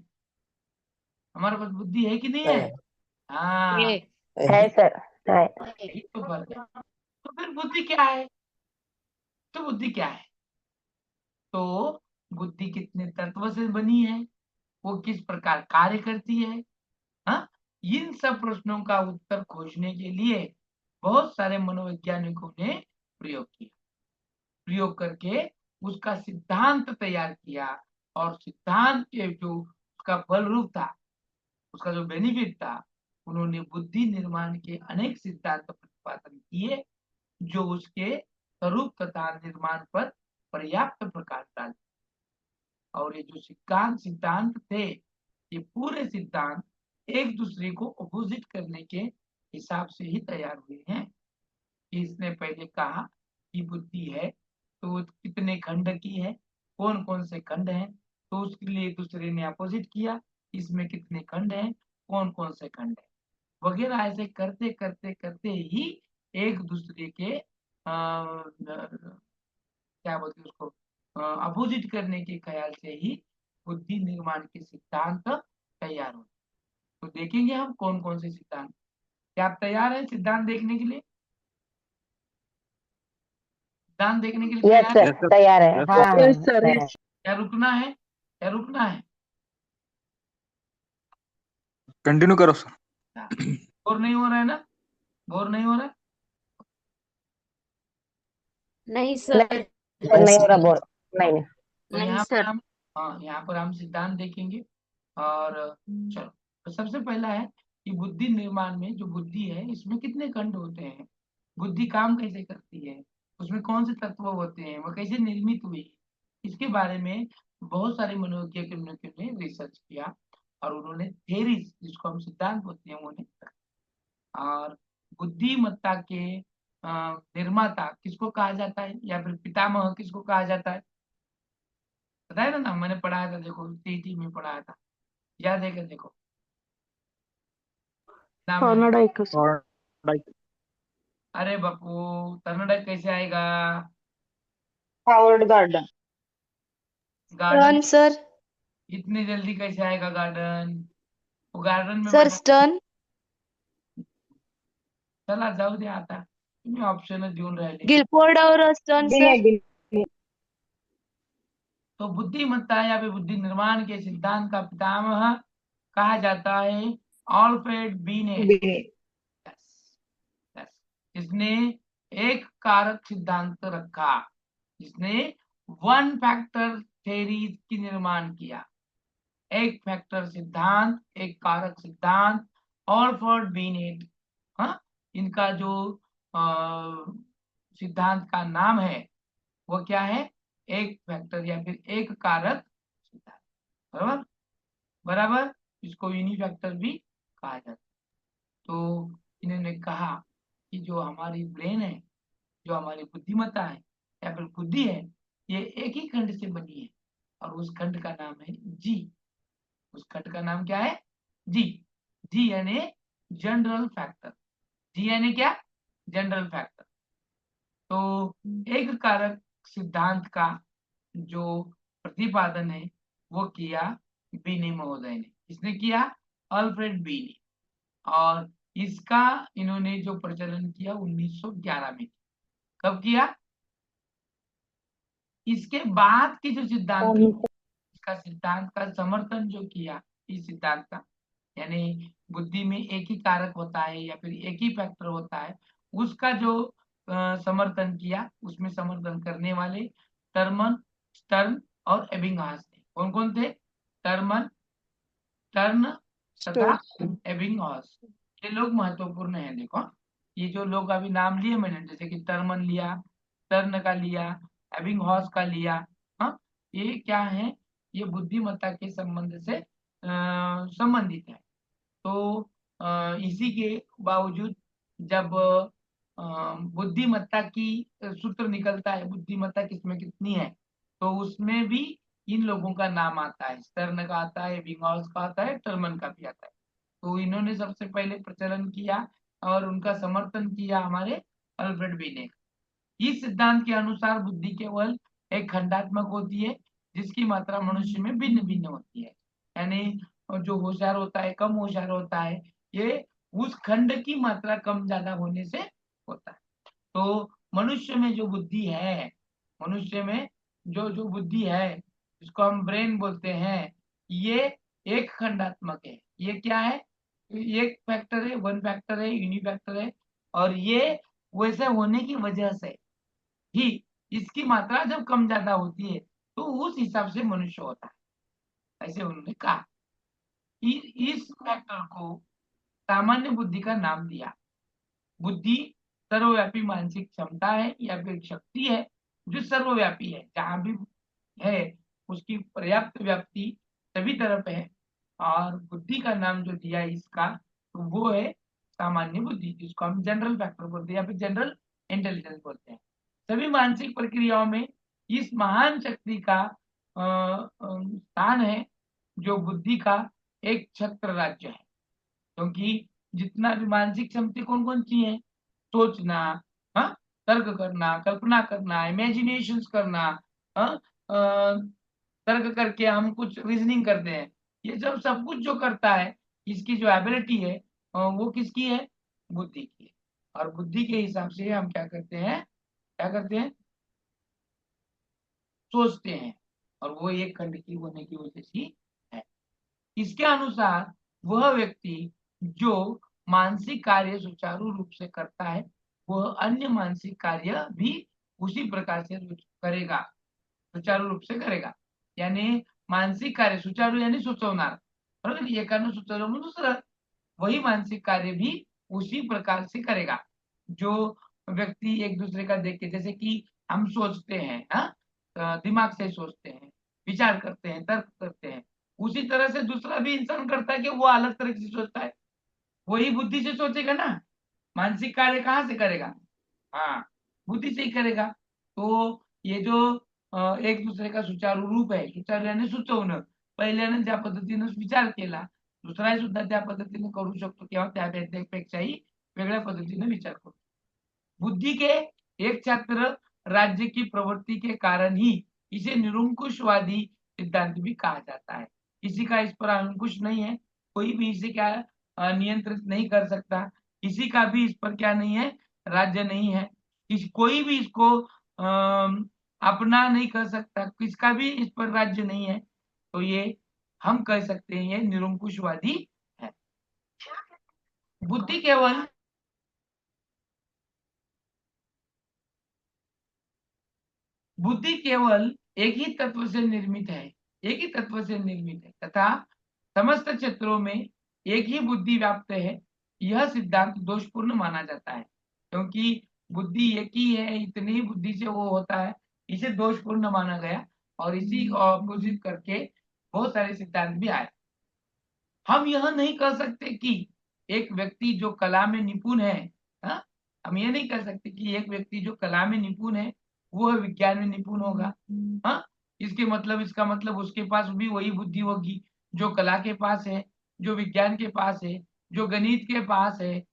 हमारे पास बुद्धि है कि नहीं है? हाँ,
हे
है सर. है.
यही तो फर्क है। तो फिर बुद्धि क्या है? तो बुद्धि क्या है? तो बुद्धि कितने तत्व से बनी है, वो किस प्रकार कार्य करती है, हाँ, इन सब प्रश्नों का उत्तर खोजने के लिए बहुत सारे मनोवैज्ञानिकों ने प्रयोग किया। प्रयोग करके उसका सिद्धांत तैयार किया। और सिद्धांत के जो उसका बल रूप था, उसका जो बेनिफिट था, उन्होंने बुद्धि निर्माण के अनेक सिद्धांत प्रतिपादन किए जो उसके स्वरूप तथा निर्माण पर पर्याप्त प्रकाश डालते। और ये जो सिद्धांत थे, ये पूरे सिद्धांत एक दूसरे को अपोजिट करने के हिसाब से ही तैयार हुए हैं। इसने पहले कहा कि बुद्धि है तो वो कितने खंड की है, कौन कौन से खंड हैं, तो उसके लिए दूसरे ने अपोजिट किया, इसमें कितने खंड हैं, कौन कौन से खंड है वगैरह। ऐसे करते करते करते ही एक दूसरे के क्या बोलते हैं उसको, अपोजिट करने के ख्याल से ही बुद्धि निर्माण के सिद्धांत तैयार हो। तो देखेंगे हम कौन कौन से सिद्धांत। क्या आप तैयार हैं सिद्धांत देखने के लिए? सिद्धांत देखने के लिए
यस
तैयार
सर.
हैं?
Yes sir.
तैयार है.
यस
हाँ
सर।
यस
हाँ
सर,
है.
क्या रुकना है, क्या रुकना है?
कंटिन्यू करो सर।
बोर नहीं हो रहा है ना? बोर नहीं हो रहा है?
नहीं सर, नहीं हो रहा बोर। नहीं नहीं।
तो
नहीं
यहाँ पर
सर।
हम, हाँ यहाँ पर हम सिद्धांत देखेंगे। और चलो, तो सबसे पहला है कि बुद्धि निर्माण में जो बुद्धि है इसमें कितने खंड होते हैं, बुद्धि काम कैसे करती है, उसमें कौन से तत्व होते हैं, वह कैसे निर्मित हुई, इसके बारे में बहुत सारे मनोवैज्ञानिकों ने रिसर्च किया और उन्होंने थेरीज, जिसको हम सिद्धांत बोलते हैं, उन्होंने। और बुद्धिमत्ता के निर्माता किसको कहा जाता है, या फिर पितामह किसको कहा जाता है? बताया था ना, मैंने पढ़ाया था, देखो सीटी में पढ़ाया था, याद है क्या? देखो नाम है।
थॉर्नडाइक।
और
अरे बापू, थर्मोडाइट कैसे आएगा?
Howard Gardner.
Gardner?
Stern sir.
इतनी जल्दी कैसे आएगा गार्डन? वो गार्डन में
सर
बता,
स्टर्न।
चला जाऊ दे आता, तुम्ही ऑप्शन देऊन राहिले.
गिलफोर्ड और स्टर्न सर।
तो बुद्धिमत्ता या फिर बुद्धि निर्माण के सिद्धांत का पितामह कहा जाता है ऑल्फ्रेड बीनेट। जिसने एक कारक सिद्धांत रखा, जिसने वन फैक्टर थ्योरी की निर्माण किया। एक फैक्टर सिद्धांत, एक कारक सिद्धांत, ऑल्फ्रेड बीनेट। हाँ, इनका जो सिद्धांत का नाम है वो क्या है? एक फैक्टर या फिर एक कारक सिद्धांत। बराबर, बराबर। इसको यूनिफैक्टर भी कहा जाता है। तो इन्होंने कहा कि जो हमारी ब्रेन है, जो हमारी बुद्धिमत्ता है या फिर बुद्धि है, ये एक ही खंड से बनी है और उस खंड का नाम है जी। उस खंड का नाम क्या है? जी। जी यानी जनरल फैक्टर। जी यानी क्या? General factor. तो एक कारक सिद्धांत का जो प्रतिपादन है वो किया बीने महोदय ने। किसने किया? अल्फ्रेड बीने। और इसका इन्होंने जो प्रचलन किया 1911 में। कब किया? इसके बाद के जो सिद्धांत, इसका सिद्धांत का समर्थन जो किया, इस सिद्धांत का, यानी बुद्धि में एक ही कारक होता है या फिर एक ही फैक्टर होता है, उसका जो समर्थन किया, उसमें समर्थन करने वाले टर्मन, स्टर्न और एबिंगहास थे। कौन कौन थे? टर्मन, टर्न तथा एबिंगहास। ये लोग महत्वपूर्ण है। देखो, ये जो लोग अभी नाम लिए मैंने, जैसे कि टर्मन लिया, टर्न का लिया, एबिंगहास का लिया, हाँ, ये क्या है? ये बुद्धिमत्ता के संबंध से संबंधित है। तो इसी के बावजूद जब बुद्धिमत्ता की सूत्र निकलता है, बुद्धिमत्ता किसमें कितनी है, तो उसमें भी इन लोगों का नाम आता है। स्टर्न का आता है, एबिंगहास का आता है, टर्मन का भी आता है। तो इन्होंने सबसे पहले प्रचलन किया और उनका समर्थन किया हमारे अल्फ्रेड बी ने। इस सिद्धांत के अनुसार बुद्धि केवल एक खंडात्मक होती है, जिसकी मात्रा मनुष्य में भिन्न भिन्न होती है। यानी जो होशियार होता है, कम होशियार होता है, ये उस खंड की मात्रा कम ज्यादा होने से होता है। तो मनुष्य में जो बुद्धि है, मनुष्य में जो जो बुद्धि है, जिसको हम ब्रेन बोलते हैं, ये एक खंडात्मक है। ये क्या है? एक फैक्टर है, वन फैक्टर है, यूनिफैक्टर है। और ये वैसे होने की वजह से ही इसकी मात्रा जब कम ज्यादा होती है तो उस हिसाब से मनुष्य होता है, ऐसे उन्होंने कहा। इस फैक्टर को सामान्य बुद्धि का नाम दिया। बुद्धि सर्वव्यापी मानसिक क्षमता है या फिर शक्ति है जो सर्वव्यापी है, जहां भी है उसकी पर्याप्त व्याप्ति सभी तरफ है। और बुद्धि का नाम जो दिया इसका, तो वो है सामान्य बुद्धि, जिसको हम जनरल फैक्टर बोलते हैं या फिर जनरल इंटेलिजेंस बोलते हैं। सभी मानसिक प्रक्रियाओं में इस महान शक्ति का स्थान है, जो बुद्धि का एक छत्र राज्य है। क्योंकि जितना भी मानसिक क्षमता कौन कौन सी है? सोचना, हाँ, तर्क करना, कल्पना करना, इमेजिनेशंस करना, हाँ, तर्क करके हम कुछ रीजनिंग करते हैं, ये जब सब कुछ जो करता है, इसकी जो एबिलिटी है वो किसकी है? बुद्धि की है। और बुद्धि के हिसाब से हम क्या करते हैं? क्या करते हैं? सोचते हैं। और वो एक खंड की होने की वजह से है। इसके अनुसार वह व्यक्ति जो मानसिक कार्य सुचारू रूप से करता है वह अन्य मानसिक कार्य भी उसी प्रकार से करेगा, सुचारू रूप से करेगा. यानी मानसिक कार्य सुचारू यानी सुचवणार, बरोबर. एकानं सुचवलं म्हणून दुसरं वही मानसिक कार्य भी उसी प्रकार से करेगा. जो व्यक्ति एक दूसरे का देख के, जैसे कि हम सोचते हैं, दिमाग से सोचते हैं, विचार करते हैं, तर्क करते हैं, उसी तरह से दूसरा भी इंसान करता है कि वो अलग तरह से सोचता है. वही बुद्धि से सोचेगा ना, मानसिक कार्य कहाँ से करेगा? हाँ, बुद्धि से ही करेगा. तो ये जो एक दुसरे का सुचारू रूप आहे, सुचारू यानी सुचवणं. पहिल्यानं ज्या पद्धतीनं विचार केला, दुसराही सुद्धा त्या पद्धतीने करू शकतो किंवा त्यापेक्षाही वेगळ्या पद्धतीने विचार करतो. बुद्धि के एक छात्र राज्य की प्रवृत्ति के कारण ही इसे निरंकुशवादी सिद्धांत भी कहा जाता है. किसी का इस पर अंकुश नहीं है, कोई भी इसे क्या नियंत्रित नहीं कर सकता, किसी का भी इस पर क्या नहीं है, राज्य नहीं है, कोई भी इसको अपना नहीं कर सकता, किसका भी इस पर राज्य नहीं है. तो ये हम कह सकते हैं ये निरंकुशवादी है. बुद्धि केवल बुद्धि केवल एक ही तत्व से निर्मित है, एक ही तत्व से निर्मित है तथा समस्त क्षेत्रों में एक ही बुद्धि व्याप्त है. यह सिद्धांत दोषपूर्ण माना जाता है, क्योंकि बुद्धि एक ही है, इतनी ही बुद्धि से वो होता है, इसे दोषपूर्ण माना गया और इसी को अपोजिट करके बहुत सारे सिद्धांत भी आए. हम यह नहीं कह सकते कि एक व्यक्ति जो कला में निपुण है, हम ये नहीं कह सकते कि एक व्यक्ति जो कला में निपुण है वो विज्ञान में निपुण होगा. इसका मतलब उसके पास भी वही बुद्धि होगी जो कला के पास है, जो विज्ञान के पास है, जो गणित के पास है,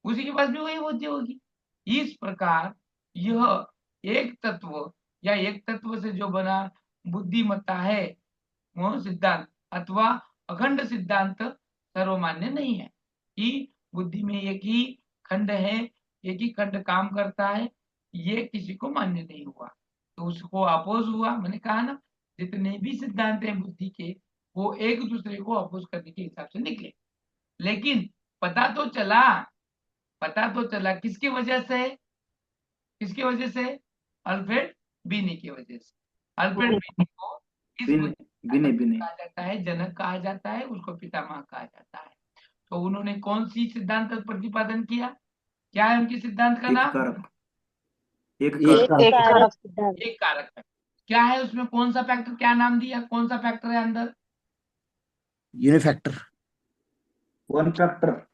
उसी के पास भी वही बुद्धि होगी. इस प्रकार यह एक तत्व या एक तत्व से जो बना बुद्धिमत्ता है वो सिद्धांत अथवा अखंड सिद्धांत सर्वमान्य नहीं है कि बुद्धि में एक ही खंड है, एक ही खंड काम करता है, ये किसी को मान्य नहीं हुआ. तो उसको अपोज हुआ. मैंने कहा ना, जितने भी सिद्धांत हैं बुद्धि के वो एक दूसरे को अपोज करने के हिसाब से निकले. लेकिन पता तो चला किसकी वजह से? अल्फ्रेड बीनी की वजह से. अल्फ्रेड बीनी को इस वजह कहा जाता है, जनक कहा जाता है, उसको पितामह कहा जाता है. तो उन्होंने कौन सी सिद्धांत प्रतिपादन किया? क्या है उनके सिद्धांत का नाम?
एक
कारक है. क्या है उसमें, कौन सा फैक्टर, क्या नाम दिया, कौन सा फैक्टर है अंदर?
यूनिफैक्टर.
One factor.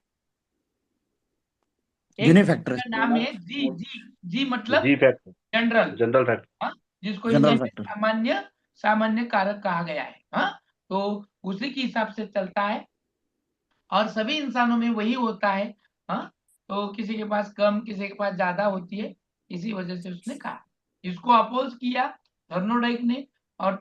यूनिफैक्टर
का नाम है जी मतलब
जी फैक्टर,
जनरल
फैक्टर,
जिसको
जनरल
इंग्लिश में
फैक्टर.
सामान्य कारक कहा गया है. तो उसी के हिसाब से चलता है और सभी इंसानों में वही होता है. तो किसी के पास कम, किसी के पास ज्यादा होती है. इसी वजह से उसने कहा. इसको अपोज किया थर्नोडाइक ने, और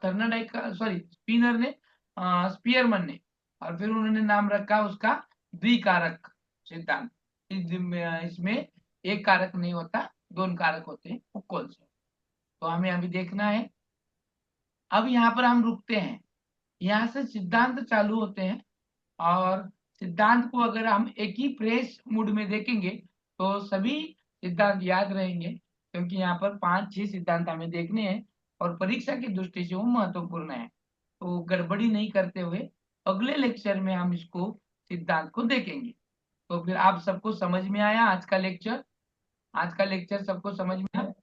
स्पीयरमन ने, और फिर उन्होंने नाम रखा उसका द्विकारक सिद्धांत. इसमें एक कारक नहीं होता, 2 कारक होते हैं. वो कौन से? तो हमें अभी देखना है. अब यहाँ पर हम रुकते हैं. यहाँ से सिद्धांत चालू होते हैं और सिद्धांत को अगर हम एक ही फ्रेश मूड में देखेंगे तो सभी सिद्धांत याद रहेंगे, क्योंकि यहाँ पर 5-6 सिद्धांत हमें देखने हैं और परीक्षा की दृष्टि से वो महत्वपूर्ण है. तो गड़बड़ी नहीं करते हुए अगले लेक्चर में हम इसको सिद्धांत को देखेंगे. तो फिर आप सबको समझ में आया आज का लेक्चर? सबको समझ में आया?